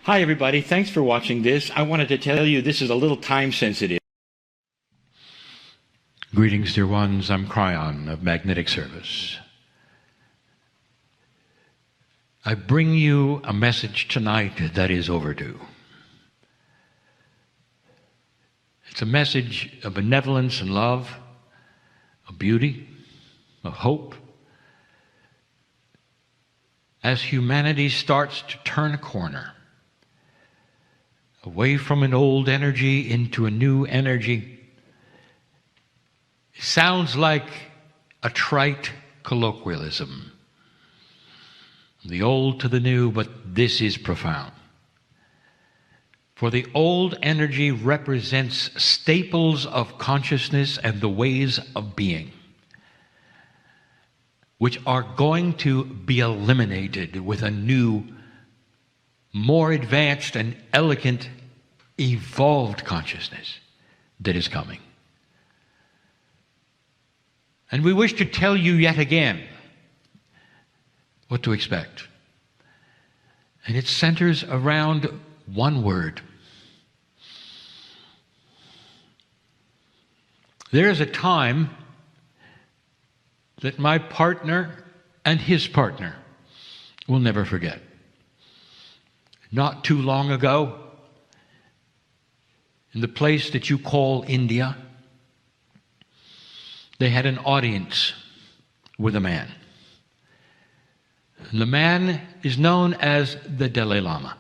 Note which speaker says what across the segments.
Speaker 1: Hi everybody, thanks for watching this. I wanted to tell you this is a little time sensitive. Greetings, dear ones. I'm Kryon of Magnetic Service. I bring you a message tonight that is overdue. It's a message of benevolence and love, of beauty, of hope. As humanity starts to turn a corner, away from an old energy into a new energy, it sounds like a trite colloquialism. The old to the new, but this is profound. For the old energy represents staples of consciousness and the ways of being, which are going to be eliminated with a new, more advanced and elegant, evolved consciousness that is coming. And we wish to tell you yet again what to expect. And it centers around one word. There is a time that my partner and his partner will never forget. Not too long ago, in the place that you call India, they had an audience with a man. And the man is known as the Dalai Lama.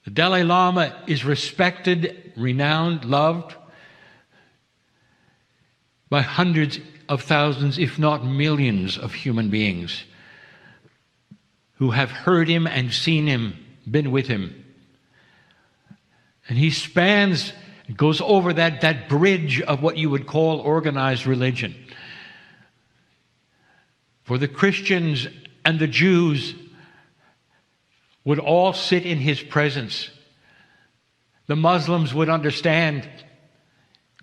Speaker 1: The Dalai Lama is respected, renowned, loved by hundreds of thousands, if not millions, of human beings who have heard him and seen him, been with him. And he goes over that bridge of what you would call organized religion. For the Christians and the Jews would all sit in his presence. The Muslims would understand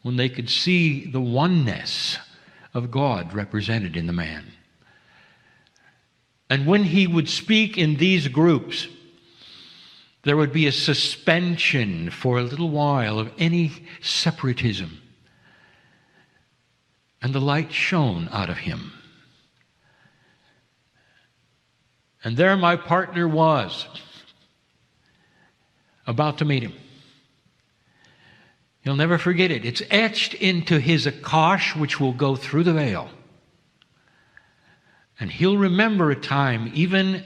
Speaker 1: when they could see the oneness of God represented in the man. And when he would speak in these groups, there would be a suspension for a little while of any separatism. And the light shone out of him. And there my partner was, about to meet him. He'll never forget it. It's etched into his akash, which will go through the veil. And he'll remember a time, even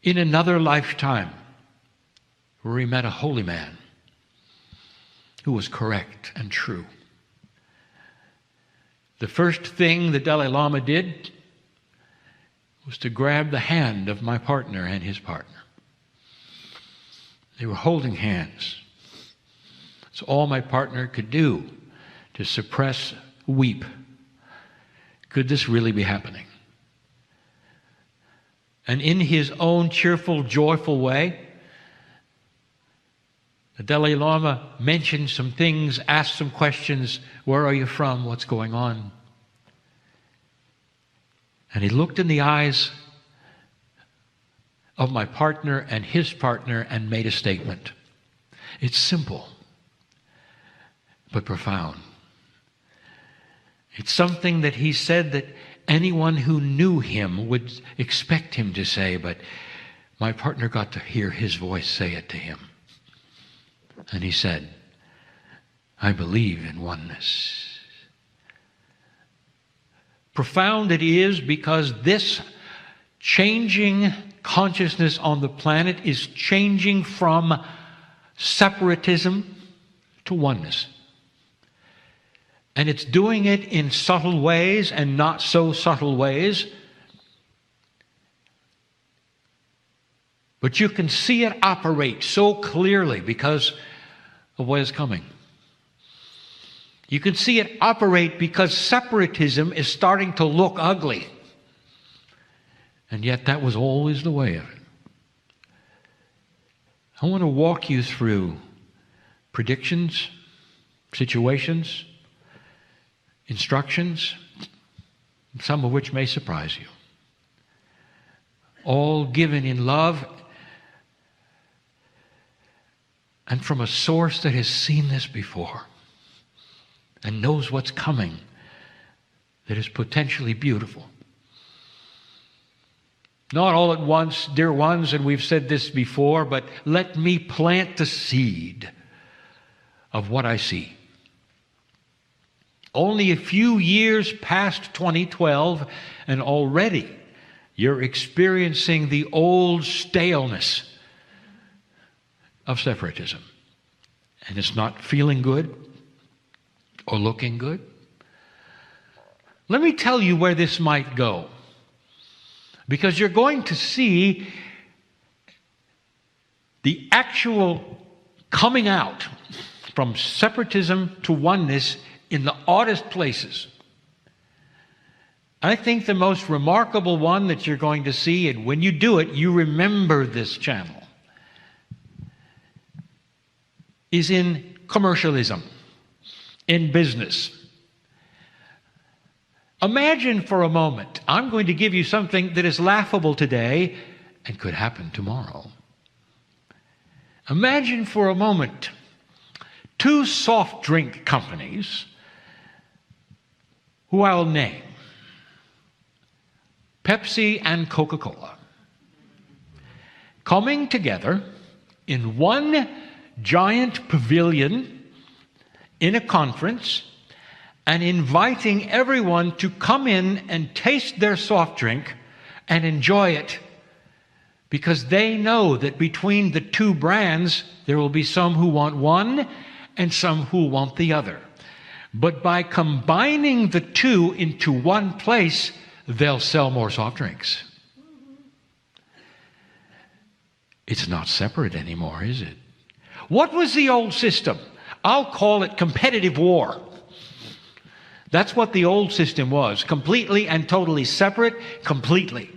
Speaker 1: in another lifetime, where he met a holy man who was correct and true. The first thing the Dalai Lama did was to grab the hand of my partner and his partner. They were holding hands. It's all my partner could do to suppress weep. Could this really be happening? And in his own cheerful, joyful way, the Dalai Lama mentioned some things, asked some questions. Where are you from? What's going on? And he looked in the eyes of my partner and his partner and made a statement. It's simple, but profound. It's something that he said that anyone who knew him would expect him to say, but my partner got to hear his voice say it to him. And he said, I believe in oneness. Profound it is because this changing consciousness on the planet is changing from separatism to oneness. And it's doing it in subtle ways and not so subtle ways. But you can see it operate so clearly because of what is coming. You can see it operate because separatism is starting to look ugly. And yet that was always the way of it. I want to walk you through predictions, situations, instructions, some of which may surprise you. All given in love and from a source that has seen this before and knows what's coming that is potentially beautiful. Not all at once, dear ones, and we've said this before, but let me plant the seed of what I see. Only a few years past 2012, and already you're experiencing the old staleness of separatism. And it's not feeling good or looking good. Let me tell you where this might go. Because you're going to see the actual coming out from separatism to oneness in the oddest places. I think the most remarkable one that you're going to see, and when you do it, you remember this channel, is in commercialism, in business. Imagine for a moment, I'm going to give you something that is laughable today and could happen tomorrow. Imagine for a moment 2 soft drink companies who I'll name, Pepsi and Coca-Cola, coming together in one giant pavilion in a conference and inviting everyone to come in and taste their soft drink and enjoy it, because they know that between the 2 brands there will be some who want one and some who want the other. But by combining the 2 into one place, they'll sell more soft drinks. It's not separate anymore, is it? What was the old system? I'll call it competitive war. That's what the old system was. Completely and totally separate, completely.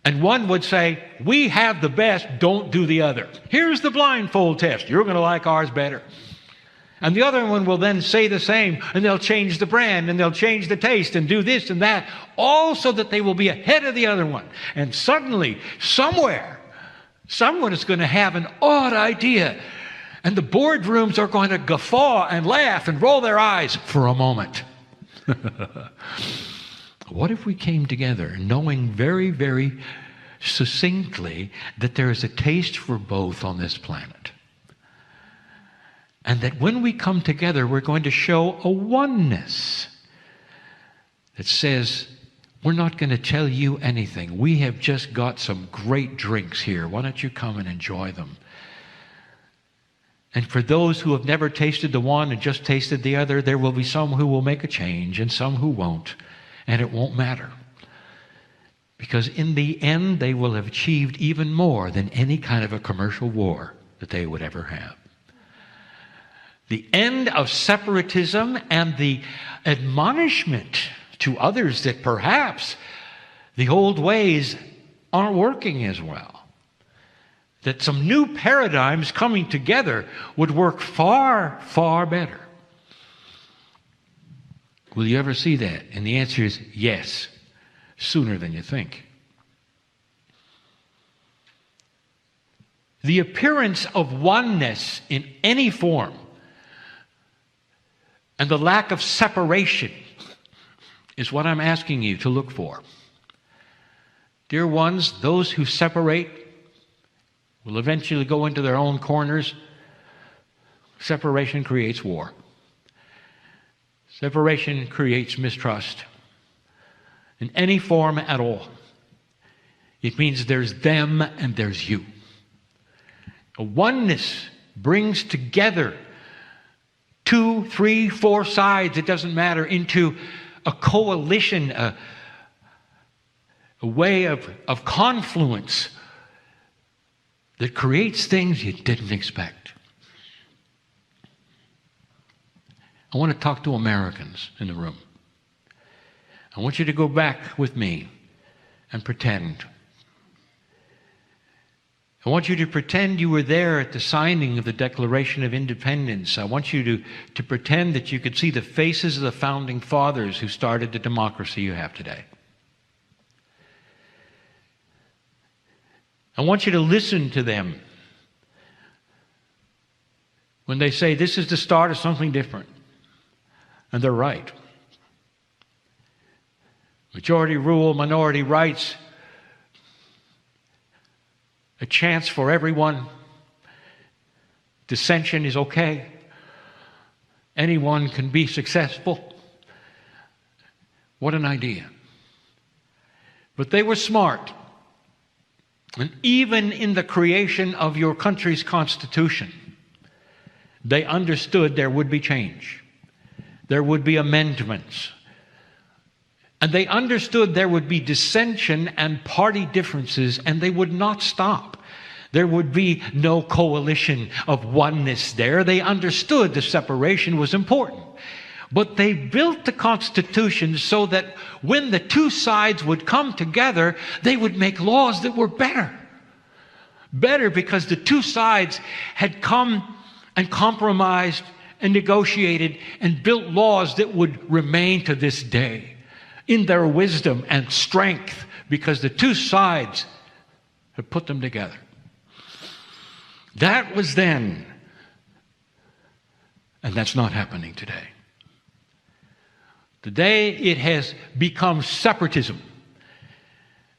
Speaker 1: And one would say, we have the best, don't do the other. Here's the blindfold test. You're going to like ours better. And the other one will then say the same, and they'll change the brand, and they'll change the taste, and do this and that, all so that they will be ahead of the other one. And suddenly, somewhere, someone is going to have an odd idea, and the boardrooms are going to guffaw and laugh and roll their eyes for a moment. What if we came together knowing very, very succinctly that there is a taste for both on this planet? And that when we come together, we're going to show a oneness that says, we're not going to tell you anything. We have just got some great drinks here. Why don't you come and enjoy them? And for those who have never tasted the one and just tasted the other, there will be some who will make a change and some who won't. And it won't matter. Because in the end, they will have achieved even more than any kind of a commercial war that they would ever have. The end of separatism and the admonishment to others that perhaps the old ways aren't working as well. That some new paradigms coming together would work far, far better. Will you ever see that? And the answer is yes, sooner than you think. The appearance of oneness in any form and the lack of separation is what I'm asking you to look for. Dear ones, those who separate will eventually go into their own corners. Separation creates war. Separation creates mistrust in any form at all. It means there's them and there's you. A oneness brings together 2, 3, 4 sides, it doesn't matter, into a coalition, a way of confluence that creates things you didn't expect. I want to talk to Americans in the room. I want you to go back with me and pretend. I want you to pretend you were there at the signing of the Declaration of Independence. I want you to pretend that you could see the faces of the founding fathers who started the democracy you have today. I want you to listen to them when they say this is the start of something different. And they're right. Majority rule, minority rights, a chance for everyone. Dissension is okay. Anyone can be successful. What an idea. But they were smart. And even in the creation of your country's constitution, they understood there would be change. There would be amendments. And they understood there would be dissension and party differences, and they would not stop. There would be no coalition of oneness there. They understood the separation was important. But they built the Constitution so that when the two sides would come together, they would make laws that were better. Better because the two sides had come and compromised and negotiated and built laws that would remain to this day in their wisdom and strength, because the two sides have put them together. That was then, and that's not happening today. Today it has become separatism.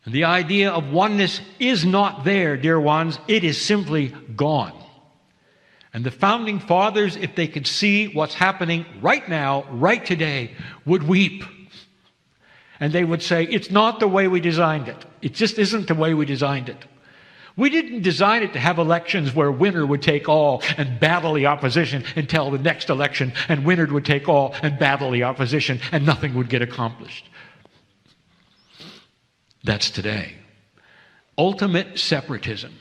Speaker 1: And the idea of oneness is not there, dear ones. It is simply gone. And the founding fathers, if they could see what's happening right now, right today, would weep. And they would say, it's not the way we designed it. It just isn't the way we designed it. We didn't design it to have elections where winner would take all and battle the opposition until the next election, and winner would take all and battle the opposition, and nothing would get accomplished. That's today. Ultimate separatism.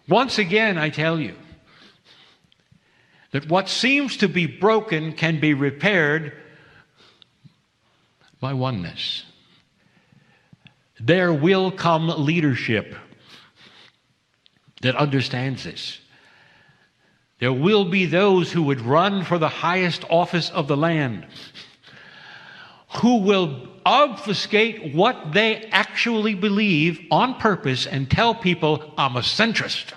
Speaker 1: Once again, I tell you that what seems to be broken can be repaired by oneness. There will come leadership that understands this. There will be those who would run for the highest office of the land, who will obfuscate what they actually believe on purpose and tell people, I'm a centrist.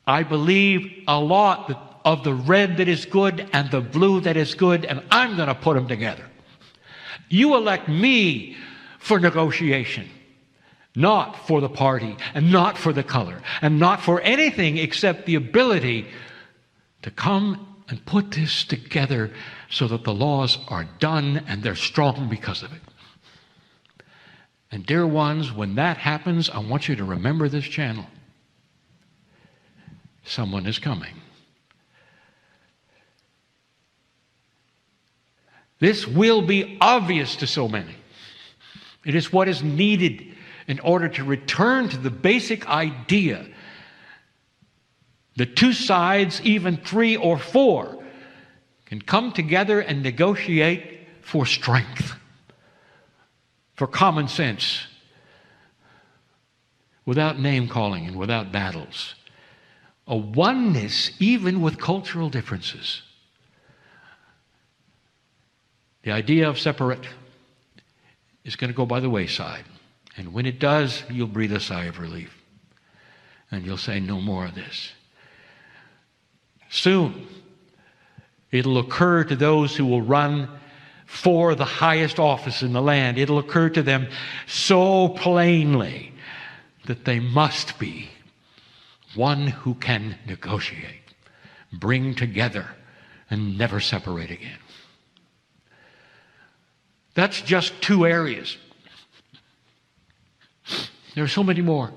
Speaker 1: I believe a lot of the red that is good and the blue that is good, and I'm going to put them together. You elect me for negotiation, not for the party, and not for the color, and not for anything except the ability to come and put this together so that the laws are done and they're strong because of it. And dear ones, when that happens, I want you to remember this channel. Someone is coming. This will be obvious to so many. It is what is needed in order to return to the basic idea that two sides, even three or four, can come together and negotiate for strength, for common sense, without name-calling and without battles. A oneness even with cultural differences. The idea of separate is going to go by the wayside. And when it does, you'll breathe a sigh of relief. And you'll say, no more of this. Soon, it'll occur to those who will run for the highest office in the land. It'll occur to them so plainly that they must be one who can negotiate, bring together, and never separate again. That's just two areas. There are so many more.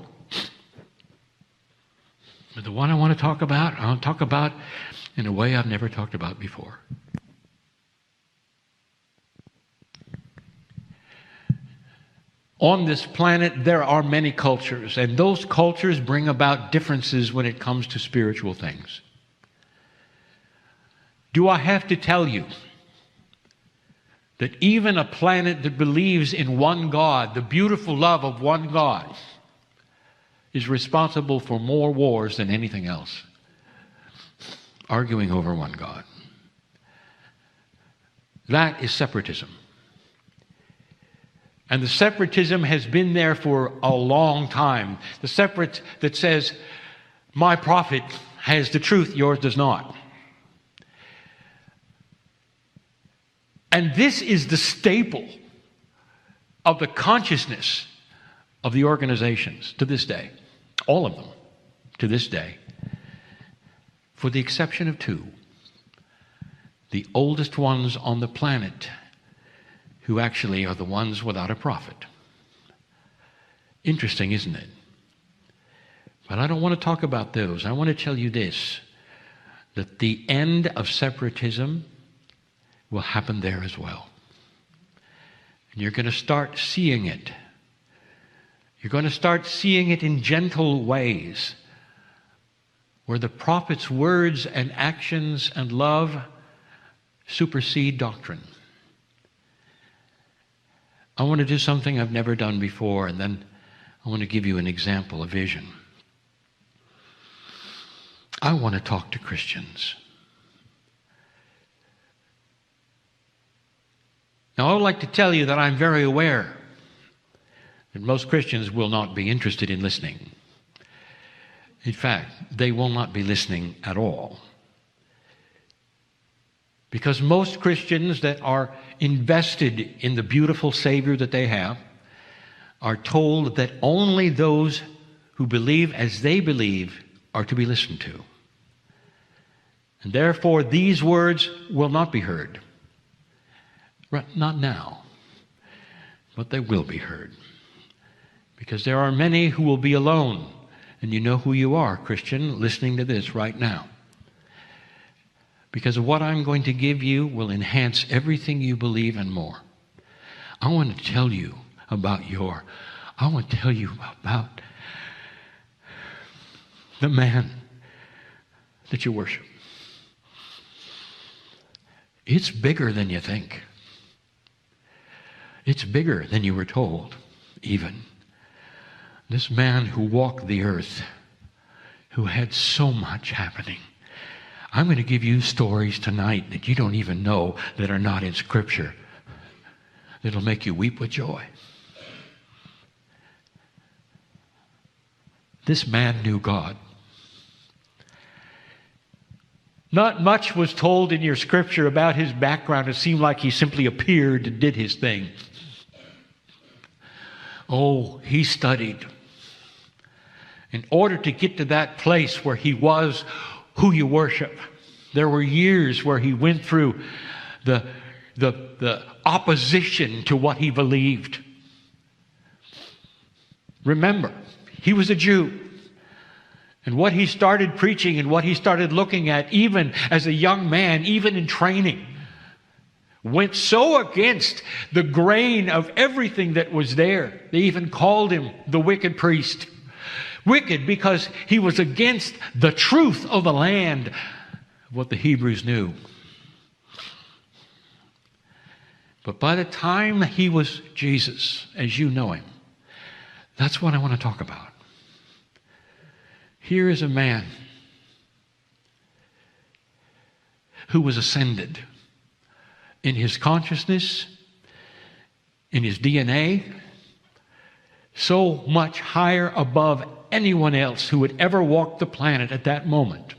Speaker 1: But the one I want to talk about, I'll talk about in a way I've never talked about before. On this planet, there are many cultures, and those cultures bring about differences when it comes to spiritual things. Do I have to tell you that even a planet that believes in one God, the beautiful love of one God, is responsible for more wars than anything else? Arguing over one God. That is separatism. And the separatism has been there for a long time. The separate that says, my prophet has the truth, yours does not. And this is the staple of the consciousness of the organizations to this day. All of them to this day. For the exception of two. The oldest ones on the planet, who actually are the ones without a prophet. Interesting, isn't it? But I don't want to talk about those. I want to tell you this, that the end of separatism will happen there as well. And you're going to start seeing it. You're going to start seeing it in gentle ways, where the prophet's words and actions and love supersede doctrine. I want to do something I've never done before, and then I want to give you an example, a vision. I want to talk to Christians. Now, I would like to tell you that I'm very aware that most Christians will not be interested in listening. In fact, they will not be listening at all. Because most Christians that are invested in the beautiful Savior that they have are told that only those who believe as they believe are to be listened to. And therefore, these words will not be heard. Not now, but they will be heard. Because there are many who will be alone. And you know who you are, Christian, listening to this right now. Because what I'm going to give you will enhance everything you believe and more. I want to tell you about the man that you worship. It's bigger than you think. It's bigger than you were told, even. This man who walked the earth, who had so much happening. I'm going to give you stories tonight that you don't even know, that are not in Scripture, that'll make you weep with joy. This man knew God. Not much was told in your Scripture about his background. It seemed like he simply appeared and did his thing. Oh, he studied. In order to get to that place where he was who you worship, there were years where he went through the opposition to what he believed. Remember, he was a Jew. And what he started preaching and what he started looking at, even as a young man, even in training, went so against the grain of everything that was there. They even called him the wicked priest. Wicked because he was against the truth of the land, what the Hebrews knew. But by the time he was Jesus, as you know him, that's what I want to talk about. Here is a man who was ascended in his consciousness, in his DNA, so much higher above anyone else who had ever walked the planet at that moment.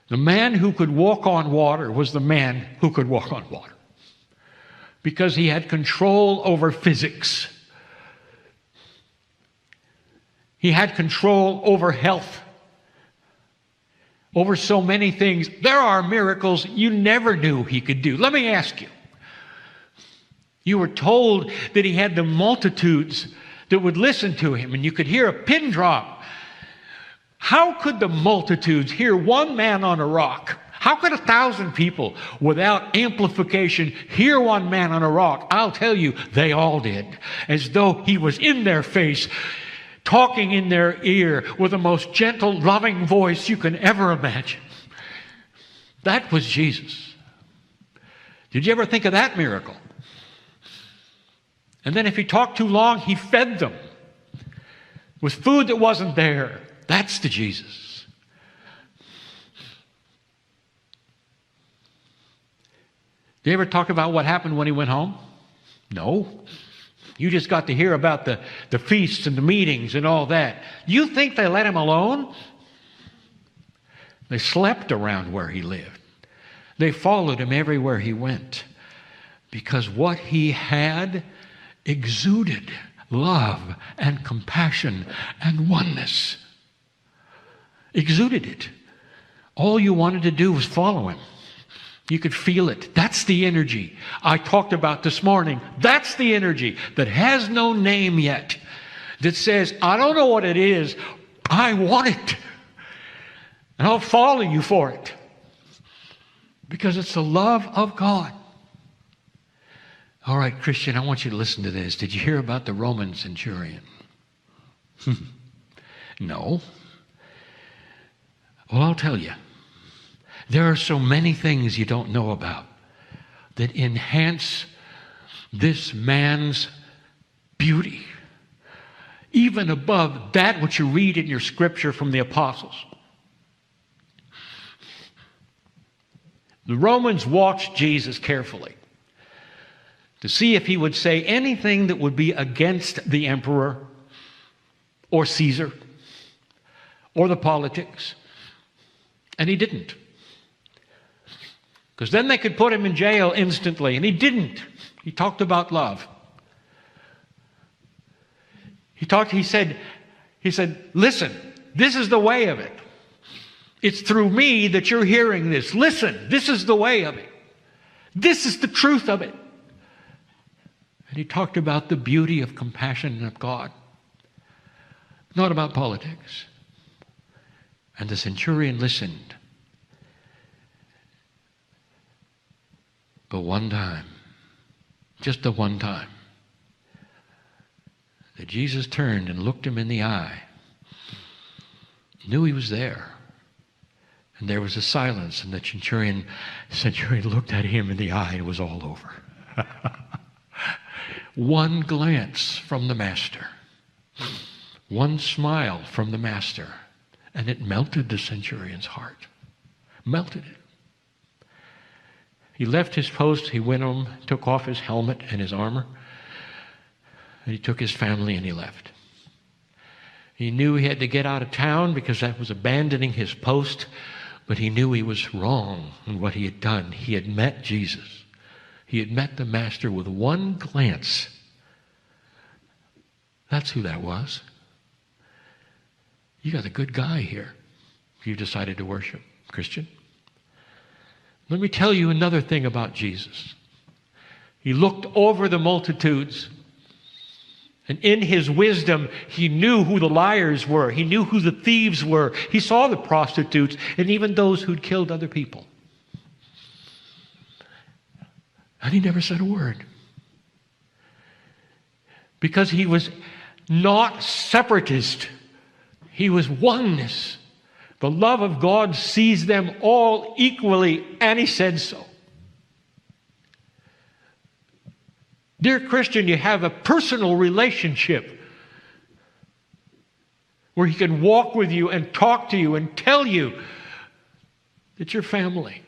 Speaker 1: The man who could walk on water was the man who could walk on water, because he had control over physics. He had control over health, over so many things. There are miracles you never knew he could do. Let me ask you. You were told that he had the multitudes that would listen to him, and you could hear a pin drop. How could the multitudes hear one man on a rock? How could 1,000 people without amplification hear one man on a rock? I'll tell you, they all did, as though he was in their face, talking in their ear with the most gentle, loving voice you can ever imagine. That was Jesus. Did you ever think of that miracle? And then if he talked too long, he fed them with food that wasn't there. That's the Jesus. Did you ever talk about what happened when he went home? No. You just got to hear about the feasts and the meetings and all that. You think they let him alone? They slept around where he lived. They followed him everywhere he went, because what he had exuded love and compassion and oneness. Exuded it. All you wanted to do was follow him. You could feel it. That's the energy I talked about this morning. That's the energy that has no name yet, that says, I don't know what it is, I want it. And I'll follow you for it. Because it's the love of God. All right, Christian, I want you to listen to this. Did you hear about the Roman centurion? No. Well, I'll tell you. There are so many things you don't know about that enhance this man's beauty, even above that which you read in your scripture from the apostles. The Romans watched Jesus carefully to see if he would say anything that would be against the emperor or Caesar or the politics. And he didn't. Because then they could put him in jail instantly, and he didn't. He talked about love. He said, listen, this is the way of it. It's through me that you're hearing this. Listen, this is the way of it. This is the truth of it. And he talked about the beauty of compassion of God, not about politics. And the centurion listened. But one time, just the one time, that Jesus turned and looked him in the eye, knew he was there. And there was a silence, and the centurion looked at him in the eye, and it was all over. One glance from the master, one smile from the master, and it melted the centurion's heart. Melted it. He left his post, he went home, took off his helmet and his armor, and he took his family and he left. He knew he had to get out of town because that was abandoning his post, but he knew he was wrong in what he had done. He had met Jesus. He had met the Master with one glance. That's who that was. You got a good guy here if you decided to worship, Christian. Let me tell you another thing about Jesus. He looked over the multitudes, and in his wisdom, he knew who the liars were. He knew who the thieves were. He saw the prostitutes and even those who'd killed other people. And he never said a word. Because he was not separatist. He was oneness. The love of God sees them all equally, and he said so. Dear Christian, you have a personal relationship where he can walk with you and talk to you and tell you that you're family.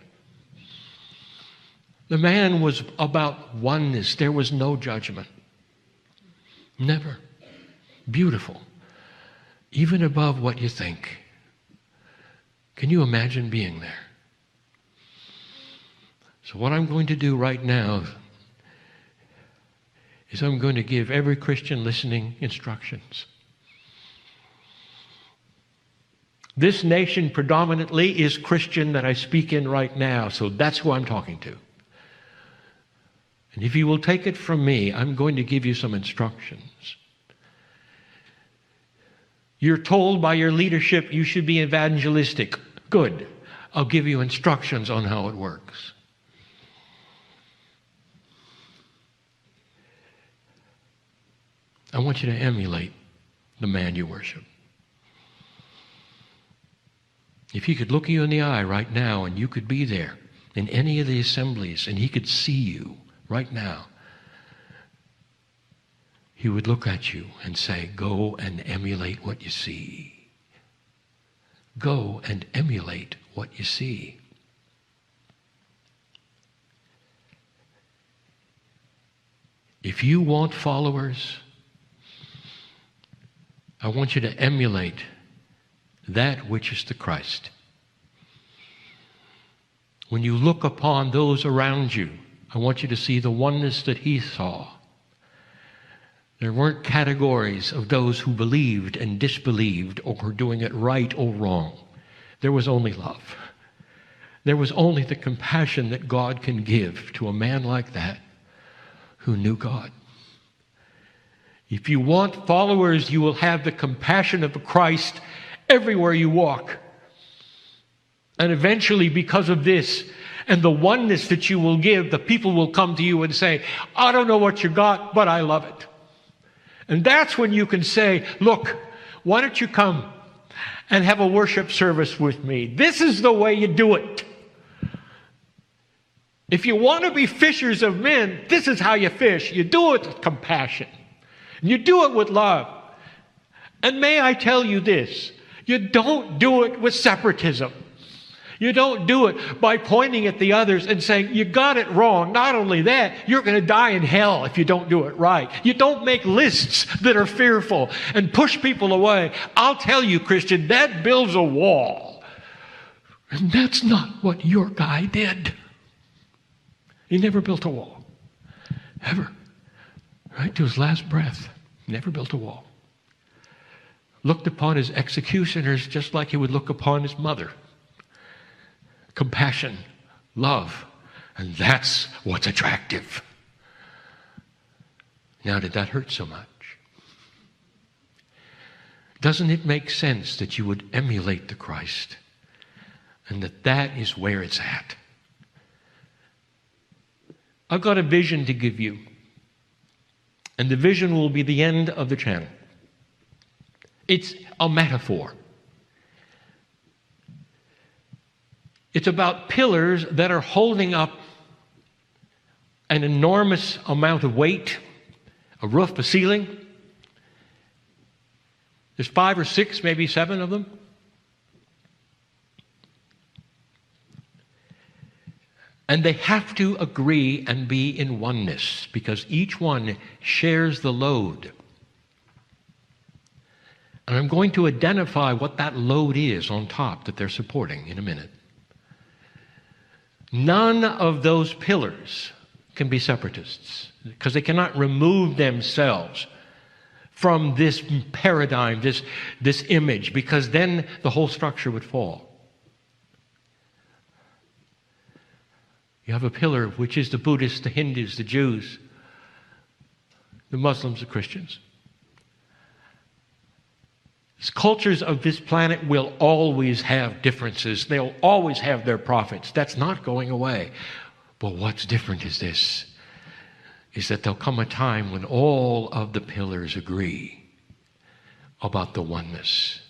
Speaker 1: The man was about oneness. There was no judgment. Never. Beautiful. Even above what you think. Can you imagine being there? So what I'm going to do right now is I'm going to give every Christian listening instructions. This nation predominantly is Christian that I speak in right now, so that's who I'm talking to. And if you will take it from me, I'm going to give you some instructions. You're told by your leadership you should be evangelistic. Good. I'll give you instructions on how it works. I want you to emulate the man you worship. If he could look you in the eye right now and you could be there in any of the assemblies and he could see you right now, he would look at you and say, go and emulate what you see. Go and emulate what you see. If you want followers, I want you to emulate that which is the Christ. When you look upon those around you, I want you to see the oneness that he saw. There weren't categories of those who believed and disbelieved or were doing it right or wrong. There was only love. There was only the compassion that God can give to a man like that who knew God. If you want followers, you will have the compassion of Christ everywhere you walk. And eventually, because of this and the oneness that you will give, the people will come to you and say, I don't know what you got, but I love it. And that's when you can say, look, why don't you come and have a worship service with me? This is the way you do it. If you want to be fishers of men, this is how you fish. You do it with compassion. You do it with love. And may I tell you this, you don't do it with separatism. You don't do it by pointing at the others and saying, you got it wrong. Not only that, you're going to die in hell if you don't do it right. You don't make lists that are fearful and push people away. I'll tell you, Christian, that builds a wall. And that's not what your guy did. He never built a wall. Ever. Right to his last breath. Never built a wall. Looked upon his executioners just like he would look upon his mother. Compassion, love, and that's what's attractive. Now, did that hurt so much? Doesn't it make sense that you would emulate the Christ and that is where it's at? I've got a vision to give you, and the vision will be the end of the channel. It's a metaphor. It's about pillars that are holding up an enormous amount of weight, a roof, a ceiling. There's 5 or 6, maybe 7 of them. And they have to agree and be in oneness because each one shares the load. And I'm going to identify what that load is on top that they're supporting in a minute. None of those pillars can be separatists because they cannot remove themselves from this paradigm, this image, because then the whole structure would fall. You have a pillar which is the Buddhists, the Hindus, the Jews, the Muslims, the Christians. Cultures of this planet will always have differences. They'll always have their prophets. That's not going away. But what's different is this, is that there'll come a time when all of the pillars agree about the oneness.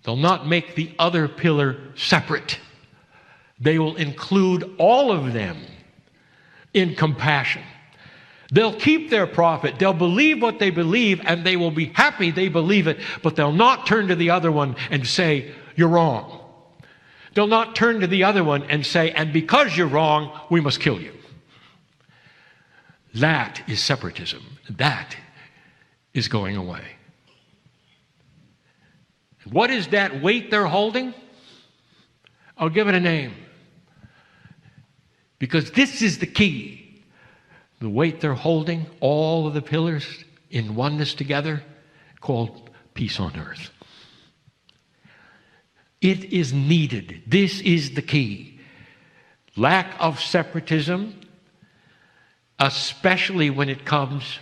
Speaker 1: They'll not make the other pillar separate. They will include all of them in compassion. They'll keep their prophet. They'll believe what they believe, and they will be happy they believe it, but they'll not turn to the other one and say, you're wrong. They'll not turn to the other one and say, and because you're wrong, we must kill you. That is separatism. That is going away. What is that weight they're holding? I'll give it a name. Because this is the key. The weight they're holding, all of the pillars in oneness together, called peace on earth. It is needed. This is the key. Lack of separatism, especially when it comes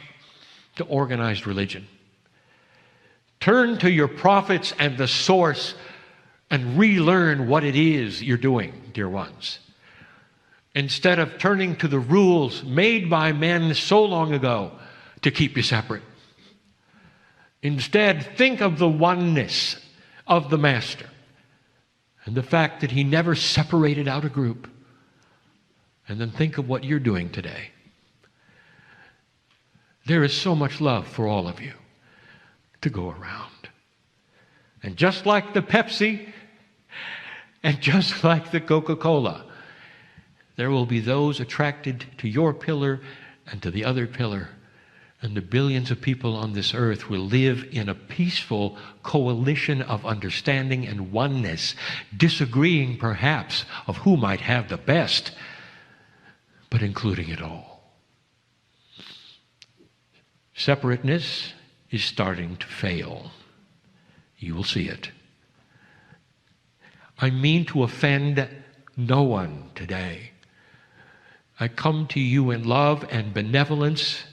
Speaker 1: to organized religion. Turn to your prophets and the source and relearn what it is you're doing, dear ones. Instead of turning to the rules made by men so long ago to keep you separate. Instead, think of the oneness of the Master and the fact that he never separated out a group. And then think of what you're doing today. There is so much love for all of you to go around. And just like the Pepsi and just like the Coca-Cola, there will be those attracted to your pillar and to the other pillar, and the billions of people on this earth will live in a peaceful coalition of understanding and oneness, disagreeing perhaps of who might have the best, but including it all. Separateness is starting to fail. You will see it. I mean to offend no one today. I come to you in love and benevolence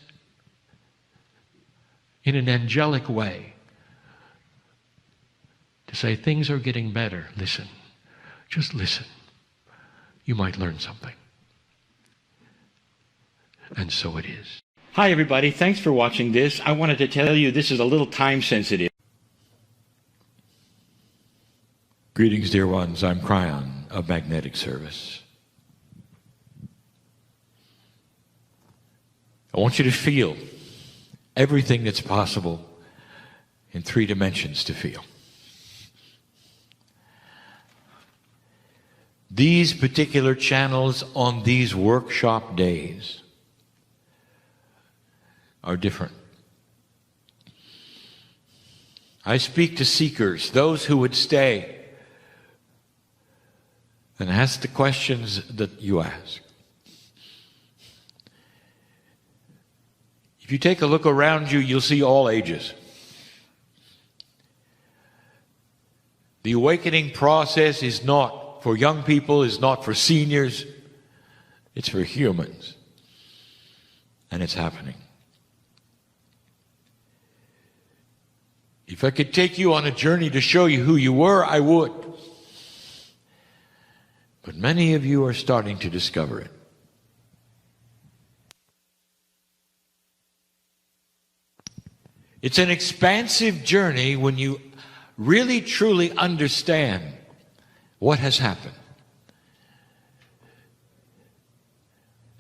Speaker 1: in an angelic way to say things are getting better. Listen. Just listen. You might learn something. And so it is.
Speaker 2: Hi, everybody. Thanks for watching this. I wanted to tell you this is a little time sensitive.
Speaker 1: Greetings, dear ones. I'm Kryon of Magnetic Service. I want you to feel everything that's possible in 3 dimensions to feel. These particular channels on these workshop days are different. I speak to seekers, those who would stay and ask the questions that you ask. If you take a look around you, you'll see all ages. The awakening process is not for young people, is not for seniors. It's for humans. And it's happening. If I could take you on a journey to show you who you were, I would. But many of you are starting to discover it. It's an expansive journey when you really truly understand what has happened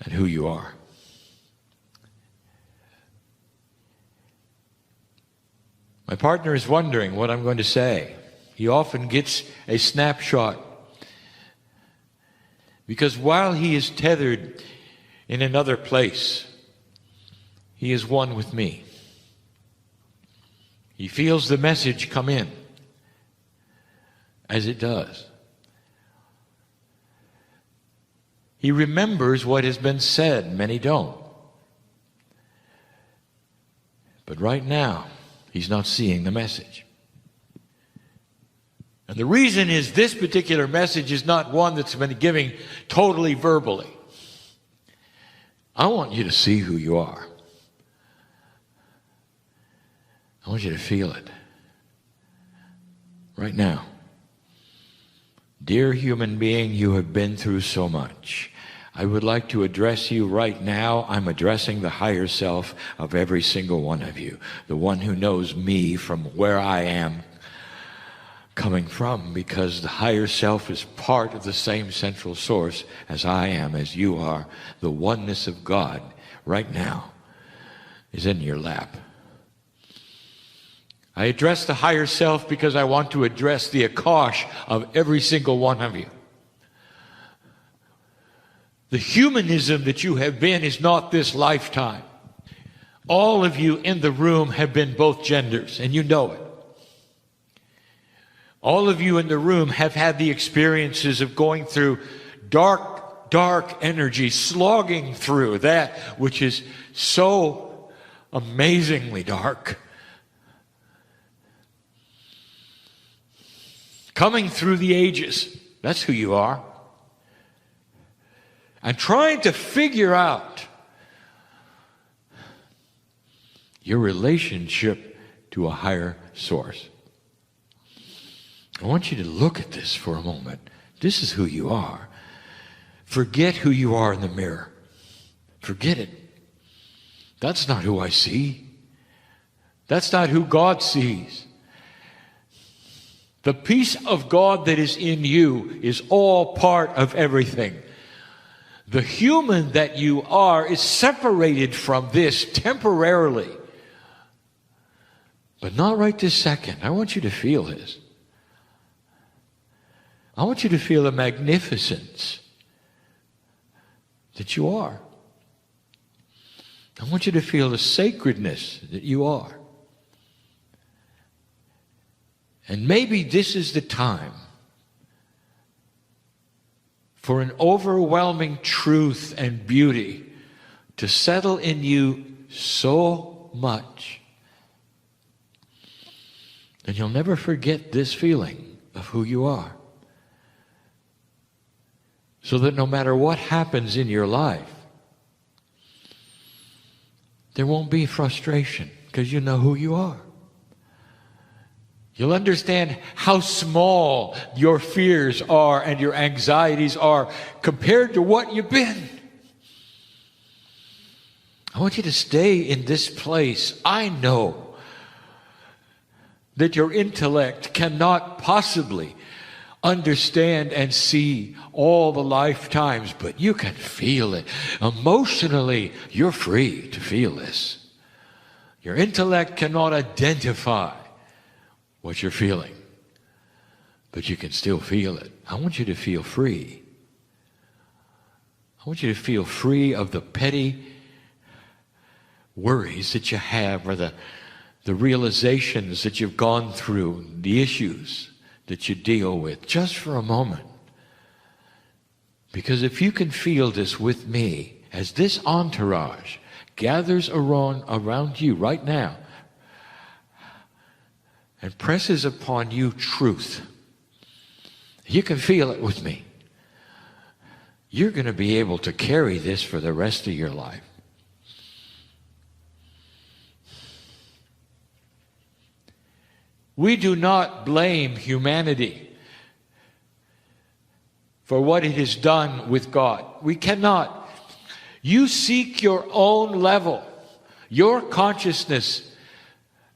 Speaker 1: and who you are. My partner is wondering what I'm going to say. He often gets a snapshot because while he is tethered in another place, he is one with me. He feels the message come in, as it does. He remembers what has been said. Many don't. But right now, he's not seeing the message. And the reason is this particular message is not one that's been given totally verbally. I want you to see who you are. I want you to feel it right now. Dear human being, you have been through so much. I would like to address you right now. I'm addressing the higher self of every single one of you, the one who knows me from where I am coming from, because the higher self is part of the same central source as I am, as you are. The oneness of God right now is in your lap. I address the higher self because I want to address the Akash of every single one of you. The humanism that you have been is not this lifetime. All of you in the room have been both genders, and you know it. All of you in the room have had the experiences of going through dark energy, slogging through that which is so amazingly dark. Coming through the ages, that's who you are. And trying to figure out your relationship to a higher source. I want you to look at this for a moment. This is who you are. Forget who you are in the mirror. Forget it. That's not who I see. That's not who God sees. The peace of God that is in you is all part of everything. The human that you are is separated from this temporarily. But not right this second. I want you to feel this. I want you to feel the magnificence that you are. I want you to feel the sacredness that you are. And maybe this is the time for an overwhelming truth and beauty to settle in you so much that you'll never forget this feeling of who you are. So that no matter what happens in your life, there won't be frustration because you know who you are. You'll understand how small your fears are and your anxieties are compared to what you've been. I want you to stay in this place. I know that your intellect cannot possibly understand and see all the lifetimes, but you can feel it. Emotionally, you're free to feel this. Your intellect cannot identify what you're feeling, but you can still feel it. I want you to feel free. I want you to feel free of the petty worries that you have, or the realizations that you've gone through, the issues that you deal with, just for a moment. Because if you can feel this with me, as this entourage gathers around you right now and presses upon you truth, you can feel it with me. You're going to be able to carry this for the rest of your life. We do not blame humanity for what it has done with God. We cannot. You seek your own level. Your consciousness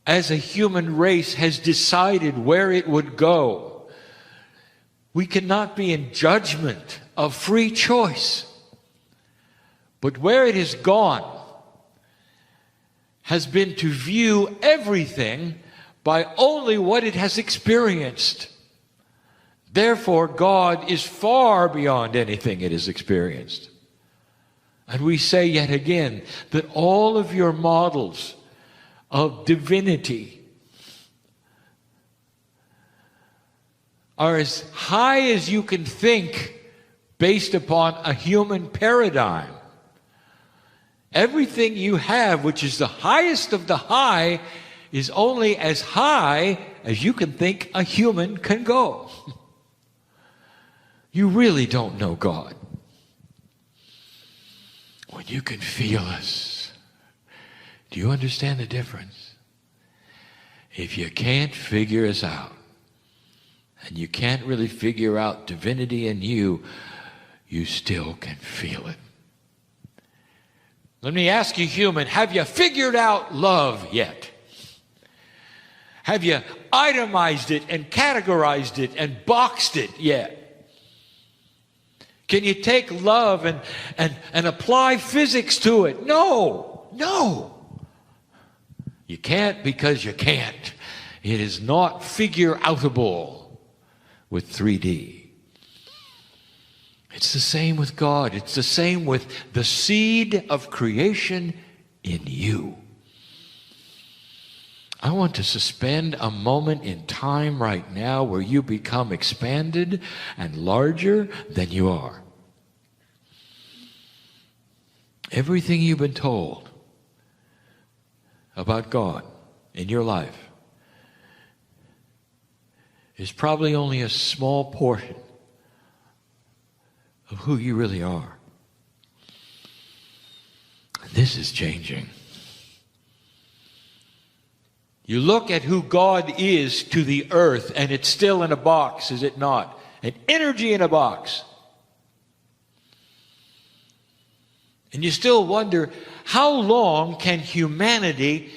Speaker 1: as a human race has decided where it would go. We cannot be in judgment of free choice. But where it has gone has been to view everything by only what it has experienced. Therefore, God is far beyond anything it has experienced. And we say yet again that all of your models of divinity are as high as you can think based upon a human paradigm. Everything you have, which is the highest of the high, is only as high as you can think a human can go. You really don't know God when you can feel us. Do you understand the difference? If you can't figure us out, and you can't really figure out divinity in you, you still can feel it. Let me ask you, human, have you figured out love yet? Have you itemized it and categorized it and boxed it yet? Can you take love and apply physics to it? No. You can't, because you can't. It is not figure-outable with 3D. It's the same with God. It's the same with the seed of creation in you. I want to suspend a moment in time right now where you become expanded and larger than you are. Everything you've been told about God in your life is probably only a small portion of who you really are. This is changing. You look at who God is to the earth, and it's still in a box, is it not? An energy in a box. And you still wonder, how long can humanity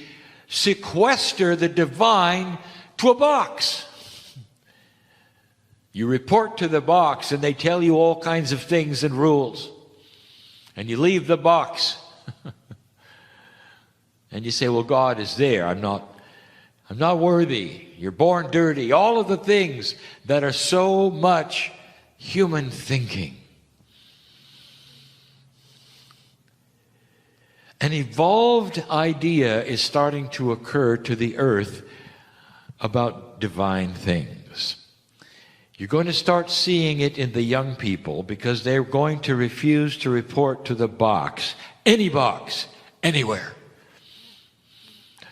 Speaker 1: sequester the divine to a box? You report to the box, and they tell you all kinds of things and rules. And you leave the box. And you say, well, God is there. I'm not worthy. You're born dirty. All of the things that are so much human thinking. An evolved idea is starting to occur to the earth about divine things. You're going to start seeing it in the young people because they're going to refuse to report to the box, anywhere.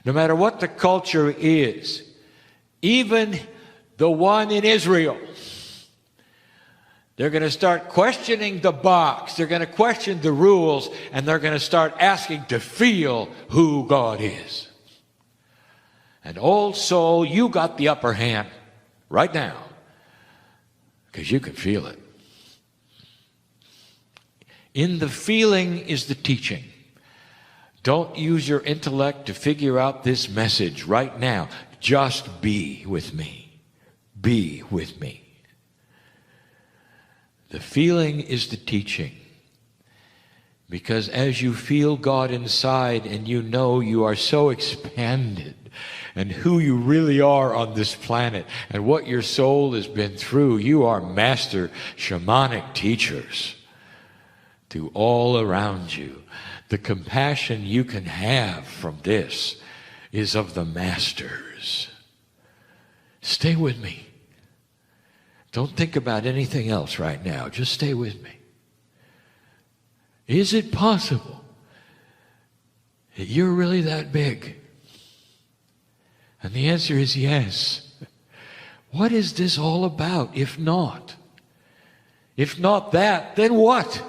Speaker 1: No matter what the culture is, even the one in Israel, they're going to start questioning the box. They're going to question the rules, and they're going to start asking to feel who God is. And old soul, you got the upper hand right now because you can feel it. In the feeling is the teaching. Don't use your intellect to figure out this message right now. Just be with me. Be with me. The feeling is the teaching. Because as you feel God inside and you know you are so expanded and who you really are on this planet and what your soul has been through, you are master shamanic teachers to all around you. The compassion you can have from this is of the masters. Stay with me. Don't think about anything else right now. Just stay with me. Is it possible that you're really that big? And the answer is yes. What is this all about if not? If not that, then what?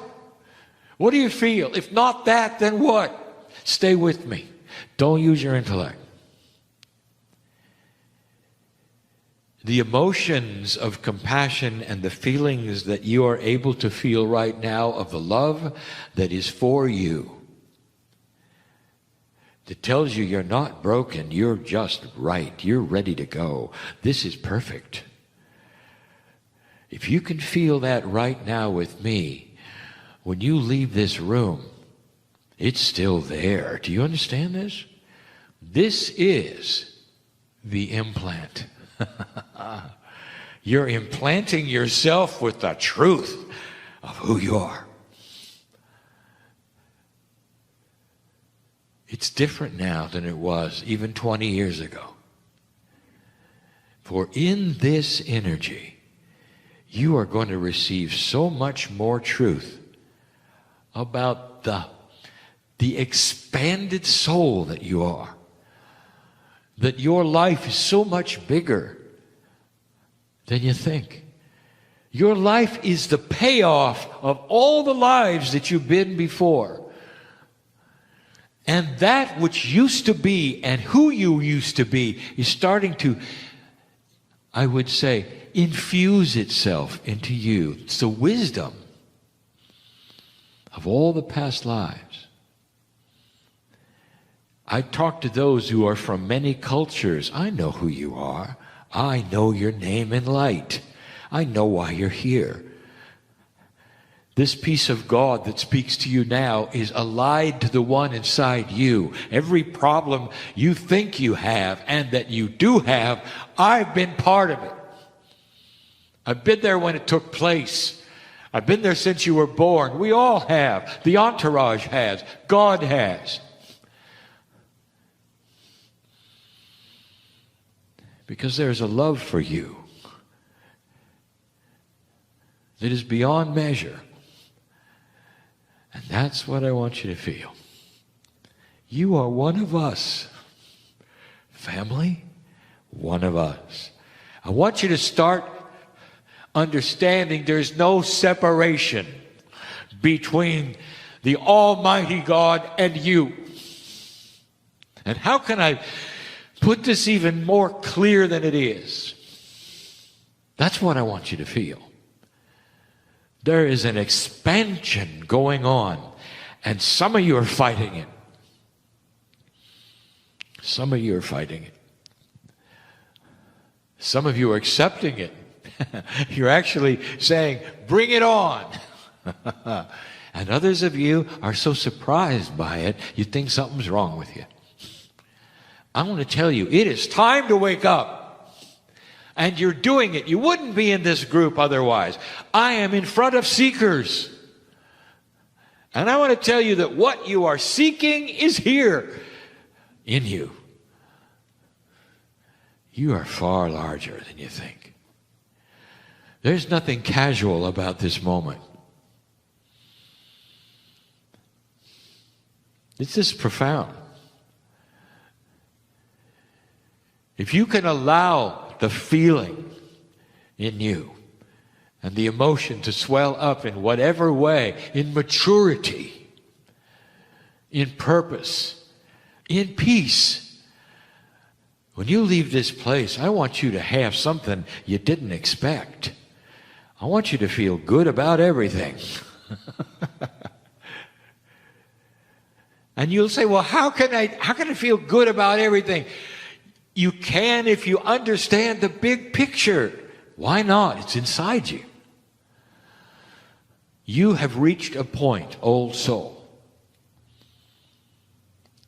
Speaker 1: What do you feel? If not that, then what? Stay with me. Don't use your intellect. The emotions of compassion and the feelings that you are able to feel right now of the love that is for you, that tells you you're not broken, you're just right, you're ready to go. This is perfect. If you can feel that right now with me, when you leave this room, it's still there. Do you understand this? This is the implant. You're implanting yourself with the truth of who you are. It's different now than it was even 20 years ago. For in this energy, you are going to receive so much more truth about the expanded soul that you are. That your life is so much bigger than you think. Your life is the payoff of all the lives that you've been before. And that which used to be and who you used to be is starting to, I would say, infuse itself into you. It's the wisdom of all the past lives. I talk to those who are from many cultures. I know who you are. I know your name in light. I know why you're here. This peace of God that speaks to you now is allied to the one inside you. Every problem you think you have and that you do have, I've been part of it. I've been there when it took place. I've been there since you were born. We all have. The entourage has. God has. Because there's a love for you that is beyond measure. And that's what I want you to feel. You are one of us. Family, one of us. I want you to start understanding there's no separation between the Almighty God and you. And how can I put this even more clear than it is? That's what I want you to feel. There is an expansion going on, and some of you are fighting it. Some of you are fighting it. Some of you are accepting it. You're actually saying, bring it on. And others of you are so surprised by it, you think something's wrong with you. I want to tell you, it is time to wake up. And you're doing it. You wouldn't be in this group otherwise. I am in front of seekers. And I want to tell you that what you are seeking is here in you. You are far larger than you think. There's nothing casual about this moment. It's just profound. If you can allow the feeling in you and the emotion to swell up in whatever way, in maturity, in purpose, in peace, when you leave this place, I want you to have something you didn't expect. I want you to feel good about everything. And you'll say, well, how can I feel good about everything? You can if you understand the big picture. Why not? It's inside you. You have reached a point, old soul,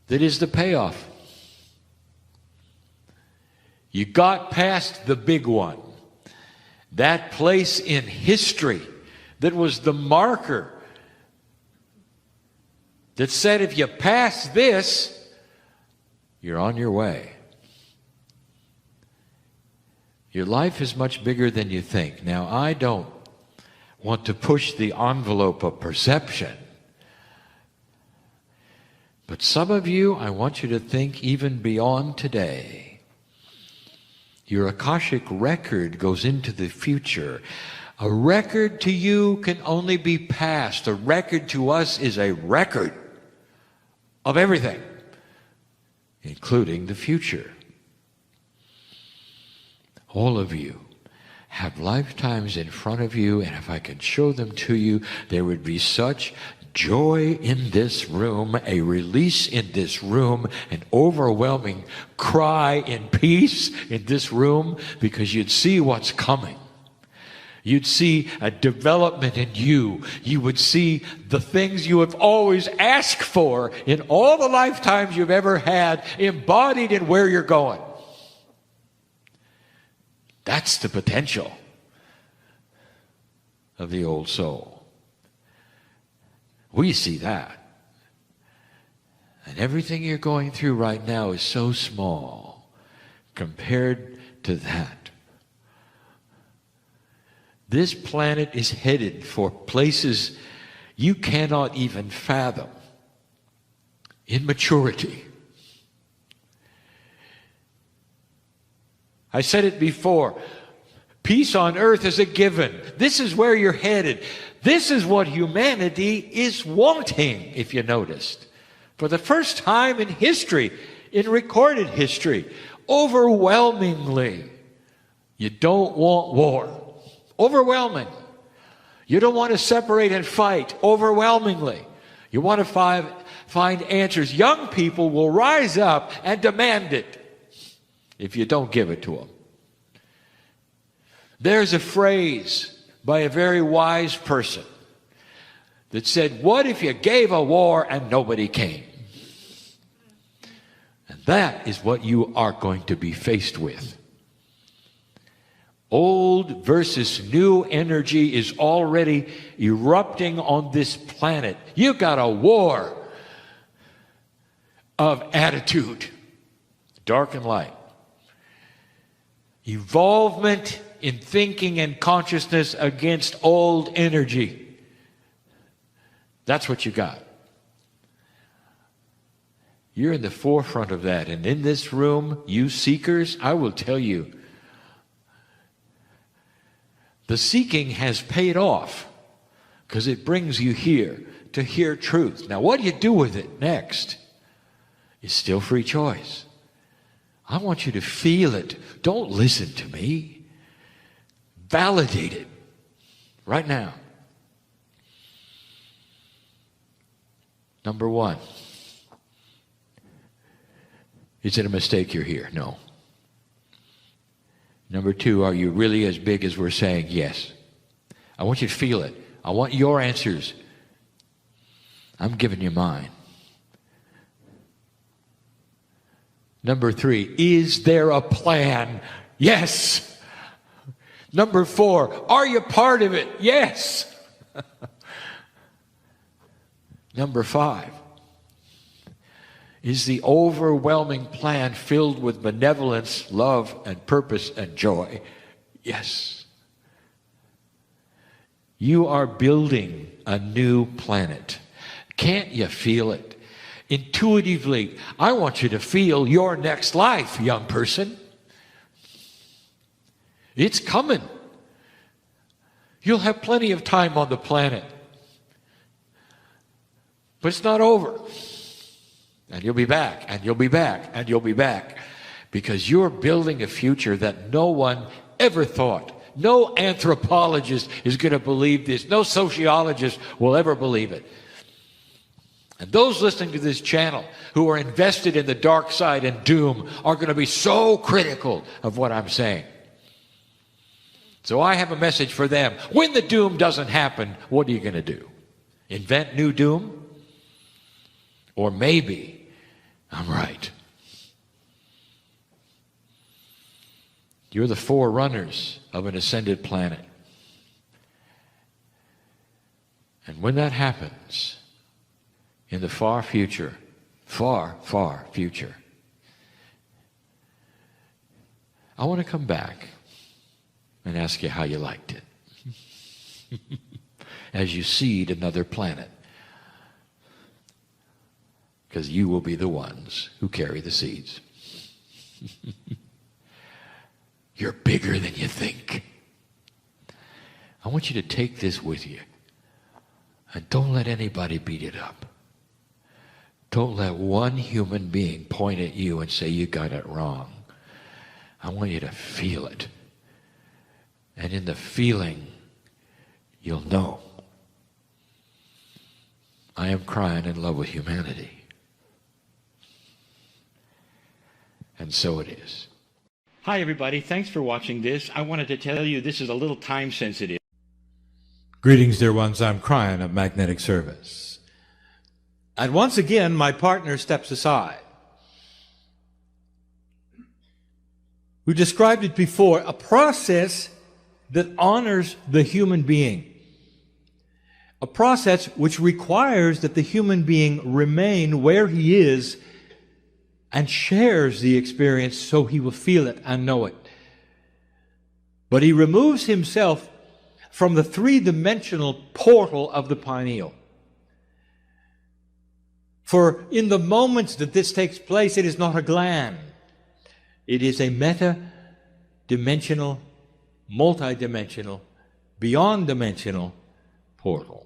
Speaker 1: that is the payoff. You got past the big one. That place in history that was the marker that said if you pass this, you're on your way. Your life is much bigger than you think. Now, I don't want to push the envelope of perception, but some of you, I want you to think even beyond today. Your Akashic record goes into the future. A record to you can only be past. A record to us is a record of everything, including the future. All of you have lifetimes in front of you, and if I could show them to you, there would be such joy in this room, a release in this room, an overwhelming cry in peace in this room, because you'd see what's coming. You'd see a development in you. You would see the things you have always asked for in all the lifetimes you've ever had embodied in where you're going. That's the potential of the old soul. We see that. And everything you're going through right now is so small compared to that. This planet is headed for places you cannot even fathom in maturity. I said it before. Peace on earth is a given. This is where you're headed. This is what humanity is wanting, if you noticed. For the first time in history, in recorded history, overwhelmingly, you don't want war. Overwhelming. You don't want to separate and fight. Overwhelmingly. You want to find answers. Young people will rise up and demand it if you don't give it to them. There's a phrase by a very wise person that said, what if you gave a war and nobody came? And that is what you are going to be faced with. Old versus new energy is already erupting on this planet. You've got a war of attitude, dark and light. Evolvement in thinking and consciousness against old energy. That's what you got. You're in the forefront of that. And in this room, you seekers, I will tell you, the seeking has paid off because it brings you here to hear truth. Now, what you do with it next is still free choice. I want you to feel it. Don't listen to me. Validate it right now. Number one, is it a mistake you're here? No. Number two, are you really as big as we're saying? Yes. I want you to feel it. I want your answers. I'm giving you mine. Number three, is there a plan? Yes. Number four, are you part of it? Yes. Number 5 is the overwhelming plan filled with benevolence, love, and purpose and joy. Yes. You are building a new planet. Can't you feel it? Intuitively, I want you to feel your next life, young person. It's coming. You'll have plenty of time on the planet. But it's not over. And you'll be back, and you'll be back, and you'll be back. Because you're building a future that no one ever thought. No anthropologist is going to believe this. No sociologist will ever believe it. And those listening to this channel who are invested in the dark side and doom are going to be so critical of what I'm saying. So I have a message for them. When the doom doesn't happen, what are you going to do? Invent new doom? Or maybe I'm right. You're the forerunners of an ascended planet. And when that happens, in the far future, far, far future, I want to come back and ask you how you liked it. As you seed another planet. Because you will be the ones who carry the seeds. You're bigger than you think. I want you to take this with you. And don't let anybody beat it up. Don't let one human being point at you and say you got it wrong. I want you to feel it. And in the feeling, you'll know. I am Kryon in love with humanity. And so it is.
Speaker 2: Hi, everybody. Thanks for watching this. I wanted to tell you this is a little time sensitive.
Speaker 3: Greetings, dear ones. I'm Kryon of Magnetic Service. And once again, my partner steps aside. We described it before, a process that honors the human being. A process which requires that the human being remain where he is and shares the experience so he will feel it and know it. But he removes himself from the three-dimensional portal of the pineal. For in the moments that this takes place, it is not a gland. It is a meta-dimensional, multi-dimensional, beyond-dimensional portal.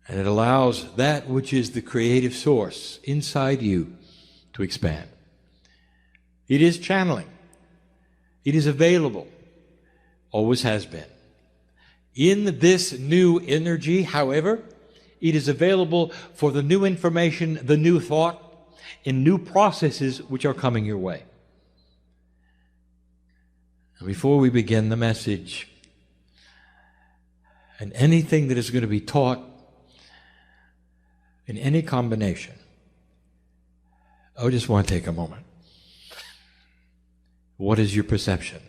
Speaker 3: And it allows that which is the creative source inside you to expand. It is channeling. It is available. Always has been. In this new energy, however, it is available for the new information, the new thought, in new processes which are coming your way. And before we begin the message, and anything that is going to be taught in any combination, I just want to take a moment. What is your perception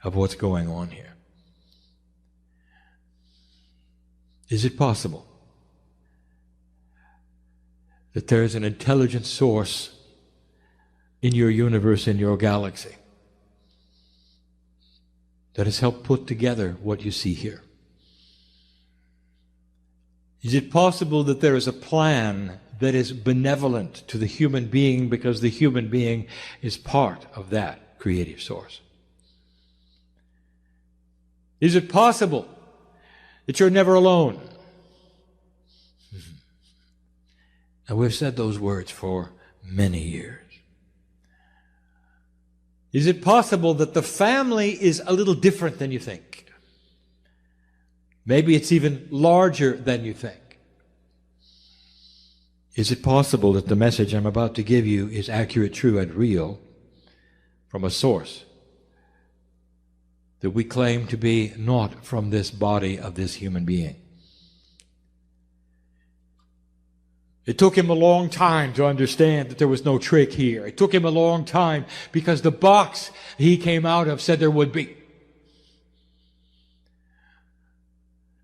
Speaker 3: of what's going on here? Is it possible that there is an intelligent source in your universe, in your galaxy, that has helped put together what you see here? Is it possible that there is a plan that is benevolent to the human being because the human being is part of that creative source? Is it possible that you're never alone? And we've said those words for many years. Is it possible that the family is a little different than you think? Maybe it's even larger than you think. Is it possible that the message I'm about to give you is accurate, true, and real from a source that we claim to be not from this body of this human being? It took him a long time to understand that there was no trick here. It took him a long time because the box he came out of said there would be.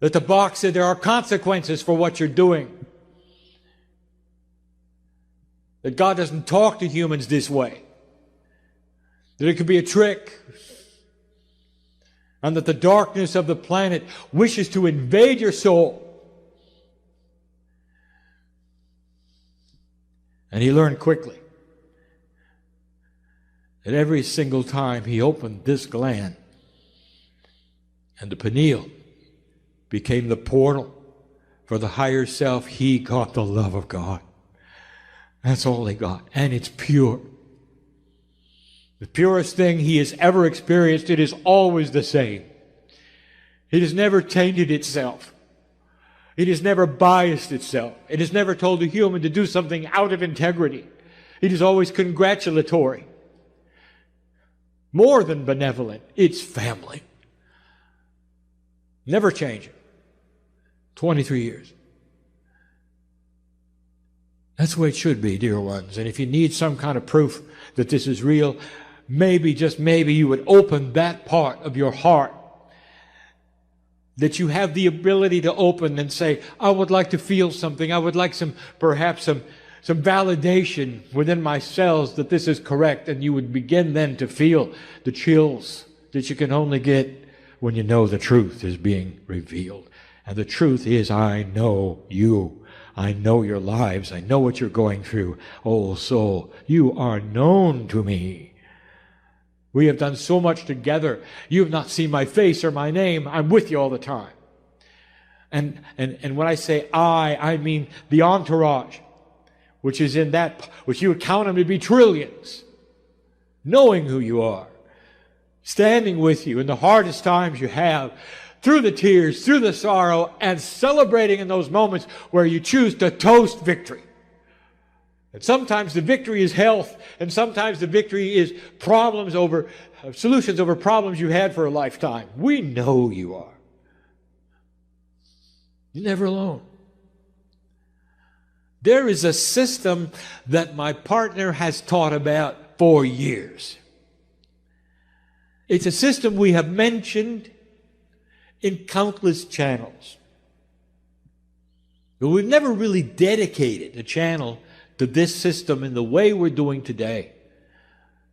Speaker 3: That the box said there are consequences for what you're doing. That God doesn't talk to humans this way. That it could be a trick. And that the darkness of the planet wishes to invade your soul. And he learned quickly that every single time he opened this gland, and the pineal became the portal for the higher self, he got the love of God. That's all he got. And it's pure. The purest thing he has ever experienced. It is always the same. It has never tainted itself. It has never biased itself. It has never told a human to do something out of integrity. It is always congratulatory. More than benevolent. It's family. Never changing. 23 years. That's the way it should be, dear ones. And if you need some kind of proof that this is real, maybe, just maybe, you would open that part of your heart that you have the ability to open and say, I would like to feel something. I would like perhaps some validation within my cells that this is correct. And you would begin then to feel the chills that you can only get when you know the truth is being revealed. And the truth is, I know you. I know your lives. I know what you're going through. Oh, soul, you are known to me. We have done so much together. You have not seen my face or my name. I'm with you all the time. And when I say I mean the entourage, which is in that, which you would count them to be trillions, knowing who you are, standing with you in the hardest times you have, through the tears, through the sorrow, and celebrating in those moments where you choose to toast victory. And sometimes the victory is health, and sometimes the victory is solutions over problems you had for a lifetime. We know you are. You're never alone. There is a system that my partner has taught about for years. It's a system we have mentioned in countless channels. But we've never really dedicated a channel to this system in the way we're doing today.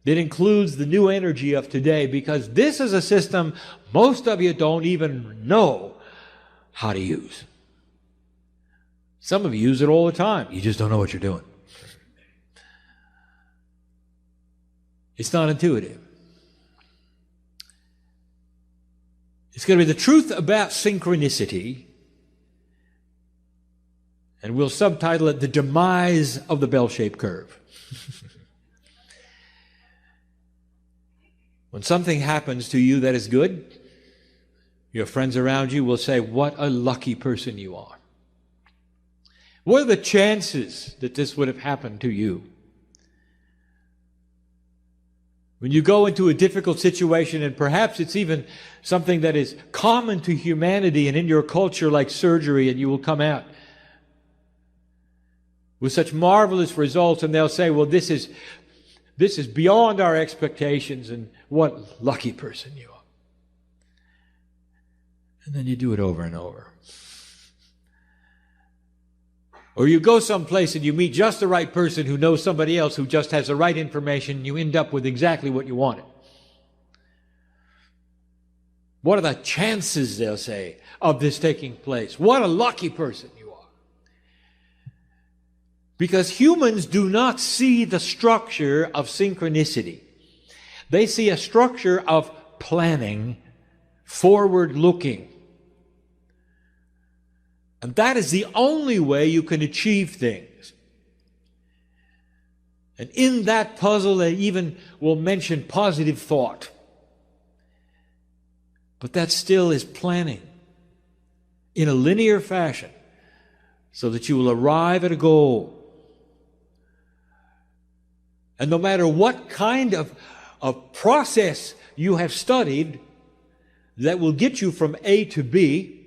Speaker 3: That includes the new energy of today, because this is a system most of you don't even know how to use. Some of you use it all the time. You just don't know what you're doing. It's not intuitive. It's going to be the truth about synchronicity, and we'll subtitle it The Demise of the Bell-Shaped Curve. When something happens to you that is good, your friends around you will say, what a lucky person you are. What are the chances that this would have happened to you? When you go into a difficult situation, and perhaps it's even something that is common to humanity and in your culture, like surgery, and you will come out with such marvelous results, and they'll say, well, this is beyond our expectations, and what lucky person you are. And then you do it over and over. Or you go someplace and you meet just the right person who knows somebody else who just has the right information, and you end up with exactly what you wanted. What are the chances, they'll say, of this taking place? What a lucky person you are. Because humans do not see the structure of synchronicity. They see a structure of planning, forward-looking. And that is the only way you can achieve things. And in that puzzle, they even will mention positive thought. But that still is planning in a linear fashion so that you will arrive at a goal. And no matter what kind of process you have studied that will get you from A to B,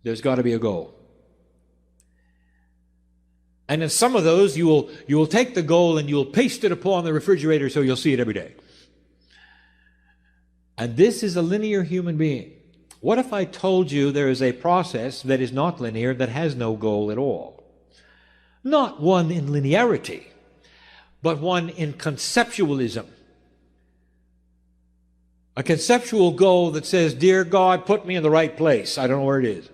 Speaker 3: there's got to be a goal. And in some of those, you will take the goal and you will paste it upon the refrigerator so you'll see it every day. And this is a linear human being. What if I told you there is a process that is not linear, that has no goal at all? Not one in linearity, but one in conceptualism. A conceptual goal that says, "Dear God, put me in the right place. I don't know where it is.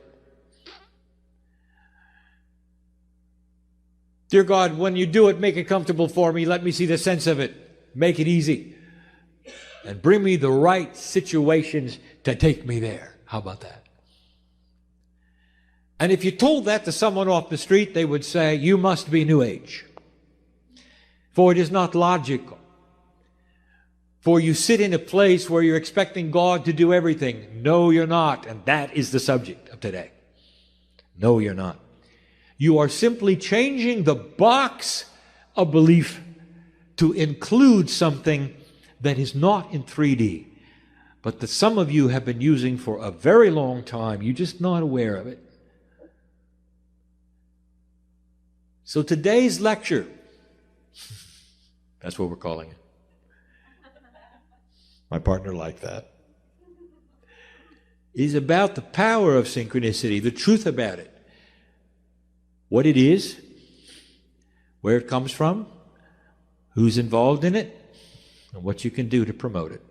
Speaker 3: Dear God, when you do it, make it comfortable for me. Let me see the sense of it. Make it easy. And bring me the right situations to take me there." How about that? And if you told that to someone off the street, they would say, "You must be New Age. For it is not logical. For you sit in a place where you're expecting God to do everything." No, you're not. And that is the subject of today. No, you're not. You are simply changing the box of belief to include something that is not in 3D, but that some of you have been using for a very long time. You're just not aware of it. So today's lecture, that's what we're calling it. My partner liked that. Is about the power of synchronicity, the truth about it. What it is, where it comes from, who's involved in it, and what you can do to promote it.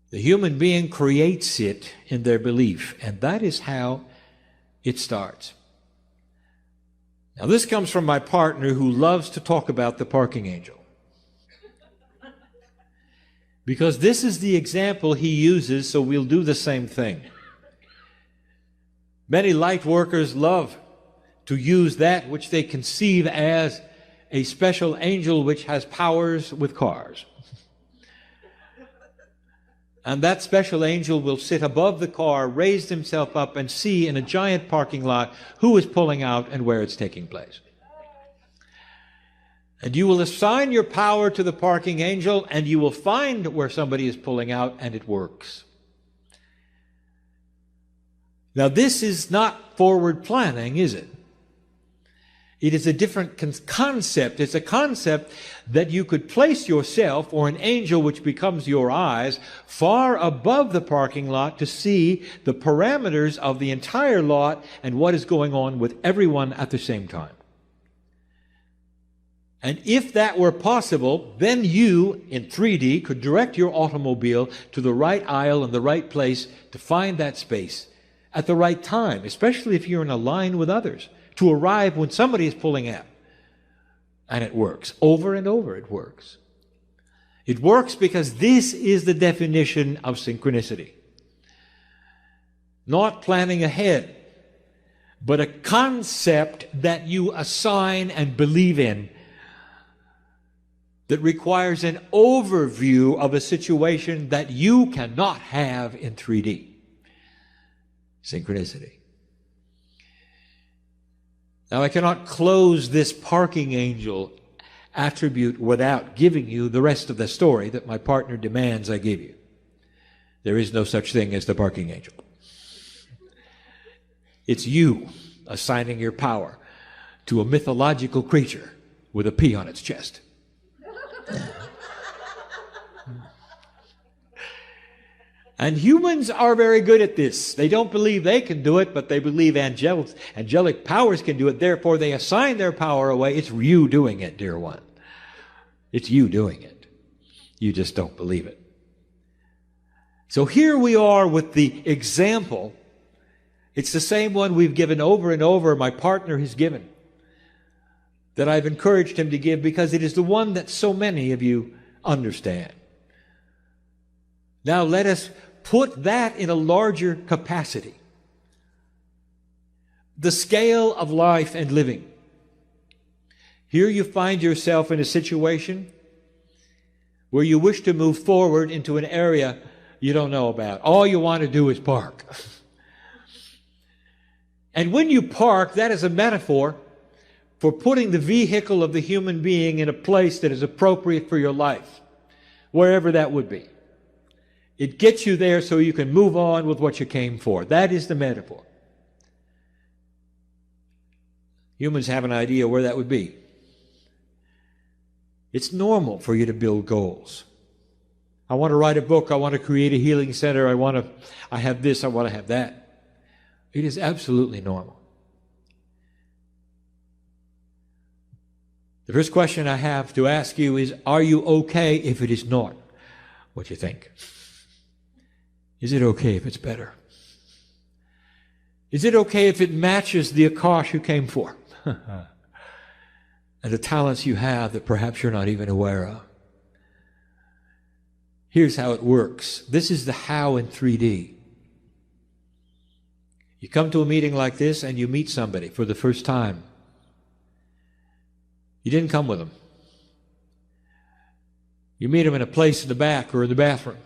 Speaker 3: The human being creates it in their belief, and that is how it starts. Now, this comes from my partner who loves to talk about the parking angel. Because this is the example he uses, so we'll do the same thing. Many light workers love to use that which they conceive as a special angel which has powers with cars. And that special angel will sit above the car, raise himself up, and see in a giant parking lot who is pulling out and where it's taking place. And you will assign your power to the parking angel, and you will find where somebody is pulling out, and it works. Now, this is not forward planning, is it? It is a different concept. It's a concept that you could place yourself, or an angel which becomes your eyes, far above the parking lot to see the parameters of the entire lot and what is going on with everyone at the same time. And if that were possible, then you, in 3D, could direct your automobile to the right aisle and the right place to find that space at the right time, especially if you're in a line with others, to arrive when somebody is pulling out. And it works. Over and over it works. It works because this is the definition of synchronicity. Not planning ahead, but a concept that you assign and believe in that requires an overview of a situation that you cannot have in 3D. Synchronicity. Now, I cannot close this parking angel attribute without giving you the rest of the story that my partner demands I give you. There is no such thing as the parking angel. It's you assigning your power to a mythological creature with a P on its chest. And humans are very good at this. They don't believe they can do it, but they believe angelic powers can do it. Therefore, they assign their power away. It's you doing it, dear one. It's you doing it. You just don't believe it. So here we are with the example. It's the same one we've given over and over, my partner has given, that I've encouraged him to give because it is the one that so many of you understand. Now let us put that in a larger capacity. The scale of life and living. Here you find yourself in a situation where you wish to move forward into an area you don't know about. All you want to do is park. And when you park, that is a metaphor for putting the vehicle of the human being in a place that is appropriate for your life, wherever that would be. It gets you there so you can move on with what you came for. That is the metaphor. Humans have an idea where that would be. It's normal for you to build goals. I want to write a book. I want to create a healing center. I have this. I want to have that. It is absolutely normal. The first question I have to ask you is, are you okay if it is not what you think? Is it okay if it's better? Is it okay if it matches the Akash you came for? And the talents you have that perhaps you're not even aware of. Here's how it works. This is the how in 3D. You come to a meeting like this and you meet somebody for the first time. You didn't come with them. You meet them in a place in the back or in the bathroom.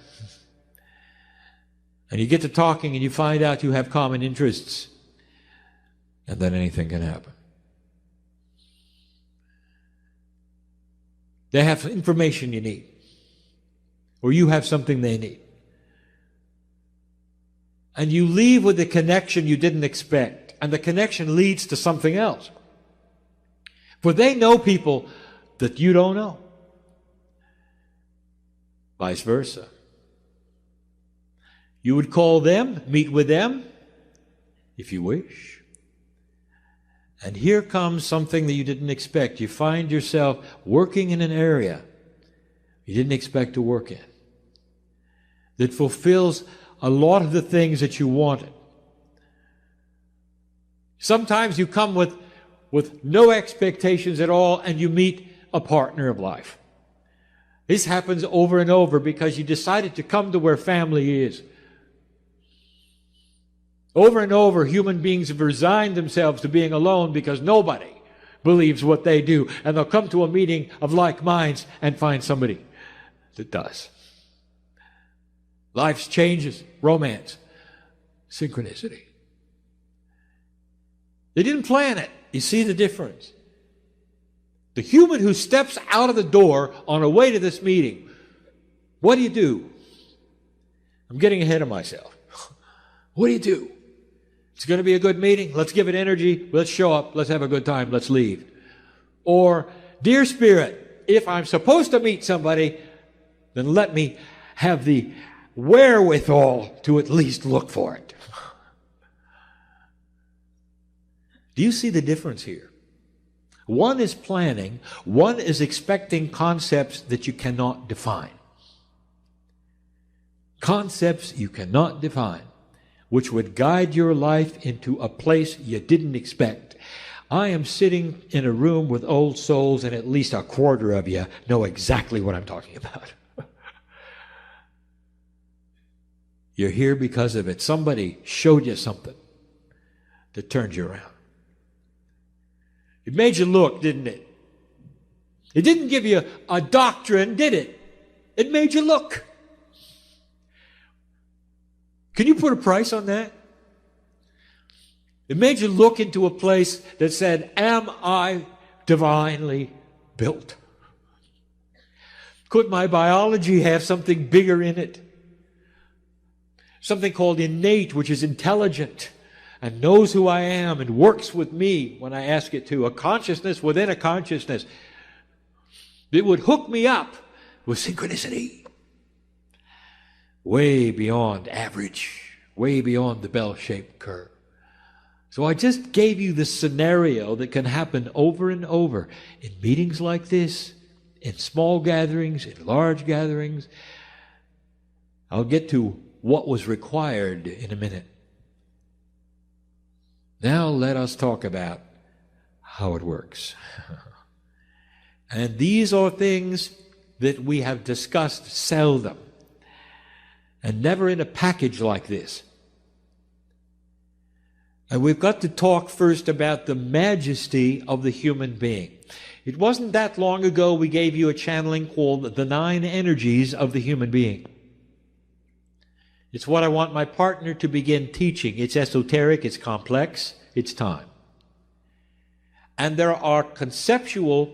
Speaker 3: And you get to talking and you find out you have common interests. And then anything can happen. They have information you need. Or you have something they need. And you leave with a connection you didn't expect. And the connection leads to something else. For they know people that you don't know. Vice versa. You would call them, meet with them, if you wish. And here comes something that you didn't expect. You find yourself working in an area you didn't expect to work in, that fulfills a lot of the things that you wanted. Sometimes you come with no expectations at all, and you meet a partner of life. This happens over and over because you decided to come to where family is. Over and over, human beings have resigned themselves to being alone because nobody believes what they do. And they'll come to a meeting of like minds and find somebody that does. Life's changes, romance, synchronicity. They didn't plan it. You see the difference? The human who steps out of the door on a way to this meeting, what do? I'm getting ahead of myself. What do? It's going to be a good meeting. Let's give it energy. Let's show up. Let's have a good time. Let's leave. Or, dear Spirit, if I'm supposed to meet somebody, then let me have the wherewithal to at least look for it. Do you see the difference here? One is planning. One is expecting concepts that you cannot define. Concepts you cannot define, which would guide your life into a place you didn't expect. I am sitting in a room with old souls, and at least a quarter of you know exactly what I'm talking about. You're here because of it. Somebody showed you something that turned you around. It made you look, didn't it? It didn't give you a doctrine, did it? It made you look. Can you put a price on that? It made you look into a place that said, am I divinely built? Could my biology have something bigger in it? Something called innate, which is intelligent and knows who I am and works with me when I ask it to. A consciousness within a consciousness. It would hook me up with synchronicity. Way beyond average. Way beyond the bell-shaped curve. So I just gave you the scenario that can happen over and over in meetings like this, in small gatherings, in large gatherings. I'll get to what was required in a minute. Now let us talk about how it works. And these are things that we have discussed seldom, and never in a package like this. And we've got to talk first about the majesty of the human being. It wasn't that long ago we gave you a channeling called the 9 energies of the human being. It's what I want my partner to begin teaching. It's esoteric, it's complex, it's time. And there are conceptual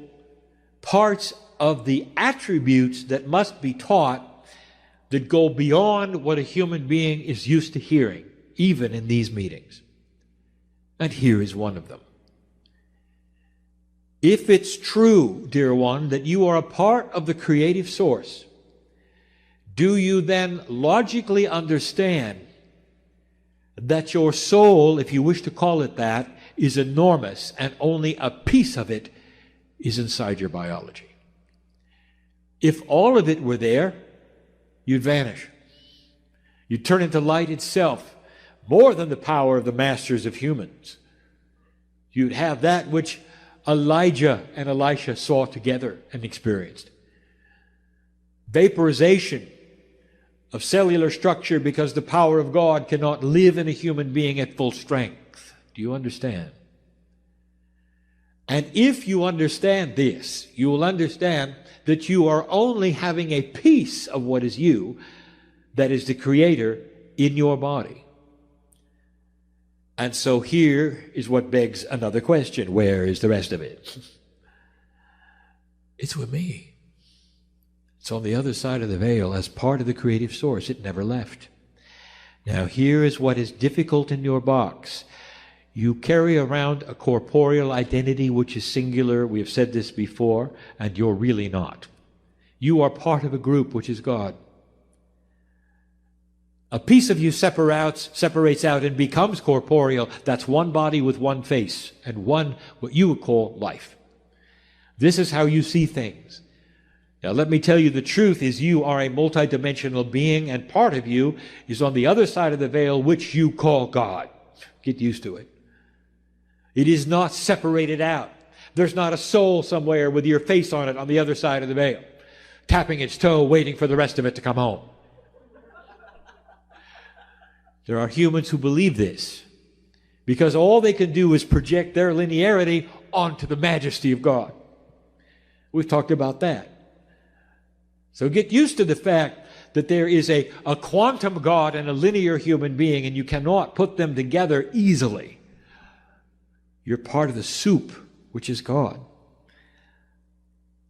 Speaker 3: parts of the attributes that must be taught that go beyond what a human being is used to hearing, even in these meetings. And here is one of them. If it's true, dear one, that you are a part of the creative source, do you then logically understand that your soul, if you wish to call it that, is enormous and only a piece of it is inside your biology? If all of it were there, you'd vanish. You'd turn into light itself, more than the power of the masters of humans. You'd have that which Elijah and Elisha saw together and experienced. Vaporization of cellular structure because the power of God cannot live in a human being at full strength. Do you understand? And if you understand this, you will understand that you are only having a piece of what is you, that is the Creator, in your body. And so here is what begs another question. Where is the rest of it? It's with me. It's on the other side of the veil as part of the creative source. It never left. Now here is what is difficult in your box. You carry around a corporeal identity which is singular. We have said this before, and you're really not. You are part of a group which is God. A piece of you separates out and becomes corporeal. That's one body with one face and one, what you would call, life. This is how you see things. Now let me tell you, the truth is you are a multidimensional being, and part of you is on the other side of the veil, which you call God. Get used to it. It is not separated out. There's not a soul somewhere with your face on it on the other side of the veil, tapping its toe, waiting for the rest of it to come home. There are humans who believe this because all they can do is project their linearity onto the majesty of God. We've talked about that. So get used to the fact that there is a quantum God and a linear human being, and you cannot put them together easily. You're part of the soup, which is God.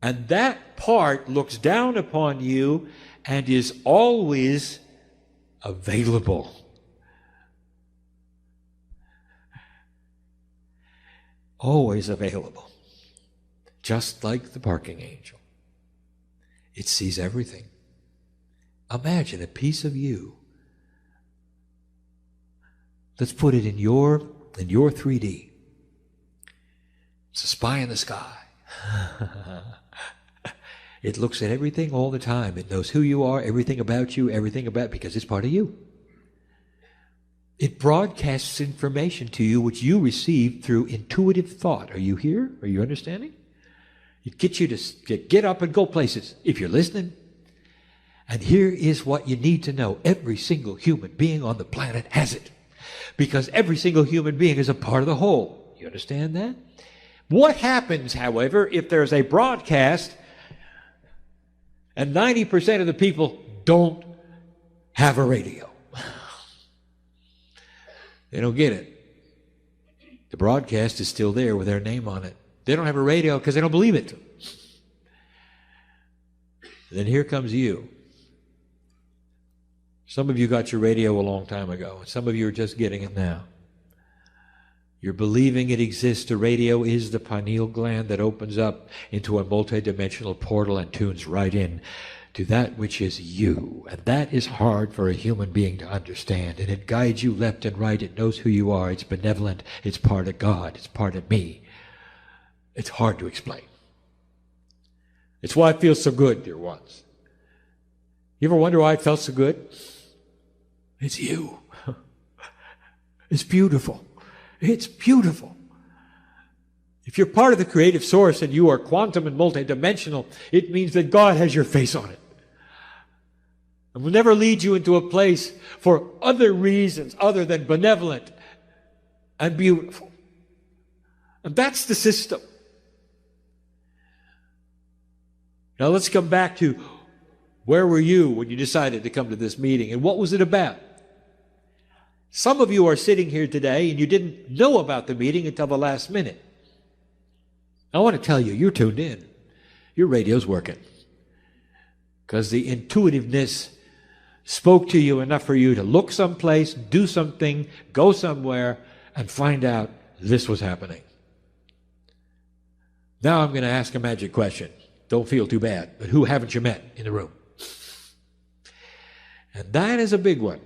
Speaker 3: And that part looks down upon you and is always available. Always available. Just like the parking angel. It sees everything. Imagine a piece of you. Let's put it in your 3D. It's a spy in the sky. It looks at everything all the time. It knows who you are, everything about you, because it's part of you. It broadcasts information to you which you receive through intuitive thought. Are you here? Are you understanding? It gets you to get up and go places if you're listening. And here is what you need to know. Every single human being on the planet has it. Because every single human being is a part of the whole. You understand that? What happens, however, if there's a broadcast and 90% of the people don't have a radio? They don't get it. The broadcast is still there with their name on it. They don't have a radio because they don't believe it. Then here comes you. Some of you got your radio a long time ago, and some of you are just getting it now. You're believing it exists. The radio is the pineal gland that opens up into a multidimensional portal and tunes right in to that which is you. And that is hard for a human being to understand. And it guides you left and right. It knows who you are. It's benevolent. It's part of God. It's part of me. It's hard to explain. It's why it feels so good, dear ones. You ever wonder why it felt so good? It's you. It's beautiful. It's beautiful. If you're part of the creative source and you are quantum and multidimensional, it means that God has your face on it. And will never lead you into a place for other reasons other than benevolent and beautiful. And that's the system. Now let's come back to where were you when you decided to come to this meeting, and what was it about? Some of you are sitting here today and you didn't know about the meeting until the last minute. I want to tell you, you're tuned in. Your radio's working. Because the intuitiveness spoke to you enough for you to look someplace, do something, go somewhere, and find out this was happening. Now I'm going to ask a magic question. Don't feel too bad, but who haven't you met in the room? And that is a big one.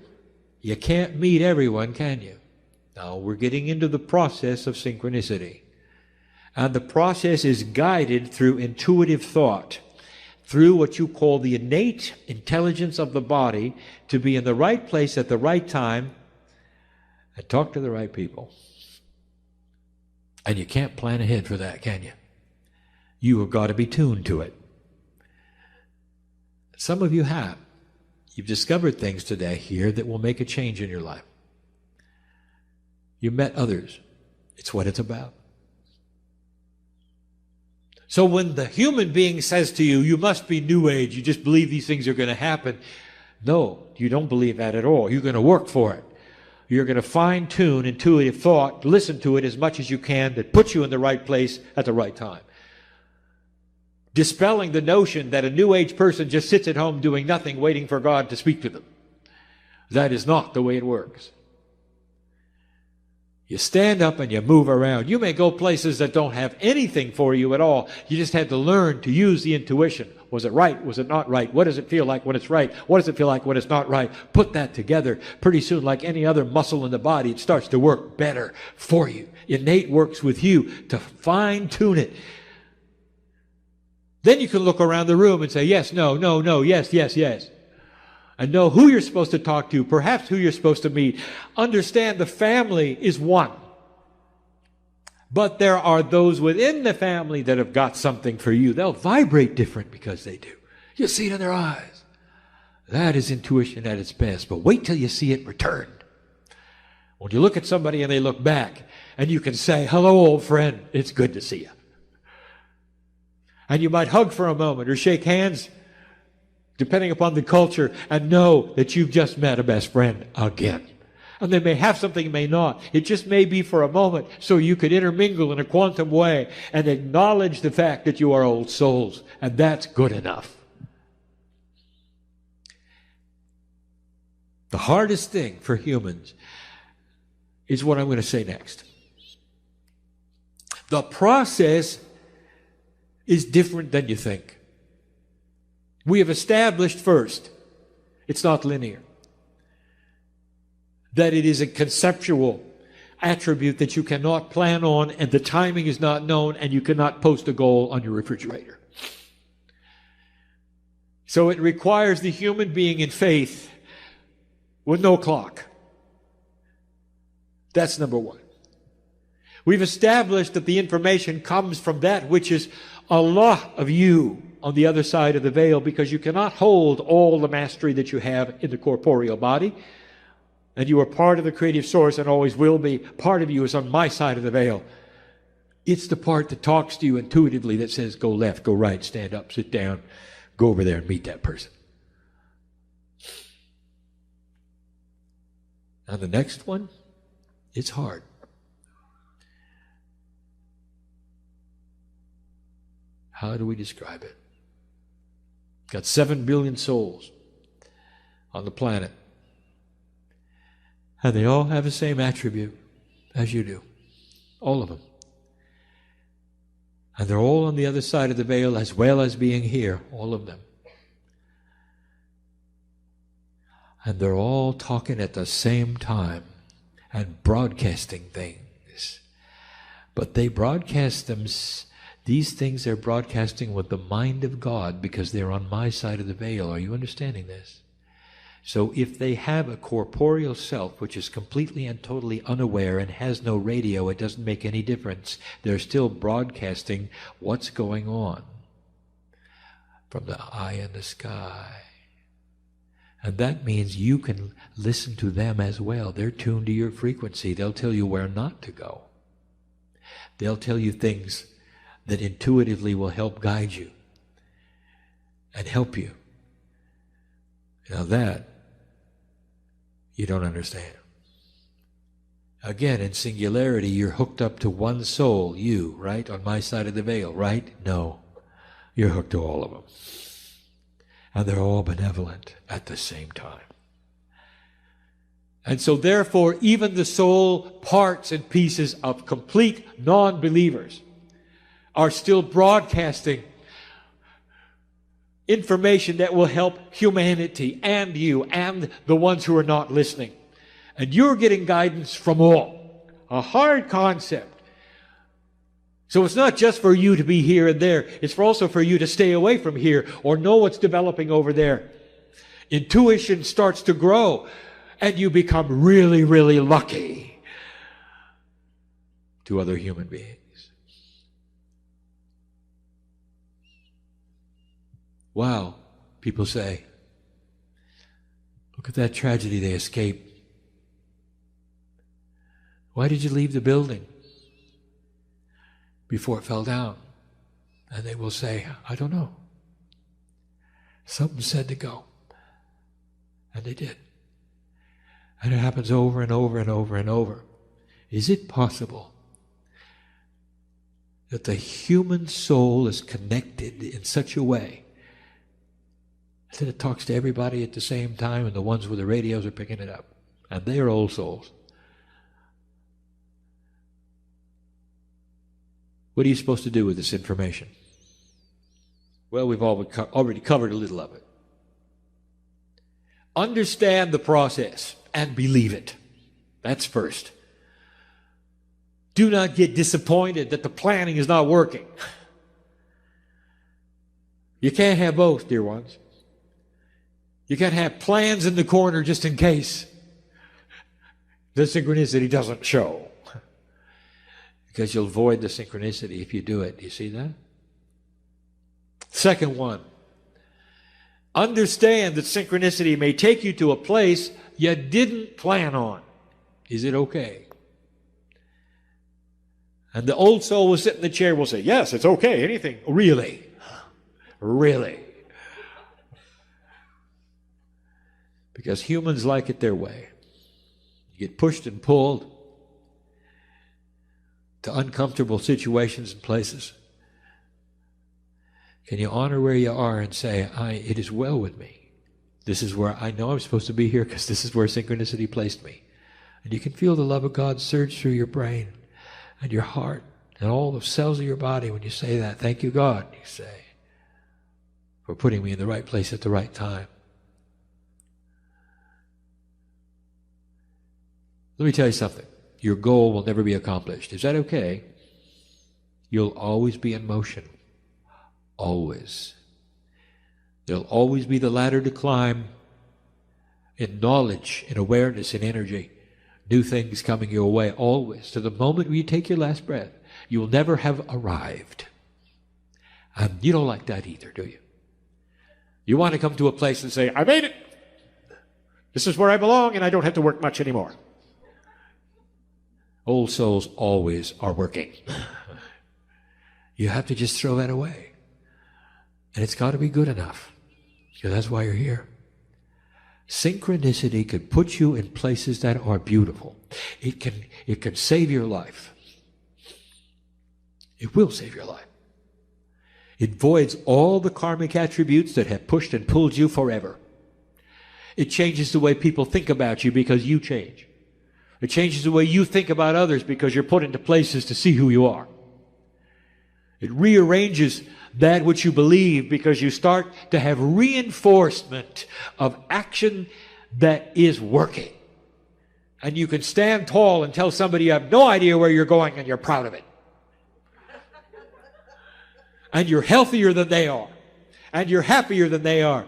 Speaker 3: You can't meet everyone, can you? Now, we're getting into the process of synchronicity. And the process is guided through intuitive thought, through what you call the innate intelligence of the body to be in the right place at the right time and talk to the right people. And you can't plan ahead for that, can you? You have got to be tuned to it. Some of you have. You've discovered things today here that will make a change in your life. You met others. It's what it's about. So when the human being says to you, you must be New Age, you just believe these things are going to happen. No, you don't believe that at all. You're going to work for it. You're going to fine-tune intuitive thought, listen to it as much as you can that puts you in the right place at the right time. Dispelling the notion that a New Age person just sits at home doing nothing, waiting for God to speak to them. That is not the way it works. You stand up and you move around. You may go places that don't have anything for you at all. You just had to learn to use the intuition. Was it right? Was it not right? What does it feel like when it's right? What does it feel like when it's not right? Put that together. Pretty soon, like any other muscle in the body, it starts to work better for you. Innate works with you to fine-tune it. Then you can look around the room and say, yes, no, no, no, yes, yes, yes. And know who you're supposed to talk to, perhaps who you're supposed to meet. Understand the family is one. But there are those within the family that have got something for you. They'll vibrate different because they do. You'll see it in their eyes. That is intuition at its best. But wait till you see it returned. When you look at somebody and they look back, and you can say, hello, old friend, it's good to see you. And you might hug for a moment or shake hands, depending upon the culture, and know that you've just met a best friend again. And they may have something, may not. It just may be for a moment, so you could intermingle in a quantum way and acknowledge the fact that you are old souls. And that's good enough. The hardest thing for humans is what I'm going to say next. The process is different than you think. We have established first, it's not linear. That it is a conceptual attribute that you cannot plan on, and the timing is not known, and you cannot post a goal on your refrigerator. So it requires the human being in faith with no clock. That's number one. We've established that the information comes from that which is a lot of you on the other side of the veil, because you cannot hold all the mastery that you have in the corporeal body. And you are part of the creative source and always will be. Part of you is on my side of the veil. It's the part that talks to you intuitively that says, go left, go right, stand up, sit down, go over there and meet that person. Now the next one, it's hard. How do we describe it? Got 7 billion souls on the planet. And they all have the same attribute as you do. All of them. And they're all on the other side of the veil as well as being here. All of them. And they're all talking at the same time and broadcasting things. But they broadcast them. These things they're broadcasting with the mind of God because they're on my side of the veil. Are you understanding this? So if they have a corporeal self which is completely and totally unaware and has no radio, it doesn't make any difference. They're still broadcasting what's going on from the eye in the sky. And that means you can listen to them as well. They're tuned to your frequency. They'll tell you where not to go. They'll tell you things that intuitively will help guide you and help you. Now that you don't understand. Again, in singularity, you're hooked up to one soul, you, right? On my side of the veil, right? No. You're hooked to all of them. And they're all benevolent at the same time. And so therefore, even the soul parts and pieces of complete non-believers are still broadcasting information that will help humanity and you and the ones who are not listening. And you're getting guidance from all. A hard concept. So it's not just for you to be here and there. It's also for you to stay away from here or know what's developing over there. Intuition starts to grow and you become really, really lucky to other human beings. Wow, people say, look at that tragedy they escaped. Why did you leave the building before it fell down? And they will say, I don't know. Something said to go. And they did. And it happens over and over and over and over. Is it possible that the human soul is connected in such a way that it talks to everybody at the same time, and the ones with the radios are picking it up? And they are old souls. What are you supposed to do with this information? Well, we've already covered a little of it. Understand the process and believe it. That's first. Do not get disappointed that the planning is not working. You can't have both, dear ones. You can't have plans in the corner just in case the synchronicity doesn't show. Because you'll void the synchronicity if you do it. Do you see that? Second one. Understand that synchronicity may take you to a place you didn't plan on. Is it okay? And the old soul will sit in the chair will say, yes, it's okay, anything. Really? Really? Because humans like it their way. You get pushed and pulled to uncomfortable situations and places. Can you honor where you are and say, it is well with me. This is where I know I'm supposed to be here because this is where synchronicity placed me. And you can feel the love of God surge through your brain and your heart and all the cells of your body when you say that. Thank you, God, you say, for putting me in the right place at the right time. Let me tell you something. Your goal will never be accomplished. Is that okay? You'll always be in motion. Always. There'll always be the ladder to climb in knowledge, in awareness, in energy. New things coming your way, always. To the moment when you take your last breath, you will never have arrived. And you don't like that either, do you? You want to come to a place and say, I made it. This is where I belong and I don't have to work much anymore. Old souls always are working. You have to just throw that away. And it's got to be good enough. Because that's why you're here. Synchronicity can put you in places that are beautiful. It can save your life. It will save your life. It voids all the karmic attributes that have pushed and pulled you forever. It changes the way people think about you because you change. It changes the way you think about others because you're put into places to see who you are. It rearranges that which you believe because you start to have reinforcement of action that is working. And you can stand tall and tell somebody you have no idea where you're going and you're proud of it. And you're healthier than they are. And you're happier than they are.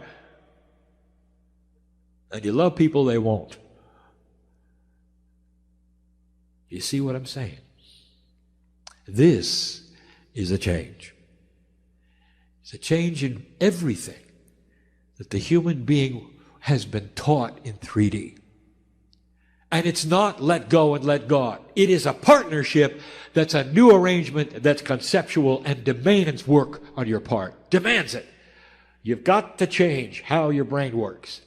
Speaker 3: And you love people they won't. You see what I'm saying? This is a change. It's a change in everything that the human being has been taught in 3D. And it's not let go and let God. It is a partnership that's a new arrangement that's conceptual and demands work on your part. Demands it. You've got to change how your brain works.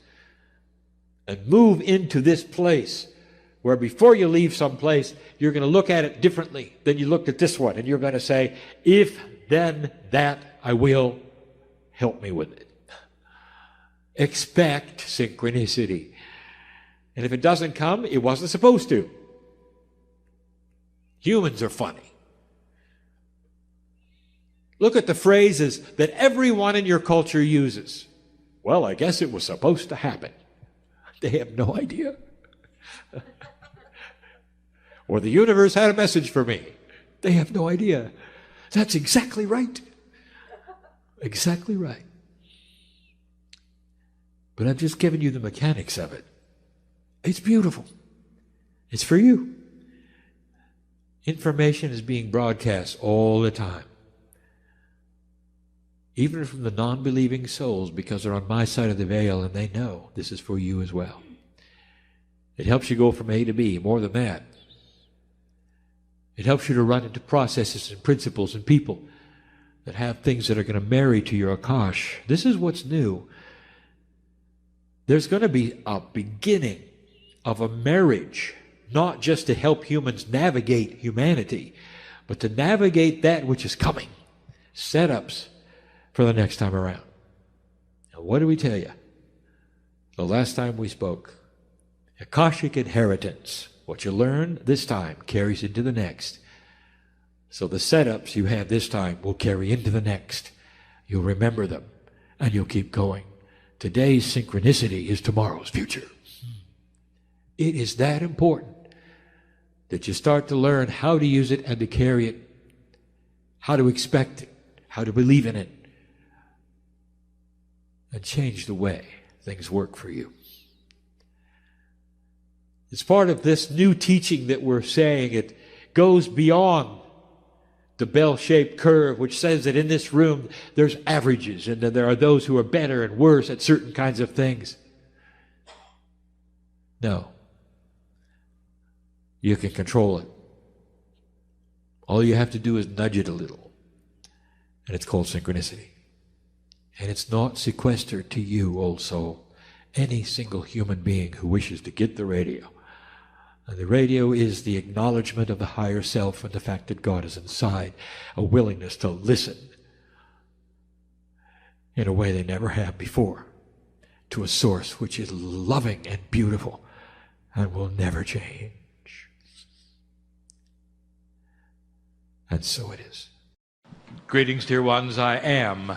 Speaker 3: And move into this place where before you leave someplace, you're going to look at it differently than you looked at this one. And you're going to say, if, then, that, I will. Help me with it. Expect synchronicity. And if it doesn't come, it wasn't supposed to. Humans are funny. Look at the phrases that everyone in your culture uses. Well, I guess it was supposed to happen. They have no idea. Or the universe had a message for me. They have no idea. That's exactly right. Exactly right. But I've just given you the mechanics of it. It's beautiful. It's for you. Information is being broadcast all the time. Even from the non-believing souls, because they're on my side of the veil and they know this is for you as well. It helps you go from A to B. More than that, it helps you to run into processes and principles and people that have things that are going to marry to your Akash. This is what's new. There's going to be a beginning of a marriage, not just to help humans navigate humanity, but to navigate that which is coming. Setups for the next time around. Now, what do we tell you? The last time we spoke, Akashic inheritance. What you learn this time carries into the next. So the setups you have this time will carry into the next. You'll remember them, and you'll keep going. Today's synchronicity is tomorrow's future. It is that important that you start to learn how to use it and to carry it, how to expect it, how to believe in it, and change the way things work for you. It's part of this new teaching that we're saying. It goes beyond the bell-shaped curve, which says that in this room there's averages and that there are those who are better and worse at certain kinds of things. No. You can control it. All you have to do is nudge it a little. And it's called synchronicity. And it's not sequestered to you, old soul. Any single human being who wishes to get the radio. And the radio is the acknowledgement of the higher self and the fact that God is inside, a willingness to listen in a way they never have before to a source which is loving and beautiful and will never change. And so it is.
Speaker 1: Greetings, dear ones. I am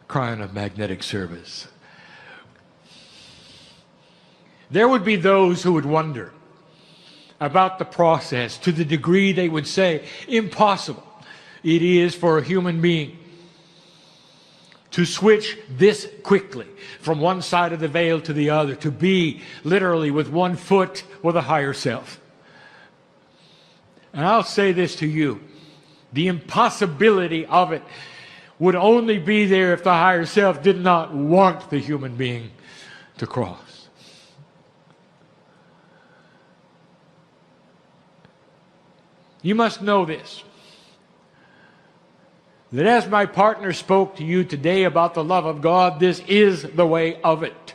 Speaker 1: Kryon of Magnetic Service. There would be those who would wonder about the process to the degree they would say impossible it is for a human being to switch this quickly from one side of the veil to the other, to be literally with one foot with a higher self. And I'll say this to you, the impossibility of it would only be there if the higher self did not want the human being to cross. You must know this, that as my partner spoke to you today about the love of God, this is the way of it.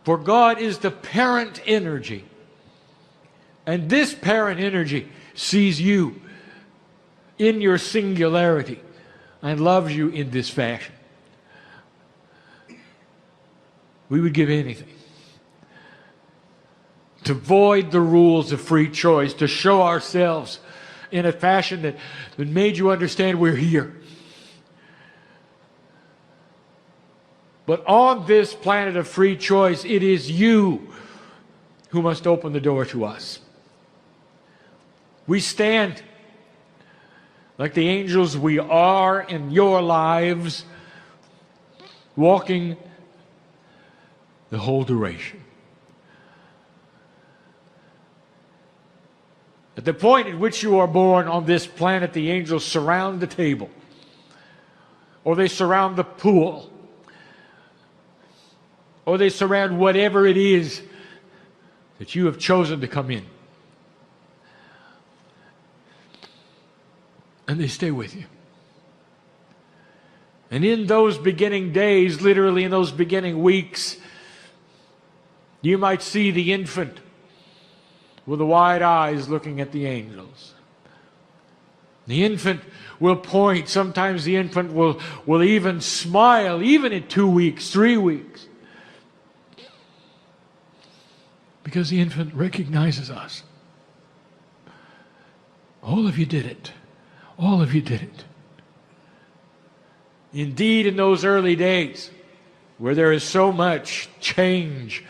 Speaker 1: For God is the parent energy, and this parent energy sees you in your singularity and loves you in this fashion. We would give anything to void the rules of free choice, to show ourselves in a fashion that made you understand we're here. But on this planet of free choice, it is you who must open the door to us. We stand like the angels we are in your lives, walking the whole duration. At the point at which you are born on this planet, the angels surround the table, or they surround the pool, or they surround whatever it is that you have chosen to come in. And they stay with you. And in those beginning days, literally in those beginning weeks, you might see the infant with the wide eyes looking at the angels. The infant will point. Sometimes the infant will even smile, even in 2 weeks, 3 weeks. Because the infant recognizes us. All of you did it. All of you did it. Indeed, in those early days where there is so much change,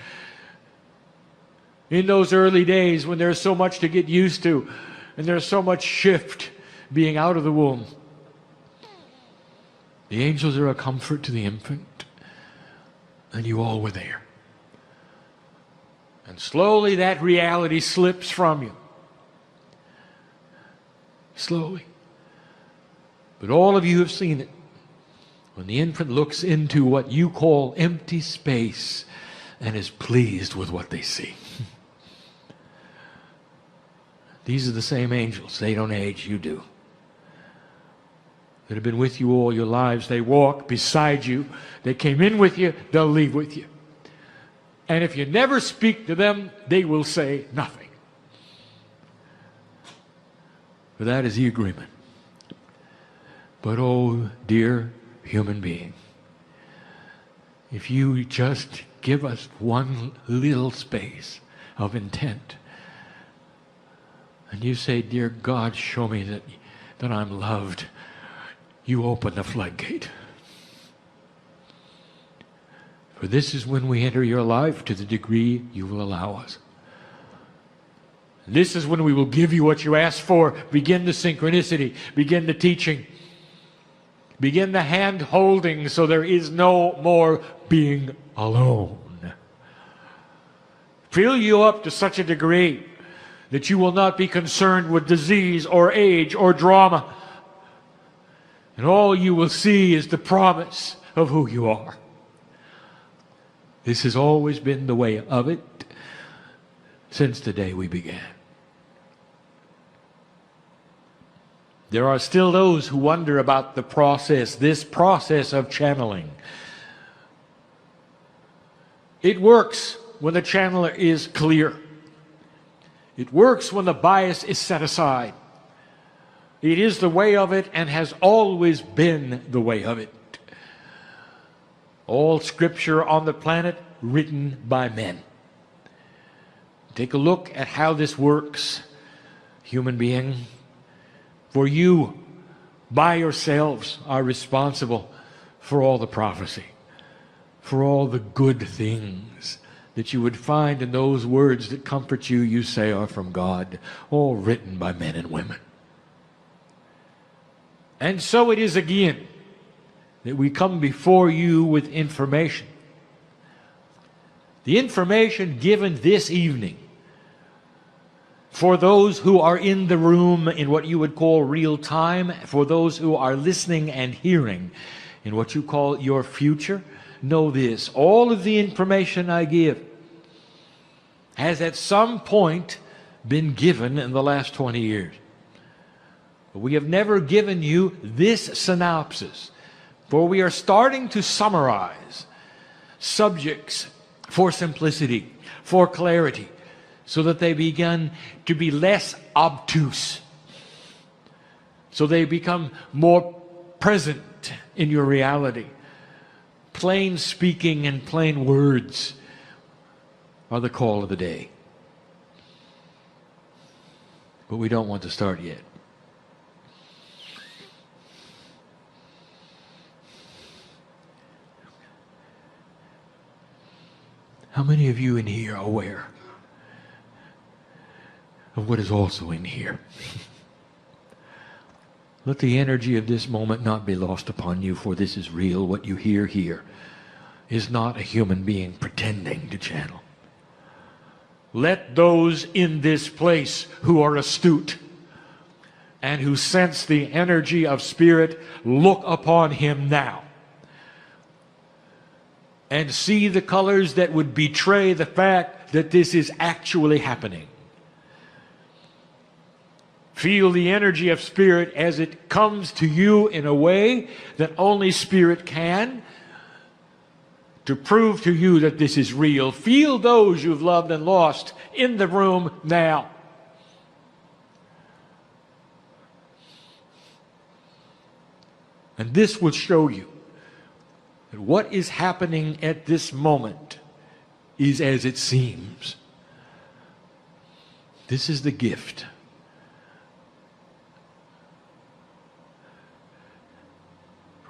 Speaker 1: in those early days when there's so much to get used to and there's so much shift being out of the womb, the angels are a comfort to the infant, and you all were there. And slowly that reality slips from you. Slowly. But all of you have seen it. When the infant looks into what you call empty space and is pleased with what they see. These are the same angels. They don't age, you do. That have been with you all your lives. They walk beside you. They came in with you. They'll leave with you. And if you never speak to them, they will say nothing. For that is the agreement. But oh, dear human being, if you just give us one little space of intent, and you say, dear God, show me that I'm loved, you open the floodgate. For this is when we enter your life to the degree you will allow us. This is when we will give you what you ask for. Begin the synchronicity. Begin the teaching. Begin the hand holding so there is no more being alone. Fill you up to such a degree that you will not be concerned with disease or age or drama. And all you will see is the promise of who you are. This has always been the way of it since the day we began. There are still those who wonder about the process, this process of channeling. It works when the channeler is clear. It works when the bias is set aside. It is the way of it and has always been the way of it. All scripture on the planet written by men. Take a look at how this works, human being. For you, by yourselves, are responsible for all the prophecy, for all the good things that you would find in those words that comfort you, you say are from God, all written by men and women. And so it is again that we come before you with information. The information given this evening for those who are in the room in what you would call real time, for those who are listening and hearing in what you call your future, know this: all of the information I give has at some point been given in the last 20 years. But we have never given you this synopsis, for we are starting to summarize subjects for simplicity, for clarity, so that they begin to be less obtuse, so they become more present in your reality. Plain speaking and plain words are the call of the day. But we don't want to start yet. How many of you in here are aware of what is also in here? Let the energy of this moment not be lost upon you, for this is real. What you hear here is not a human being pretending to channel. Let those in this place who are astute and who sense the energy of spirit look upon him now and see the colors that would betray the fact that this is actually happening. Feel the energy of spirit as it comes to you in a way that only spirit can, to prove to you that this is real. Feel those you've loved and lost in the room now. And this will show you that what is happening at this moment is as it seems. This is the gift.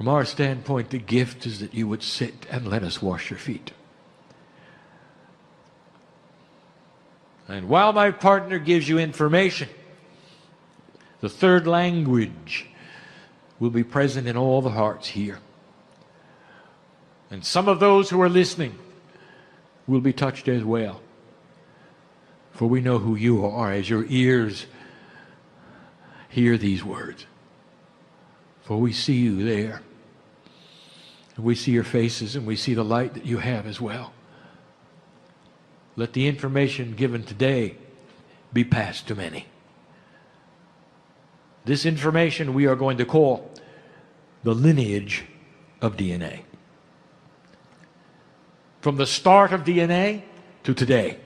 Speaker 1: From our standpoint, the gift is that you would sit and let us wash your feet. And while my partner gives you information, the third language will be present in all the hearts here. And some of those who are listening will be touched as well. For we know who you are as your ears hear these words. For we see you there. And we see your faces and we see the light that you have as well. Let the information given today be passed to many. This information we are going to call the lineage of DNA. From the start of DNA to today.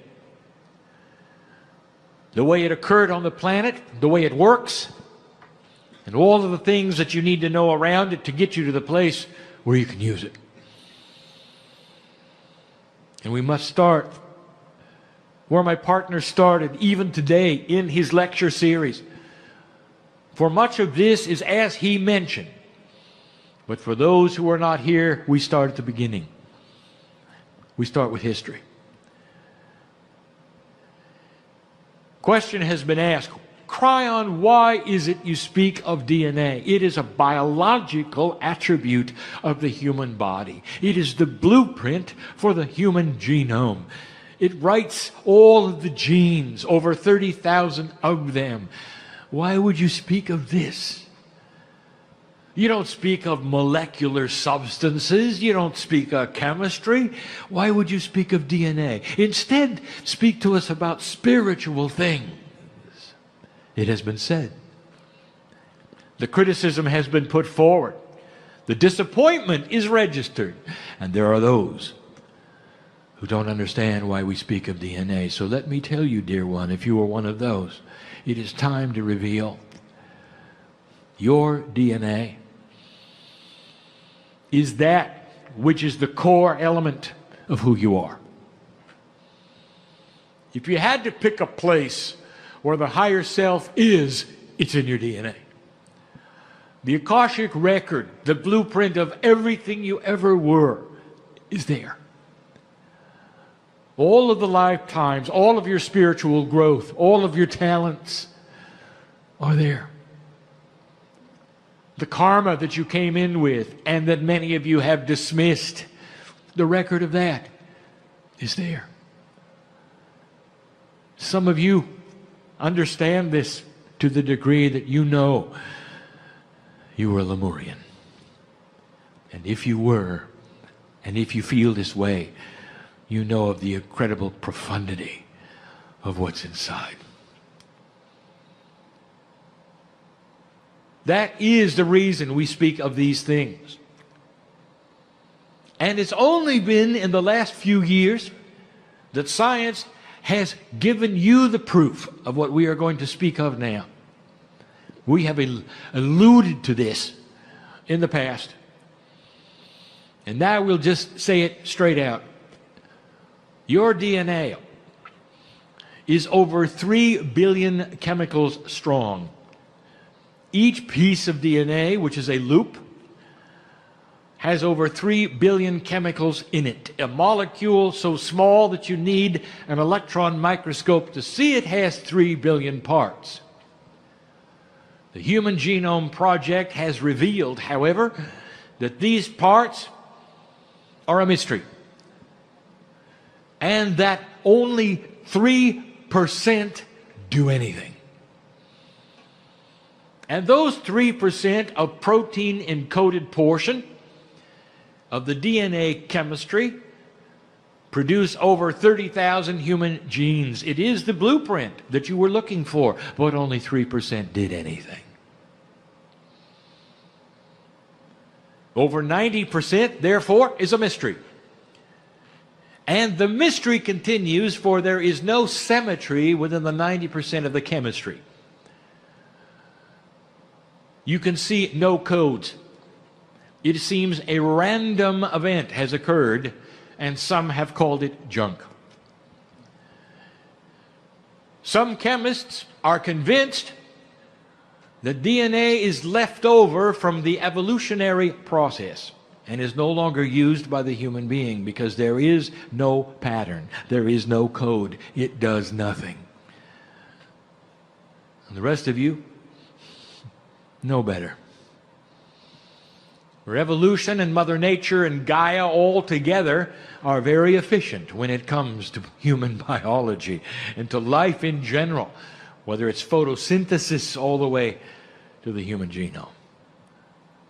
Speaker 1: The way it occurred on the planet, the way it works, and all of the things that you need to know around it to get you to the place where you can use it. And we must start where my partner started, even today in his lecture series. For much of this is as he mentioned. But for those who are not here, we start at the beginning. We start with history. Question has been asked, Kryon, why is it you speak of DNA? It is a biological attribute of the human body. It is the blueprint for the human genome. It writes all of the genes, over 30,000 of them. Why would you speak of this? You don't speak of molecular substances. You don't speak of chemistry. Why would you speak of DNA? Instead, speak to us about spiritual things. It has been said. The criticism has been put forward. The disappointment is registered. And there are those who don't understand why we speak of DNA. So let me tell you, dear one, if you are one of those, it is time to reveal your DNA is that which is the core element of who you are. If you had to pick a place where the higher self is, it's in your DNA. The Akashic record, the blueprint of everything you ever were, is there. All of the lifetimes, all of your spiritual growth, all of your talents are there. The karma that you came in with and that many of you have dismissed, the record of that is there. Some of you understand this to the degree that you know you were Lemurian. And if you were, and if you feel this way, you know of the incredible profundity of what's inside. That is the reason we speak of these things. And it's only been in the last few years that science has given you the proof of what we are going to speak of now. We have alluded to this in the past. And now we'll just say it straight out. Your DNA is over 3 billion chemicals strong. Each piece of DNA, which is a loop, has over 3 billion chemicals in it. A molecule so small that you need an electron microscope to see it has 3 billion parts. The Human Genome Project has revealed, however, that these parts are a mystery. And that only 3% do anything. And those 3% of protein encoded portion of the DNA chemistry produce over 30,000 human genes. It is the blueprint that you were looking for, but only 3% did anything. Over 90%, therefore, is a mystery. And the mystery continues, for there is no symmetry within the 90% of the chemistry. You can see no codes. It seems a random event has occurred, and some have called it junk. Some chemists are convinced
Speaker 3: The DNA is left over from the evolutionary process and is no longer used by the human being because there is no pattern. There is no code. It does nothing. And the rest of you know better. Evolution and Mother Nature and Gaia all together are very efficient when it comes to human biology and to life in general, whether it's photosynthesis all the way to the human genome.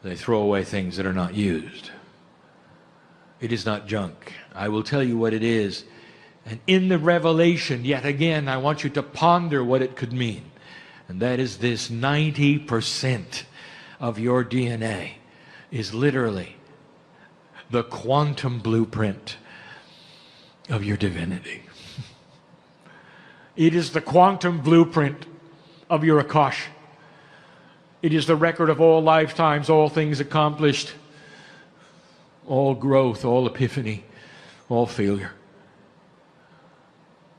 Speaker 3: They throw away things that are not used. It is not junk. I will tell you what it is. And in the revelation, yet again, I want you to ponder what it could mean. And that is this: 90% of your DNA is literally the quantum blueprint of your divinity. It is the quantum blueprint of your Akash. It is the record of all lifetimes, all things accomplished, all growth, all epiphany, all failure.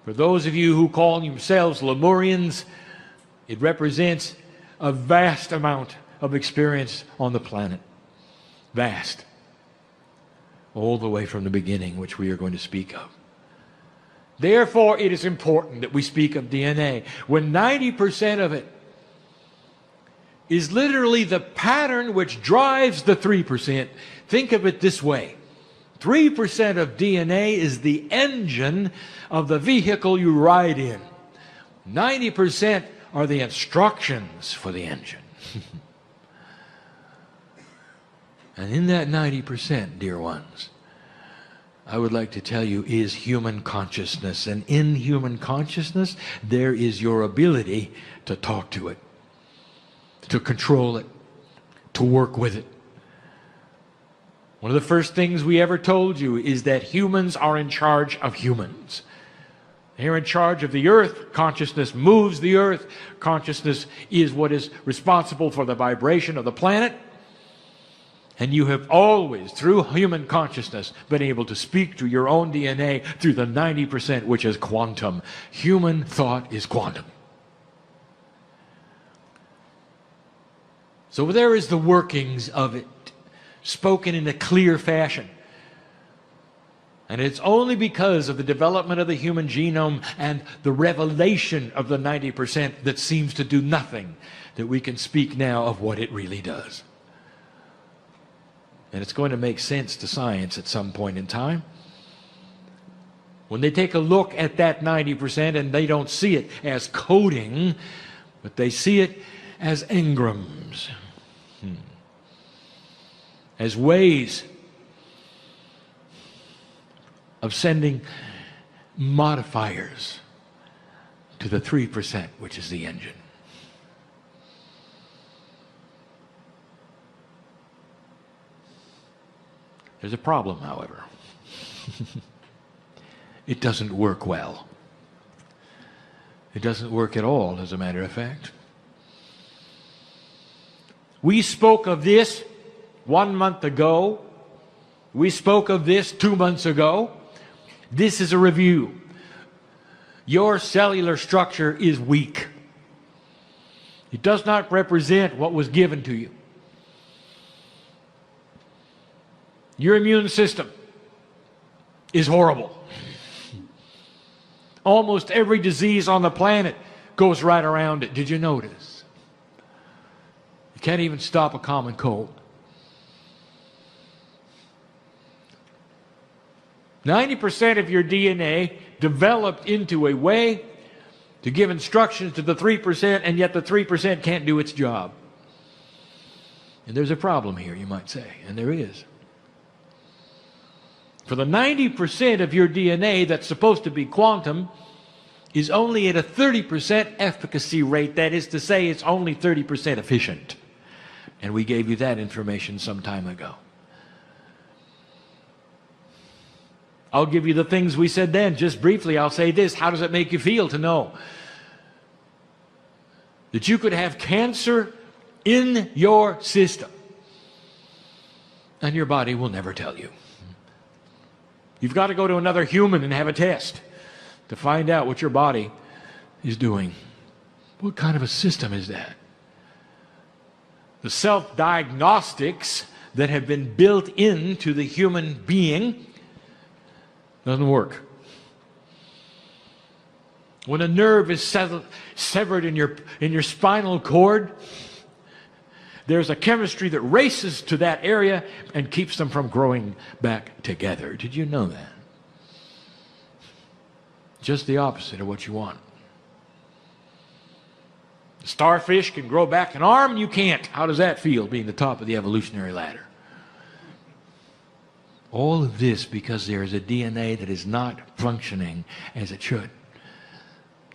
Speaker 3: For those of you who call yourselves Lemurians, it represents a vast amount of experience on the planet. Vast. All the way from the beginning, which we are going to speak of. Therefore, it is important that we speak of DNA. When 90% of it is literally the pattern which drives the 3%, think of it this way. 3% of DNA is the engine of the vehicle you ride in. 90% are the instructions for the engine. And in that 90%, dear ones, I would like to tell you, is human consciousness. And in human consciousness, there is your ability to talk to it, to control it, to work with it. One of the first things we ever told you is that humans are in charge of humans. They're in charge of the earth. Consciousness moves the earth. Consciousness is what is responsible for the vibration of the planet. And you have always, through human consciousness, been able to speak to your own DNA through the 90%, which is quantum. Human thought is quantum. So there is the workings of it, spoken in a clear fashion. And it's only because of the development of the human genome and the revelation of the 90% that seems to do nothing that we can speak now of what it really does. And it's going to make sense to science at some point in time. When they take a look at that 90% and they don't see it as coding, but they see it as engrams, as ways of sending modifiers to the 3%, which is the engine. There's a problem, however. It doesn't work well. It doesn't work at all, as a matter of fact. We spoke of this 1 month ago. We spoke of this 2 months ago. This is a review. Your cellular structure is weak. It does not represent what was given to you. Your immune system is horrible. Almost every disease on the planet goes right around it. Did you notice? You can't even stop a common cold. 90% of your DNA developed into a way to give instructions to the 3%, and yet the 3% can't do its job. And there's a problem here, you might say, and there is. For the 90% of your DNA that's supposed to be quantum is only at a 30% efficacy rate. That is to say, it's only 30% efficient. And we gave you that information some time ago. I'll give you the things we said then. Just briefly, I'll say this. How does it make you feel to know that you could have cancer in your system and your body will never tell you? You've got to go to another human and have a test to find out what your body is doing. What kind of a system is that? The self-diagnostics that have been built into the human being doesn't work. When a nerve is severed in your spinal cord, there's a chemistry that races to that area and keeps them from growing back together. Did you know that? Just the opposite of what you want. The starfish can grow back an arm, you can't. How does that feel, being the top of the evolutionary ladder? All of this because there is a DNA that is not functioning as it should.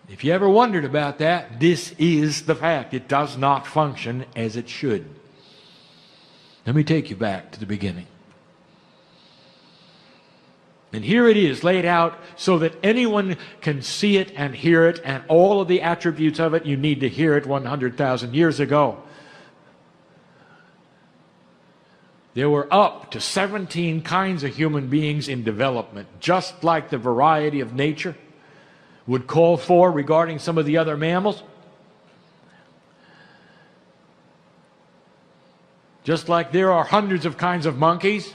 Speaker 3: If you ever wondered about that, this is the fact. It does not function as it should. Let me take you back to the beginning. And here it is laid out so that anyone can see it and hear it, and all of the attributes of it. You need to hear it 100,000 years ago. There were up to 17 kinds of human beings in development, just like the variety of nature would call for regarding some of the other mammals. Just like there are hundreds of kinds of monkeys,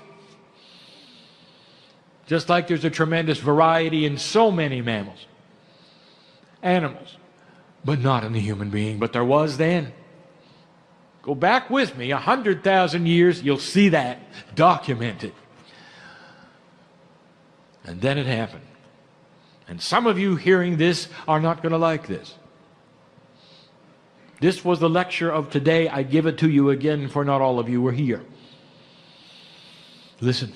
Speaker 3: just like there's a tremendous variety in so many mammals, animals, but not in the human being. But there was then. Go back with me 100,000 years, you'll see that documented. And then it happened. And some of you hearing this are not going to like this. This was the lecture of today. I give it to you again, for not all of you were here. Listen.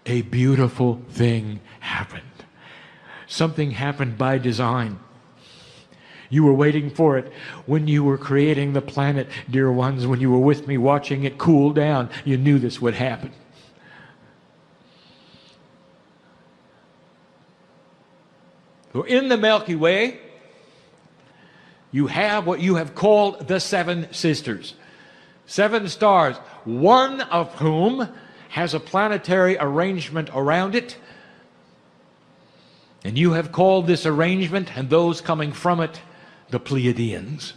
Speaker 3: A beautiful thing happened. Something happened by design. You were waiting for it when you were creating the planet, dear ones. When you were with me watching it cool down, you knew this would happen. So in the Milky Way, you have what you have called the seven sisters. 7 stars, one of whom has a planetary arrangement around it. And you have called this arrangement and those coming from it the Pleiadians.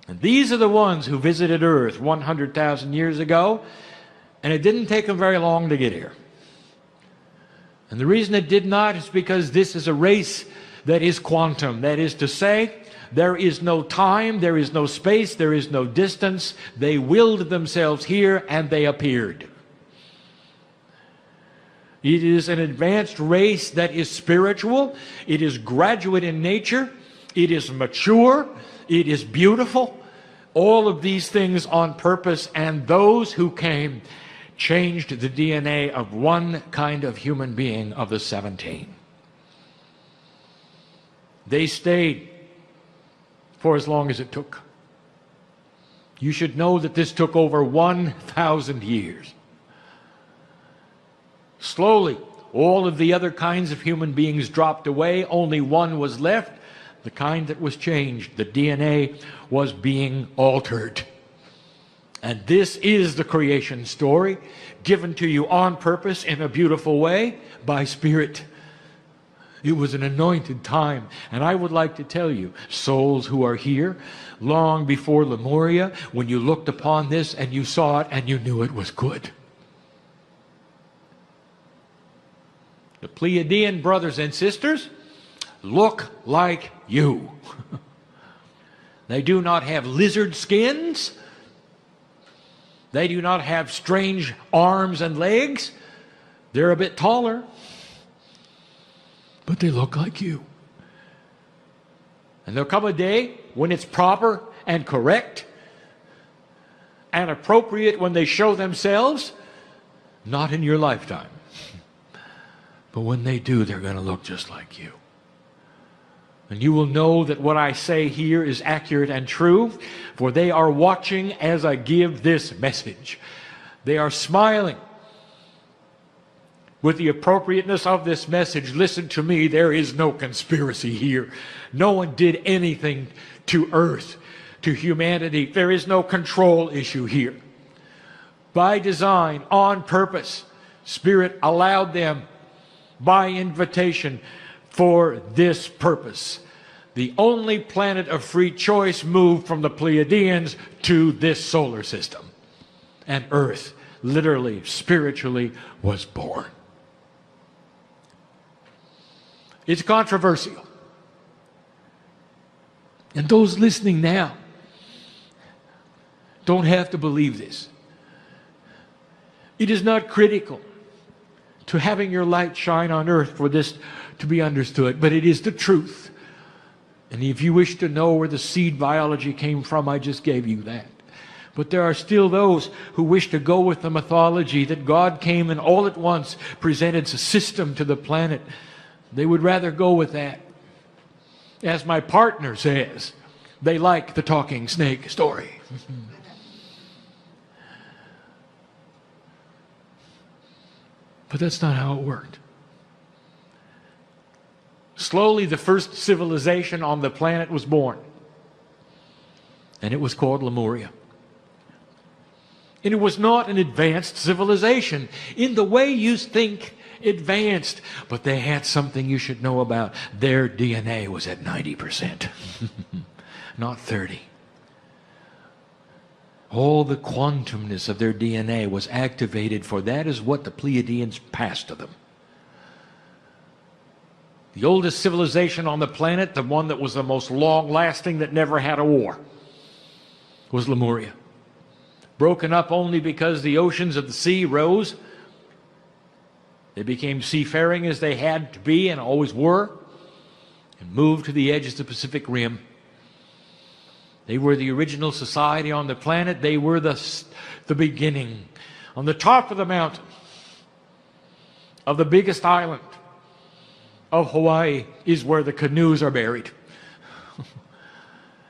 Speaker 3: And these are the ones who visited Earth 100,000 years ago, and it didn't take them very long to get here. And the reason it did not is because this is a race that is quantum. That is to say, there is no time, there is no space, there is no distance. They willed themselves here and they appeared. It is an advanced race that is spiritual. It is graduate in nature. It is mature. It is beautiful. All of these things on purpose, and those who came changed the DNA of one kind of human being of the 17. They stayed for as long as it took. You should know that this took over 1,000 years. Slowly, all of the other kinds of human beings dropped away. Only one was left, the kind that was changed. The DNA was being altered. And this is the creation story, given to you on purpose in a beautiful way by Spirit. It was an anointed time. And I would like to tell you, souls who are here, long before Lemuria, when you looked upon this and you saw it and you knew it was good. The Pleiadian brothers and sisters look like you. They do not have lizard skins. They do not have strange arms and legs. They're a bit taller. But they look like you. And there'll come a day when it's proper and correct and appropriate when they show themselves, not in your lifetime. But when they do, they're going to look just like you. And you will know that what I say here is accurate and true, for they are watching as I give this message. They are smiling with the appropriateness of this message. Listen to me, there is no conspiracy here. No one did anything to Earth, to humanity. There is no control issue here. By design, on purpose, Spirit allowed them by invitation for this purpose.
Speaker 1: the only planet of free choice moved from the Pleiadians to this solar system. And Earth, literally, spiritually, was born. It's controversial. And those listening now don't have to believe this. It is not critical to having your light shine on earth for this to be understood, but it is the truth. And if you wish to know where the seed biology came from, I just gave you that. But there are still those who wish to go with the mythology that God came and all at once presented a system to the planet. They would rather go with that. As my partner says, they like the talking snake story. But that's not how it worked. Slowly, the first civilization on the planet was born. And it was called Lemuria. And it was not an advanced civilization in the way you think advanced. But they had something you should know about. Their DNA was at 90%, not 30%. All the quantumness of their DNA was activated, for that is what the Pleiadians passed to them. The oldest civilization on the planet, the one that was the most long-lasting, that never had a war, was Lemuria. Broken up only because the oceans of the sea rose. They became seafaring as they had to be and always were, and moved to the edge of the Pacific Rim. They were the original society on the planet. They were the beginning. On the top of the mountain of the biggest island of Hawaii is where the canoes are buried.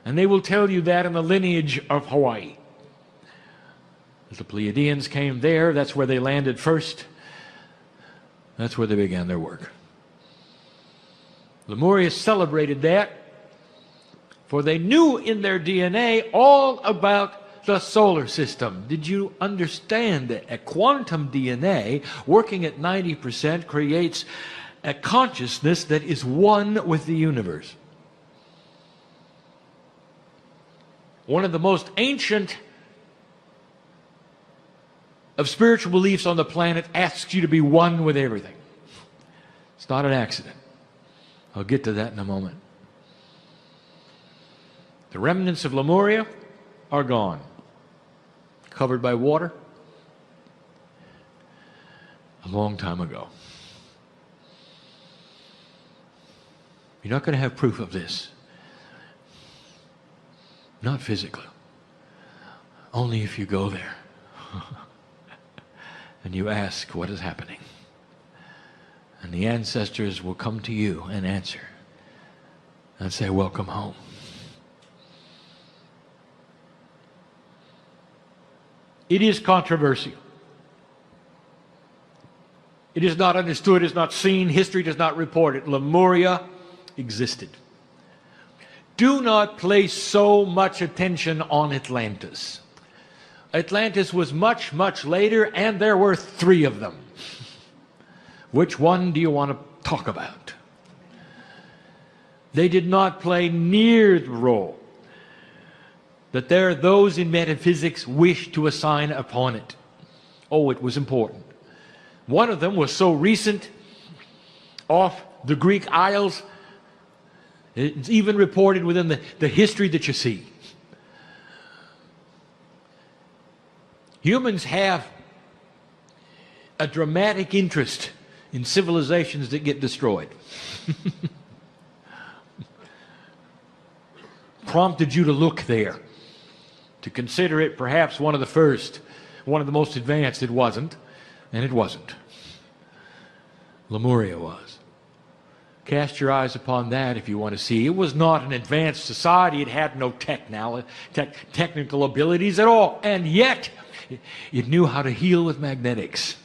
Speaker 1: And they will tell you that in the lineage of Hawaii. The Pleiadians came there. That's where they landed first. That's where they began their work. Lemuria celebrated that, for they knew in their DNA all about the solar system. Did you understand that a quantum DNA working at 90% creates a consciousness that is one with the universe? One of the most ancient of spiritual beliefs on the planet asks you to be one with everything. It's not an accident. I'll get to that in a moment. The remnants of Lemuria are gone, covered by water a long time ago. You're not going to have proof of this. Not physically. Only if you go there and you ask what is happening. And the ancestors will come to you and answer and say, "Welcome home." It is controversial. It is not understood, it is not seen, history does not report it. Lemuria existed. Do not place so much attention on Atlantis. Atlantis was much, much later, and there were 3 of them. Which one do you want to talk about? They did not play near the role that there are those in metaphysics wish to assign upon it. Oh, it was important. One of them was so recent, off the Greek Isles, it's even reported within the history that you see. Humans have a dramatic interest in civilizations that get destroyed. Prompted you to look there, to consider it perhaps one of the first, one of the most advanced. It wasn't, and it wasn't. Lemuria was. Cast your eyes upon that if you want to see. It was not an advanced society. It had no technical abilities at all, and yet it knew how to heal with magnetics.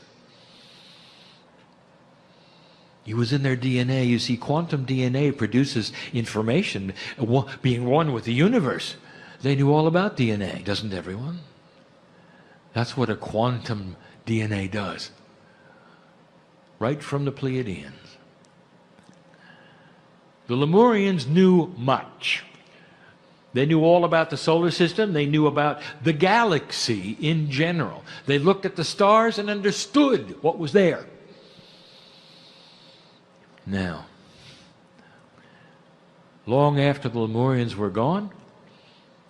Speaker 1: It was in their DNA. You see, quantum DNA produces information, being one with the universe. They knew all about DNA, doesn't everyone? That's what a quantum DNA does. Right from the Pleiadians. The Lemurians knew much. They knew all about the solar system. They knew about the galaxy in general. They looked at the stars and understood what was there. Now, long after the Lemurians were gone,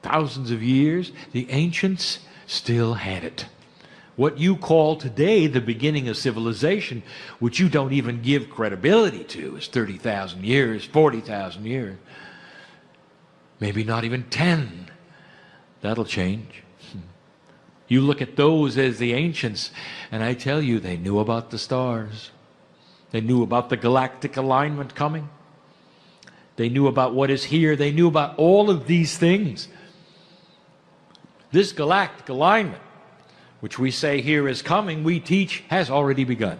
Speaker 1: thousands of years, the ancients still had it. What you call today the beginning of civilization, which you don't even give credibility to, is 30,000 years, 40,000 years. Maybe not even 10. That'll change. You look at those as the ancients, and I tell you, they knew about the stars. They knew about the galactic alignment coming. They knew about what is here. They knew about all of these things. This galactic alignment, which we say here is coming, we teach has already begun.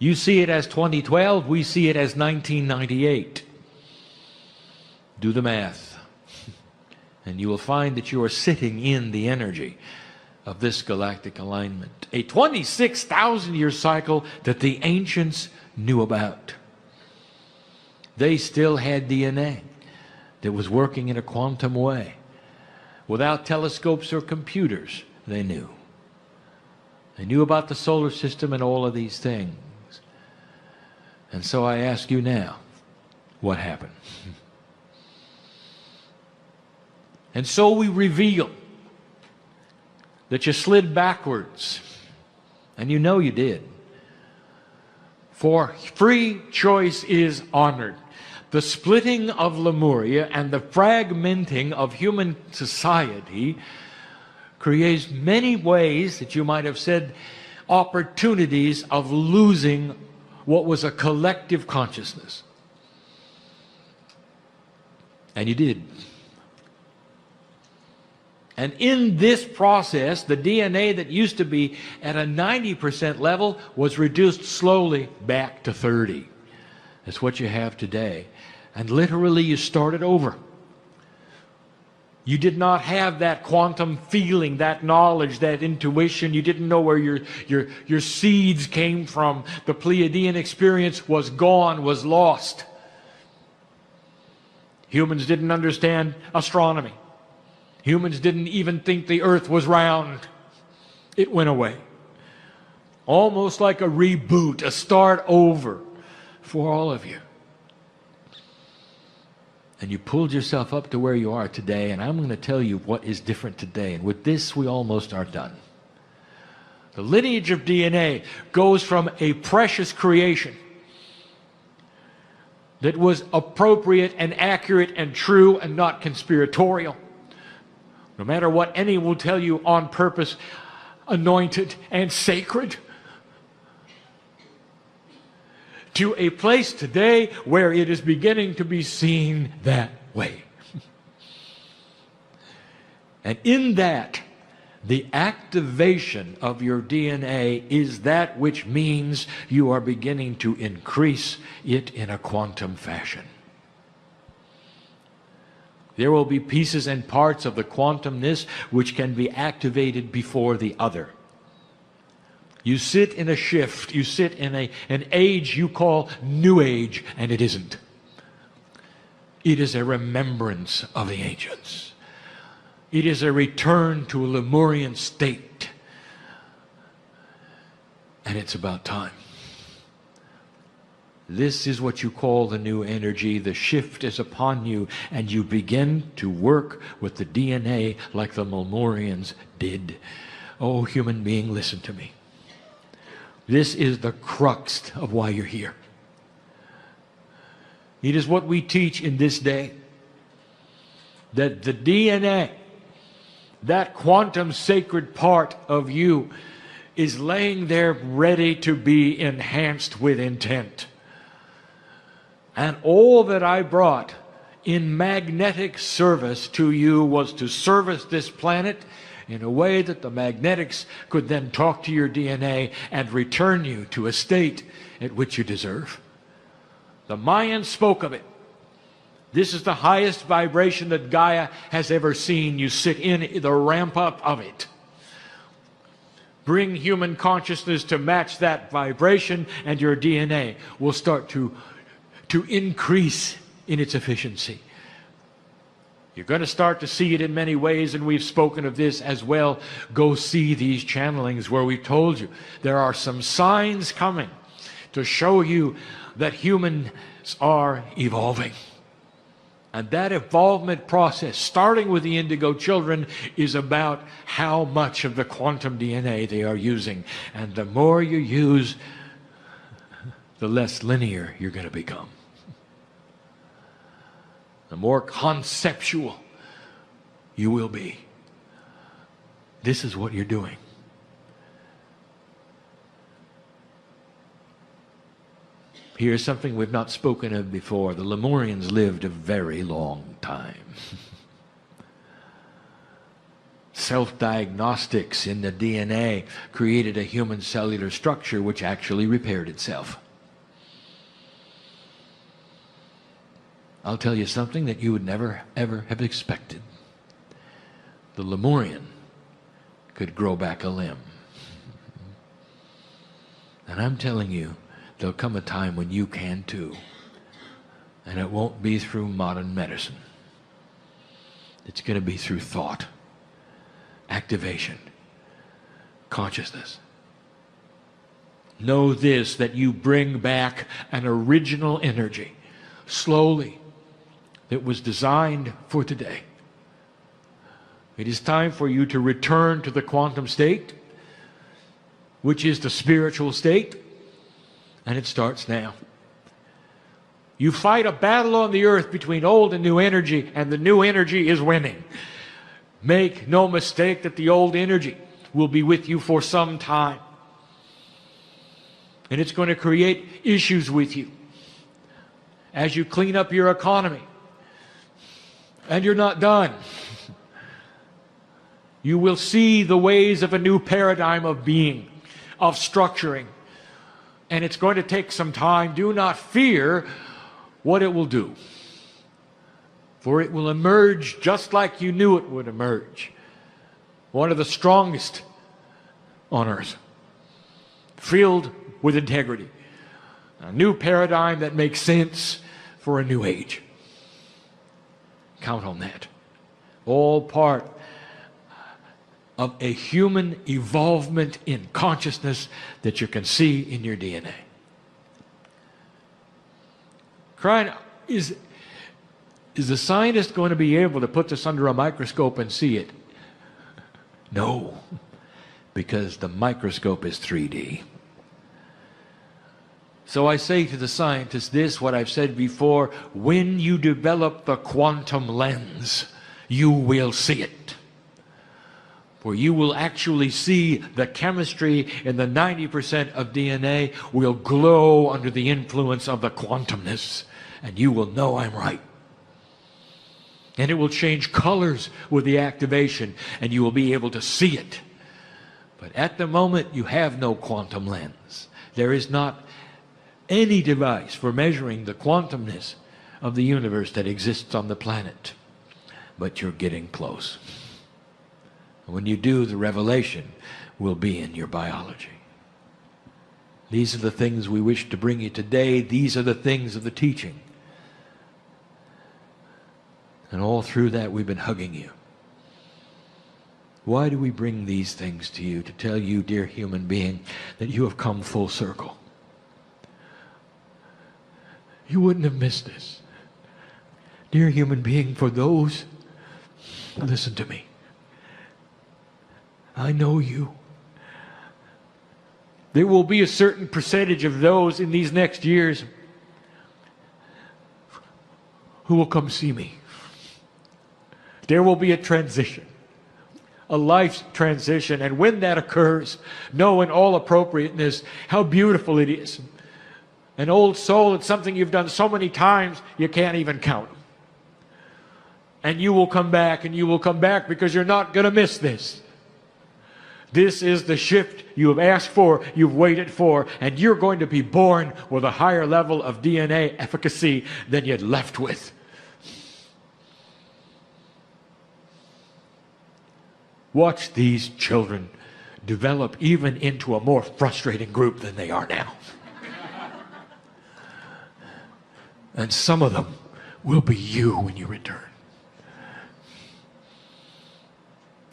Speaker 1: You see it as 2012, we see it as 1998. Do the math, and you will find that you are sitting in the energy of this galactic alignment. A 26,000-year cycle that the ancients knew about. They still had DNA that was working in a quantum way. Without telescopes or computers, they knew. They knew about the solar system and all of these things. And so I ask you now, what happened? And so we reveal that you slid backwards, and you know you did. For free choice is honored. The splitting of Lemuria and the fragmenting of human society creates many ways that you might have said opportunities of losing what was a collective consciousness. And you did. And in this process, the DNA that used to be at a 90% level was reduced slowly back to 30. That's what you have today. And literally you started over. You did not have that quantum feeling, that knowledge, that intuition. You didn't know where your seeds came from. The Pleiadian experience was gone, was lost. Humans didn't understand astronomy. Humans didn't even think the earth was round. It went away. Almost like a reboot, a start over for all of you. And you pulled yourself up to where you are today, and I'm going to tell you what is different today. And with this, we almost are done. The lineage of DNA goes from a precious creation that was appropriate and accurate and true and not conspiratorial. No matter what any will tell you, on purpose, anointed and sacred, to a place today where it is beginning to be seen that way. And in that, the activation of your DNA is that which means you are beginning to increase it in a quantum fashion. There will be pieces and parts of the quantumness which can be activated before the other. You sit in a shift, you sit in an age you call New Age, and it isn't. It is a remembrance of the ancients. It is a return to a Lemurian state. And it's about time. This is what you call the new energy. The shift is upon you, and you begin to work with the DNA like the Lemurians did. Oh, human being, listen to me. This is the crux of why you're here. It is what we teach in this day, that the DNA, that quantum sacred part of you, is laying there ready to be enhanced with intent. And all that I brought in magnetic service to you was to service this planet in a way that the magnetics could then talk to your DNA and return you to a state at which you deserve. The Mayans spoke of it. This is the highest vibration that Gaia has ever seen. You sit in the ramp up of it. Bring human consciousness to match that vibration, and your DNA will start to to increase in its efficiency. You're going to start to see it in many ways, and we've spoken of this as well. Go see these channelings where we told you there are some signs coming to show you that humans are evolving. And that evolvement process, starting with the Indigo Children, is about how much of the quantum DNA they are using. And the more you use, the less linear you're going to become. The more conceptual you will be. This is what you're doing. Here's something we've not spoken of before. The Lemurians lived a very long time. Self-diagnostics in the DNA created a human cellular structure which actually repaired itself. I'll tell you something that you would never, ever have expected. The Lemurian could grow back a limb. And I'm telling you, there'll come a time when you can too. And it won't be through modern medicine. It's going to be through thought, activation, consciousness. Know this, that you bring back an original energy, slowly, that was designed for today. It is time for you to return to the quantum state, which is the spiritual state, and it starts now. You fight a battle on the earth between old and new energy, and the new energy is winning. Make no mistake that the old energy will be with you for some time. And it's going to create issues with you as you clean up your economy. And you're not done. You will see the ways of a new paradigm of being, of structuring. And it's going to take some time. Do not fear what it will do. For it will emerge just like you knew it would emerge. One of the strongest on earth. Filled with integrity. A new paradigm that makes sense for a new age. Count on that. All part of a human evolvement in consciousness that you can see in your DNA. Kryon, is the scientist going to be able to put this under a microscope and see it? No, because the microscope is 3D. So I say to the scientist this, what I've said before, when you develop the quantum lens, you will see it. For you will actually see the chemistry in the 90% of DNA will glow under the influence of the quantumness, and you will know I'm right. And it will change colors with the activation, and you will be able to see it. But at the moment, you have no quantum lens. There is not any device for measuring the quantumness of the universe that exists on the planet. But you're getting close. When you do, the revelation will be in your biology. These are the things we wish to bring you today. These are the things of the teaching. And all through that, we've been hugging you. Why do we bring these things to you? To tell you, dear human being, that you have come full circle. You wouldn't have missed this. Dear human being, for those, listen to me. I know you. There will be a certain percentage of those in these next years who will come see me. There will be a transition, a life's transition, and when that occurs, know in all appropriateness how beautiful it is. An old soul, it's something you've done so many times, you can't even count them. And you will come back, and you will come back because you're not going to miss this. This is the shift you have asked for, you've waited for, and you're going to be born with a higher level of DNA efficacy than you'd left with. Watch these children develop even into a more frustrating group than they are now. And some of them will be you when you return.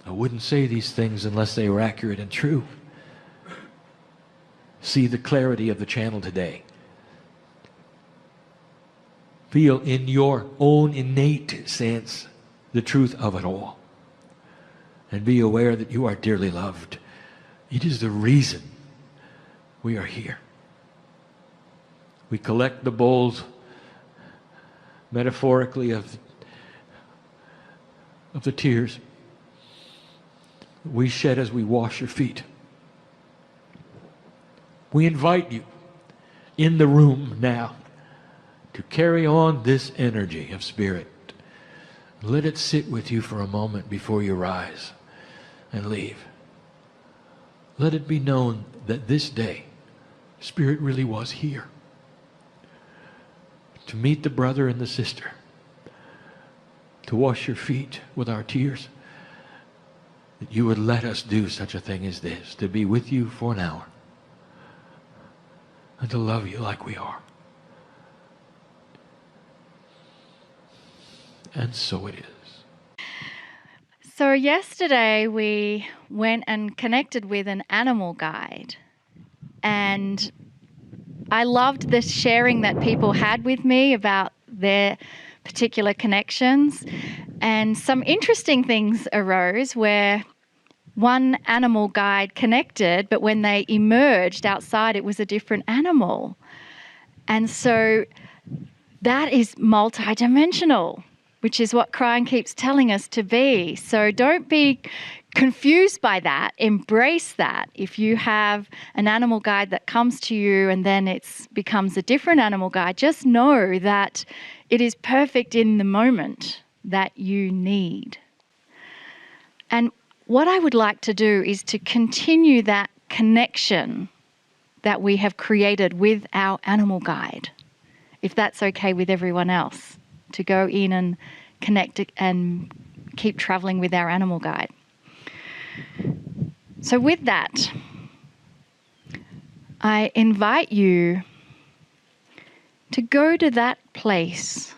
Speaker 1: I wouldn't say these things unless they were accurate and true. See the clarity of the channel today. Feel in your own innate sense the truth of it all. And be aware that you are dearly loved. It is the reason we are here. We collect the bowls, metaphorically, of the tears we shed as we wash your feet. We invite you in the room now to carry on this energy of spirit. Let it sit with you for a moment before you rise and leave. Let it be known that this day, Spirit really was here to meet the brother and the sister, to wash your feet with our tears, that you would let us do such a thing as this, to be with you for an hour, and to love you like we are. And so it is.
Speaker 4: So yesterday we went and connected with an animal guide, and I loved the sharing that people had with me about their particular connections, and some interesting things arose where one animal guide connected, but when they emerged outside it was a different animal. And so that is multidimensional, which is what Kryon keeps telling us to be. So don't be confused by that. Embrace that. If you have an animal guide that comes to you and then it becomes a different animal guide, just know that it is perfect in the moment that you need. And what I would like to do is to continue that connection that we have created with our animal guide, if that's okay with everyone else, to go in and connect and keep traveling with our animal guide. So with that, I invite you to go to that place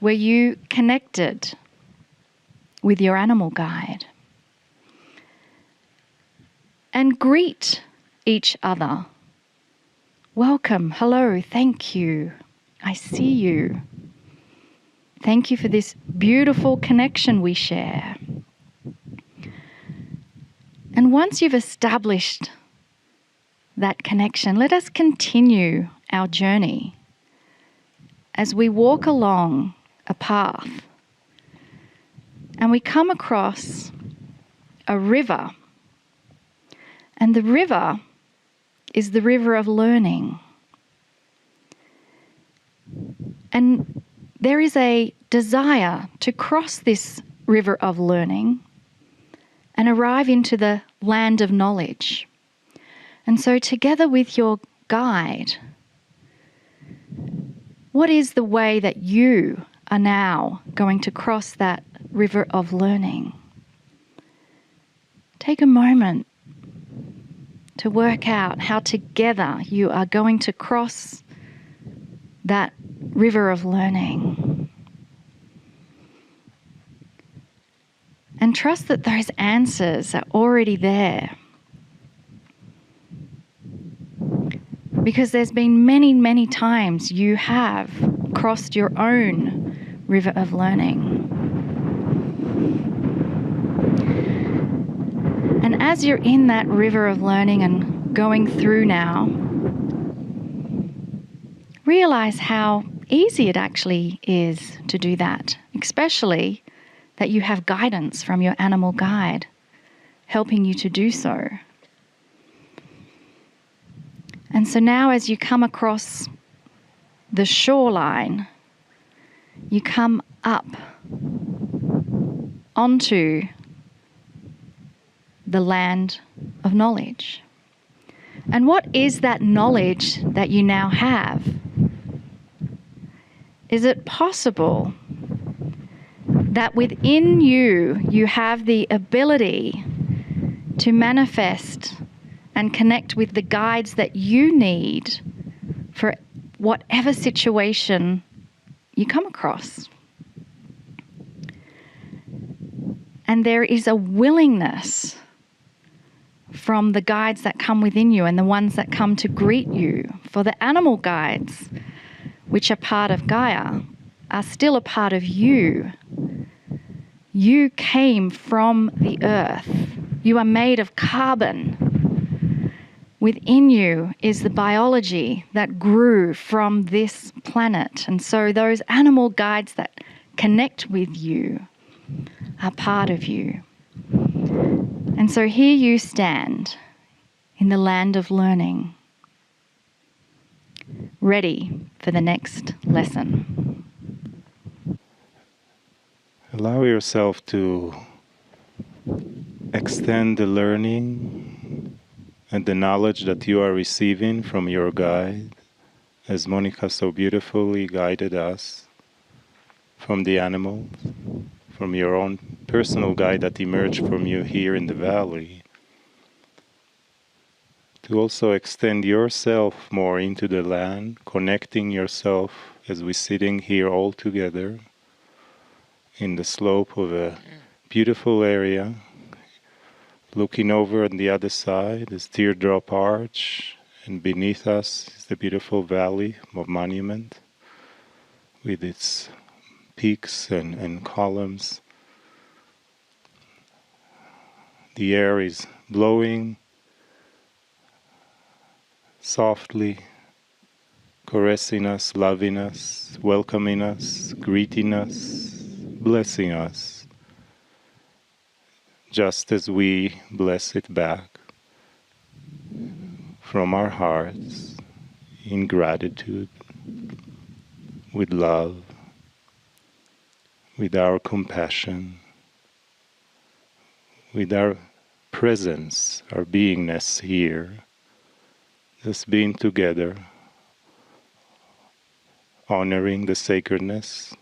Speaker 4: where you connected with your animal guide and greet each other. Welcome, hello, thank you, I see you. Thank you for this beautiful connection we share. And once you've established that connection, let us continue our journey as we walk along a path and we come across a river. And the river is the river of learning. And there is a desire to cross this river of learning and arrive into the land of knowledge. And so together with your guide, what is the way that you are now going to cross that river of learning? Take a moment to work out how together you are going to cross that river of learning. And trust that those answers are already there. Because there's been many, many times you have crossed your own river of learning. And as you're in that river of learning and going through now, realize how easy it actually is to do that, especially that you have guidance from your animal guide helping you to do so. And so now as you come across the shoreline, you come up onto the land of knowledge. And what is that knowledge that you now have? Is it possible that within you, you have the ability to manifest and connect with the guides that you need for whatever situation you come across. And there is a willingness from the guides that come within you and the ones that come to greet you. For the animal guides, which are part of Gaia, are still a part of you. You came from the earth. You are made of carbon. Within you is the biology that grew from this planet. And so those animal guides that connect with you are part of you. And so here you stand in the land of learning, ready for the next lesson.
Speaker 5: Allow yourself to extend the learning and the knowledge that you are receiving from your guide, as Monika so beautifully guided us, from the animals, from your own personal guide that emerged from you here in the valley, to also extend yourself more into the land, connecting yourself as we're sitting here all together in the slope of a beautiful area, looking over on the other side, this teardrop arch, and beneath us is the beautiful valley of Monument with its peaks and columns. The air is blowing softly, caressing us, loving us, welcoming us, greeting us, blessing us, just as we bless it back from our hearts in gratitude, with love, with our compassion, with our presence, our beingness here, just being together, honoring the sacredness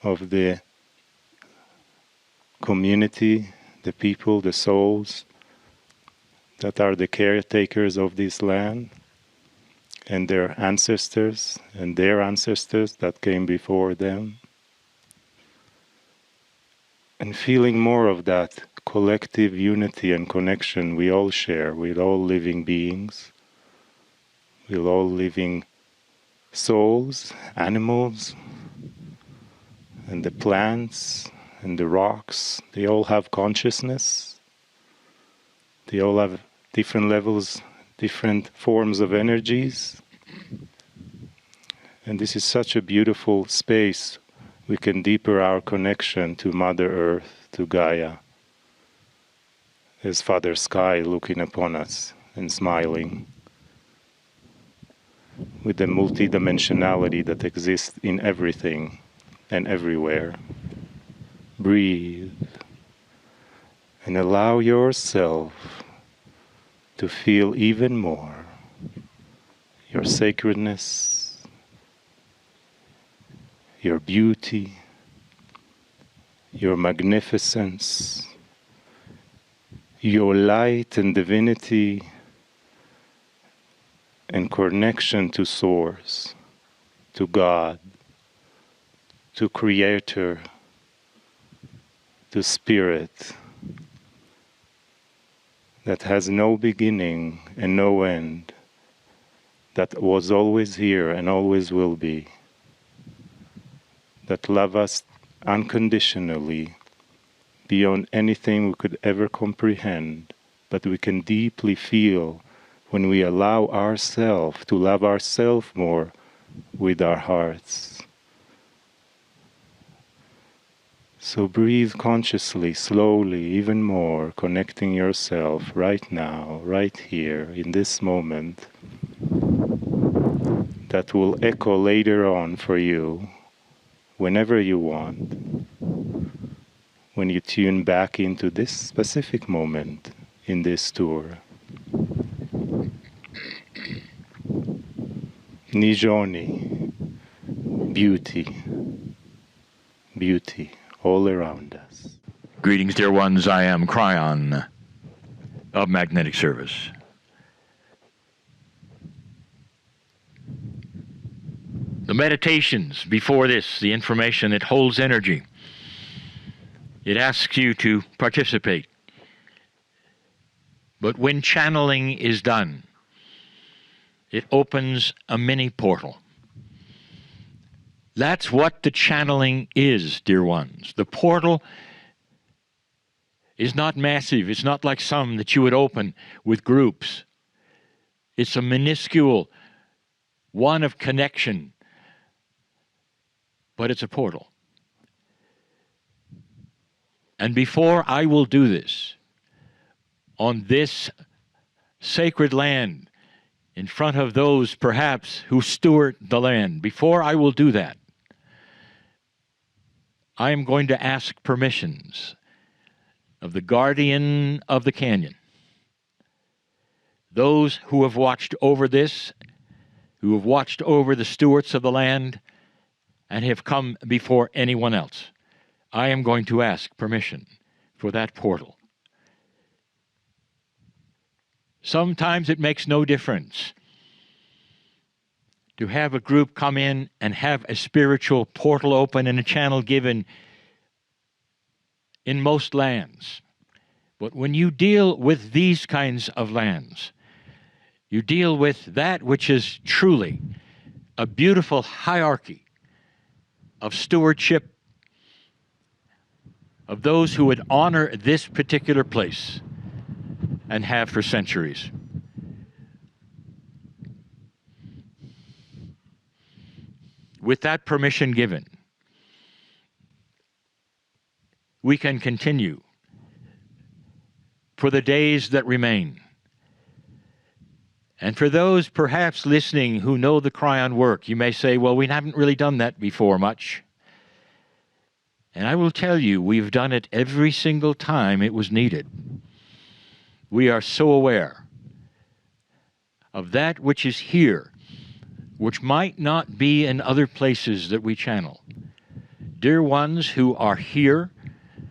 Speaker 5: of the community, the people, the souls that are the caretakers of this land, and their ancestors that came before them. And feeling more of that collective unity and connection we all share with all living beings, with all living souls, animals, and the plants and the rocks. They all have consciousness. They all have different levels, different forms of energies. And this is such a beautiful space. We can deepen our connection to Mother Earth, to Gaia, as Father Sky looking upon us and smiling, with the multidimensionality that exists in everything and everywhere. Breathe and allow yourself to feel even more your sacredness, your beauty, your magnificence, your light and divinity and connection to Source, to God, to Creator, to Spirit that has no beginning and no end, that was always here and always will be, that love us unconditionally, beyond anything we could ever comprehend, but we can deeply feel when we allow ourselves to love ourselves more with our hearts. So breathe consciously, slowly, even more, connecting yourself right now, right here, in this moment, that will echo later on for you, whenever you want, when you tune back into this specific moment in this tour. Nijoni, beauty, beauty all around us.
Speaker 1: Greetings, dear ones. I am Kryon of Magnetic Service. The meditations before this, the information, it holds energy. It asks you to participate. But when channeling is done, it opens a mini portal. That's what the channeling is, dear ones. The portal is not massive. It's not like some that you would open with groups. It's a minuscule one of connection, but it's a portal. And before I will do this, on this sacred land, in front of those perhaps who steward the land, before I will do that, I am going to ask permissions of the guardian of the canyon, those who have watched over this, who have watched over the stewards of the land, and have come before anyone else. I am going to ask permission for that portal. Sometimes it makes no difference to have a group come in and have a spiritual portal open and a channel given in most lands. But when you deal with these kinds of lands, you deal with that which is truly a beautiful hierarchy of stewardship of those who would honor this particular place and have for centuries. With that permission given, we can continue for the days that remain. And for those perhaps listening who know the Kryon work, you may say, well, we haven't really done that before much. And I will tell you, we've done it every single time it was needed. We are so aware of that which is here, which might not be in other places that we channel. Dear ones who are here,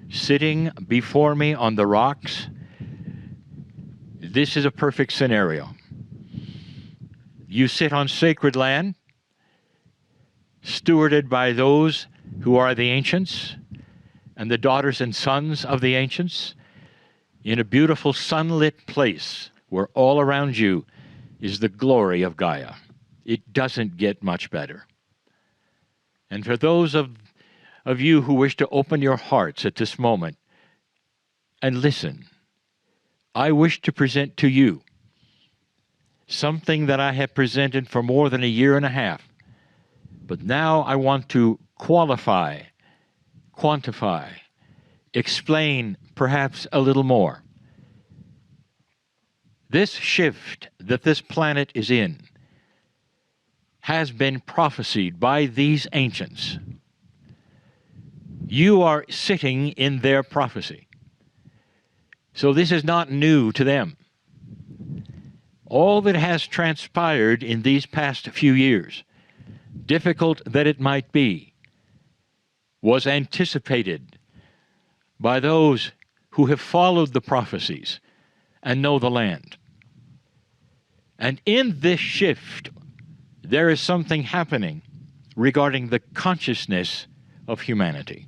Speaker 1: sitting before me on the rocks, this is a perfect scenario. You sit on sacred land, stewarded by those who are the ancients and the daughters and sons of the ancients, in a beautiful sunlit place where all around you is the glory of Gaia. It doesn't get much better. And for those of you who wish to open your hearts at this moment and listen, I wish to present to you something that I have presented for more than a year and a half. But now I want to qualify, quantify, explain perhaps a little more. This shift that this planet is in has been prophesied by these ancients. You are sitting in their prophecy. So this is not new to them. All that has transpired in these past few years, difficult that it might be, was anticipated by those who have followed the prophecies and know the land. And in this shift, there is something happening regarding the consciousness of humanity.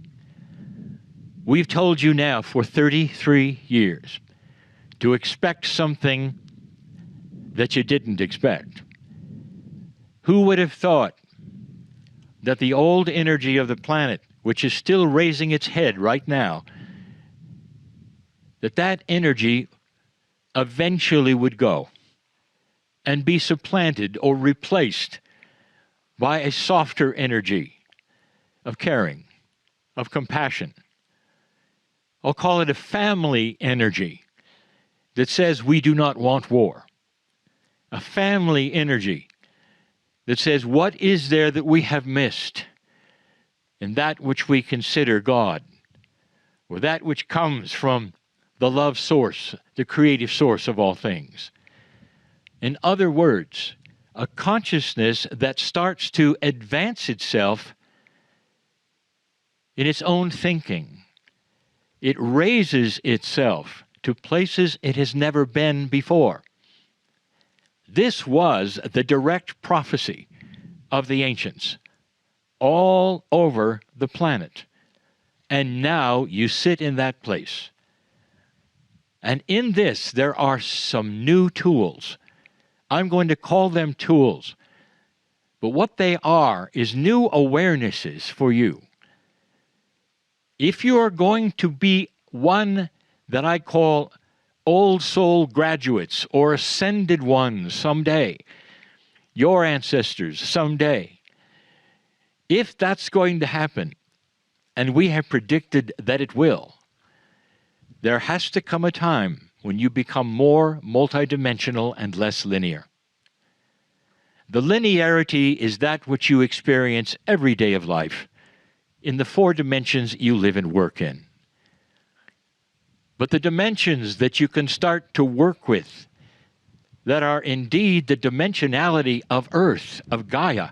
Speaker 1: We've told you now for 33 years to expect something that you didn't expect. Who would have thought that the old energy of the planet, which is still raising its head right now, that energy eventually would go and be supplanted or replaced by a softer energy of caring, of compassion. I'll call it a family energy that says we do not want war. A family energy that says, what is there that we have missed in that which we consider God, or that which comes from the love source, the creative source of all things? In other words, a consciousness that starts to advance itself in its own thinking. It raises itself to places it has never been before. This was the direct prophecy of the ancients, all over the planet. And now you sit in that place. And in this, there are some new tools. I'm going to call them tools. But what they are is new awarenesses for you. If you are going to be one that I call old soul graduates or ascended ones someday, your ancestors someday, if that's going to happen, and we have predicted that it will, there has to come a time when you become more multidimensional and less linear. The linearity is that which you experience every day of life in the 4 dimensions you live and work in. But the dimensions that you can start to work with, that are indeed the dimensionality of Earth, of Gaia,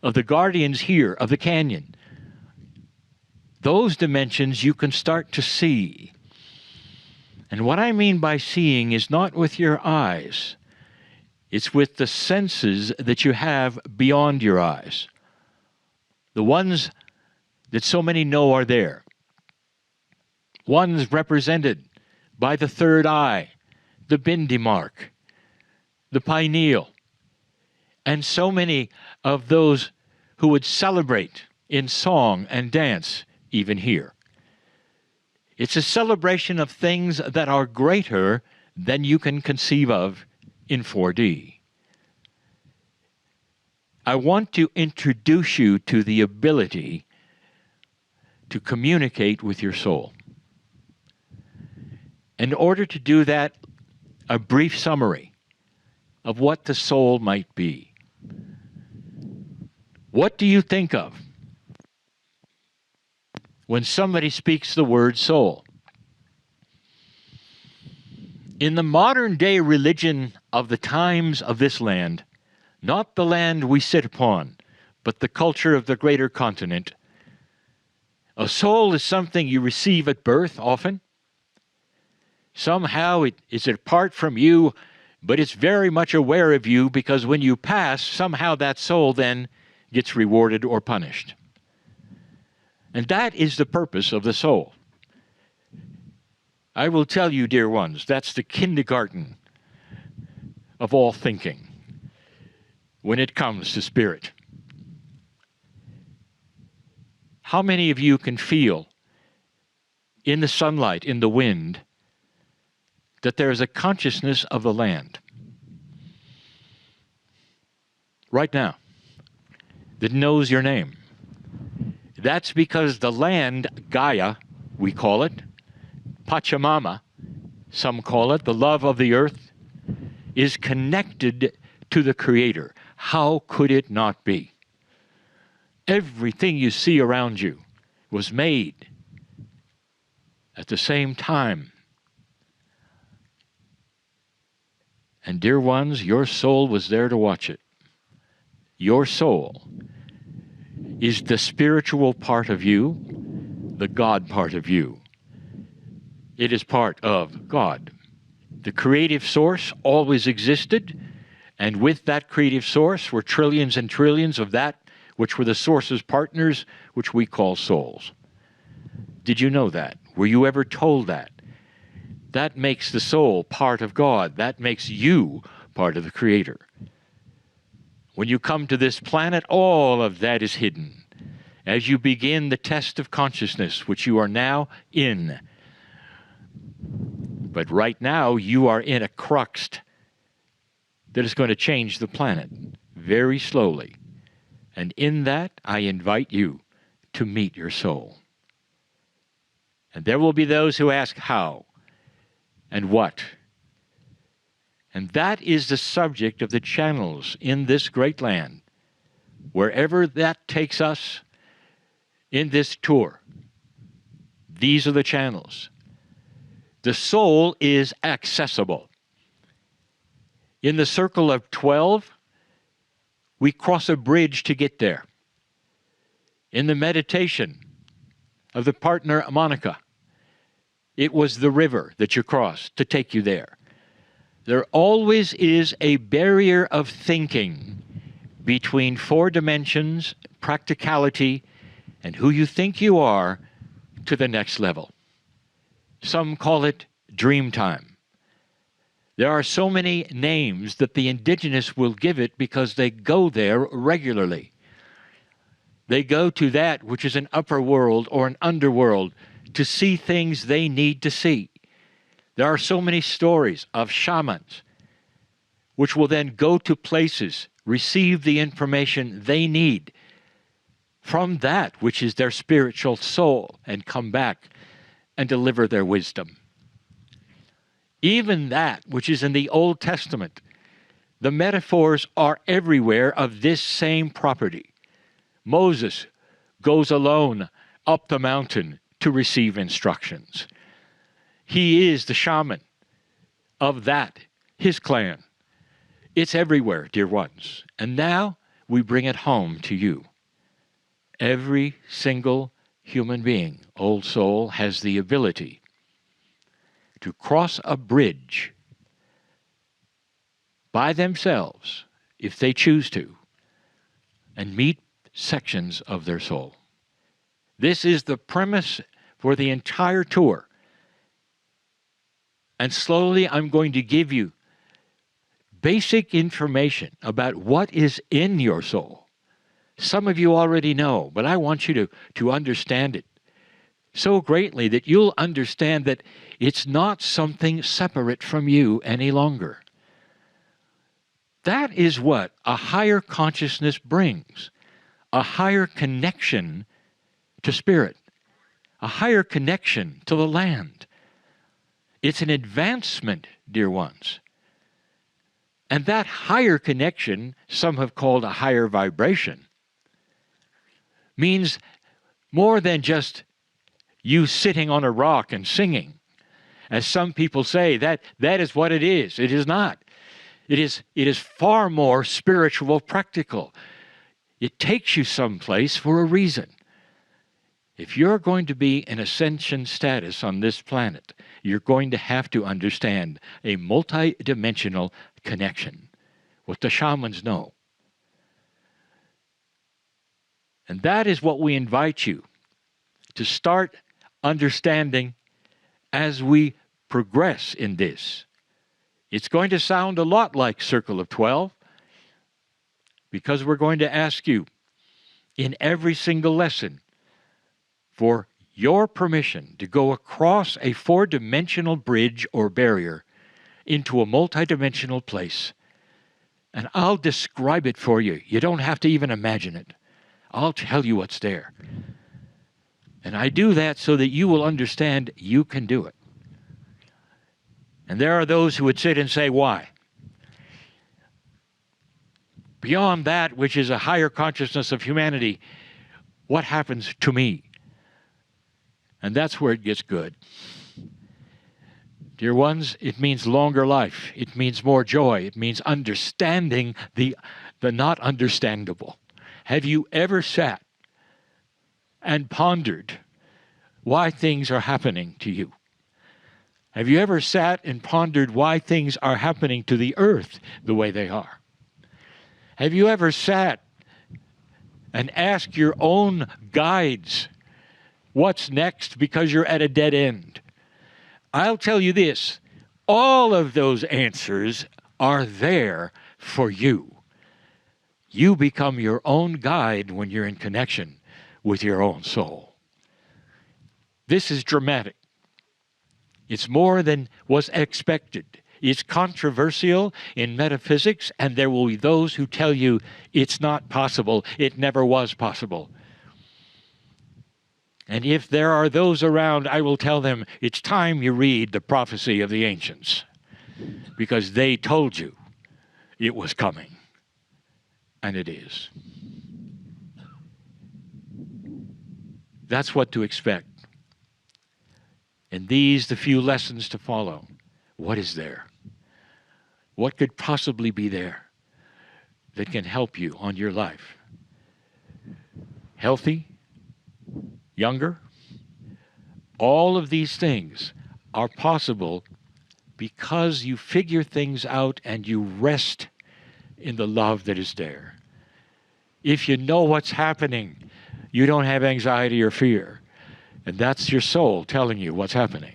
Speaker 1: of the guardians here, of the canyon, those dimensions you can start to see. And what I mean by seeing is not with your eyes. It's with the senses that you have beyond your eyes. The ones that so many know are there. Ones represented by the third eye, the bindi mark, the pineal, and so many of those who would celebrate in song and dance, even here. It's a celebration of things that are greater than you can conceive of in 4D. I want to introduce you to the ability to communicate with your soul. In order to do that, a brief summary of what the soul might be. What do you think of when somebody speaks the word soul? In the modern day religion of the times of this land, not the land we sit upon, but the culture of the greater continent, a soul is something you receive at birth often. Somehow it is apart from you, but it's very much aware of you, because when you pass, somehow that soul then gets rewarded or punished. And that is the purpose of the soul. I will tell you, dear ones, that's the kindergarten of all thinking when it comes to spirit. How many of you can feel in the sunlight, in the wind, that there is a consciousness of the land? Right now, that knows your name. That's because the land, Gaia, we call it, Pachamama, some call it, the love of the earth, is connected to the Creator. How could it not be? Everything you see around you was made at the same time. And dear ones, your soul was there to watch it. Your soul is the spiritual part of you, the God part of you. It is part of God. The creative source always existed, and with that creative source were trillions and trillions of that which were the source's partners, which we call souls. Did you know that? Were you ever told that? That makes the soul part of God. That makes you part of the Creator. When you come to this planet, all of that is hidden. As you begin the test of consciousness, which you are now in. But right now, you are in a crux that is going to change the planet very slowly. And in that, I invite you to meet your soul. And there will be those who ask how and what. And that is the subject of the channels in this great land. Wherever that takes us in this tour, these are the channels. The soul is accessible. In the circle of 12, we cross a bridge to get there. In the meditation of the partner Monika, it was the river that you crossed to take you there. There always is a barrier of thinking between 4 dimensions, practicality, and who you think you are to the next level. Some call it dream time. There are so many names that the indigenous will give it because they go there regularly. They go to that which is an upper world or an underworld to see things they need to see. There are so many stories of shamans which will then go to places, receive the information they need from that which is their spiritual soul, and come back and deliver their wisdom. Even that which is in the Old Testament, the metaphors are everywhere of this same property. Moses goes alone up the mountain to receive instructions. He is the shaman of that, his clan. It's everywhere, dear ones. And now we bring it home to you. Every single human being, old soul, has the ability to cross a bridge by themselves, if they choose to, and meet sections of their soul. This is the premise for the entire tour. And slowly I'm going to give you basic information about what is in your soul. Some of you already know, but I want you to understand it so greatly that you'll understand that it's not something separate from you any longer. That is what a higher consciousness brings, a higher connection to spirit, a higher connection to the land. It's an advancement, dear ones. And that higher connection, some have called a higher vibration, means more than just you sitting on a rock and singing. As some people say, that is what it is. It is not. It is far more spiritual, practical. It takes you someplace for a reason. If you're going to be in ascension status on this planet, you're going to have to understand a multi-dimensional connection, what the shamans know. And that is what we invite you to start understanding as we progress in this. It's going to sound a lot like Circle of 12, because we're going to ask you in every single lesson for your permission to go across a 4-dimensional bridge or barrier into a multidimensional place. And I'll describe it for you. You don't have to even imagine it. I'll tell you what's there. And I do that so that you will understand you can do it. And there are those who would sit and say, why? Beyond that, which is a higher consciousness of humanity, what happens to me? And that's where it gets good. Dear ones, it means longer life. It means more joy. It means understanding the not understandable. Have you ever sat and pondered why things are happening to you? Have you ever sat and pondered why things are happening to the earth the way they are? Have you ever sat and asked your own guides what's next because you're at a dead end? I'll tell you this, all of those answers are there for you. You become your own guide when you're in connection with your own soul. This is dramatic. It's more than was expected. It's controversial in metaphysics, and there will be those who tell you it's not possible, it never was possible. And if there are those around, I will tell them, it's time you read the prophecy of the ancients, because they told you it was coming. And it is. That's what to expect. And these, the few lessons to follow. What is there? What could possibly be there that can help you on your life? Healthy? Younger? All of these things are possible because you figure things out and you rest in the love that is there. If you know what's happening, you don't have anxiety or fear. And that's your soul telling you what's happening.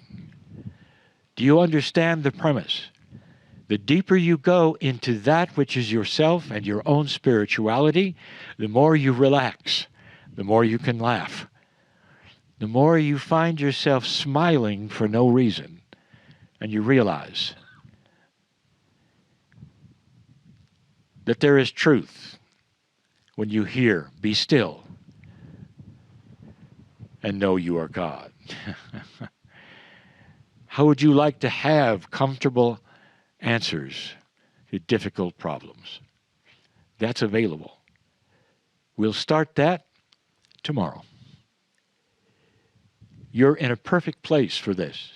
Speaker 1: Do you understand the premise? The deeper you go into that which is yourself and your own spirituality, the more you relax, the more you can laugh, the more you find yourself smiling for no reason, and you realize that there is truth when you hear, "Be still and know you are God." How would you like to have comfortable answers to difficult problems? That's available. We'll start that tomorrow. You're in a perfect place for this.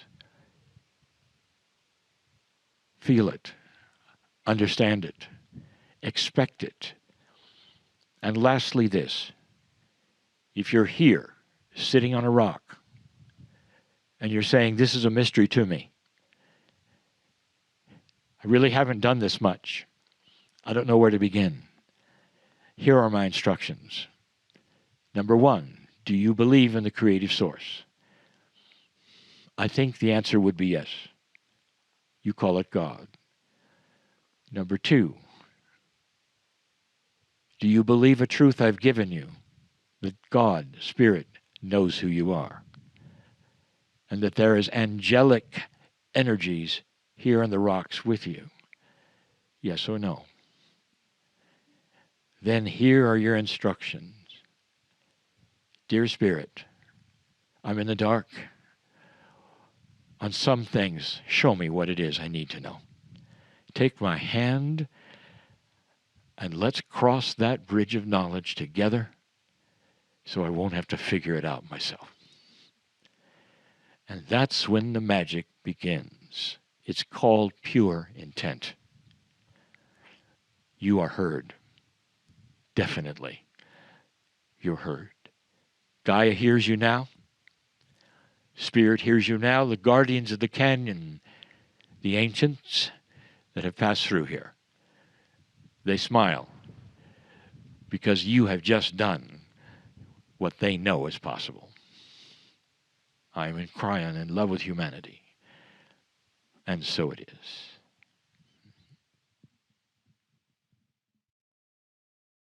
Speaker 1: Feel it, understand it, expect it. And lastly, this: if you're here, sitting on a rock, and you're saying, "This is a mystery to me. I really haven't done this much. I don't know where to begin." Here are my instructions. Number one, do you believe in the creative source? I think the answer would be yes. You call it God. Number two, do you believe a truth I've given you, that God, Spirit, knows who you are, and that there is angelic energies here on the rocks with you? Yes or no? Then here are your instructions. Dear Spirit, I'm in the dark. On some things, show me what it is I need to know. Take my hand and let's cross that bridge of knowledge together so I won't have to figure it out myself. And that's when the magic begins. It's called pure intent. You are heard. Definitely, you're heard. Gaia hears you now. Spirit hears you now. The guardians of the canyon, the ancients that have passed through here, they smile because you have just done what they know is possible. I am in Kryon, in love with humanity. And so it is.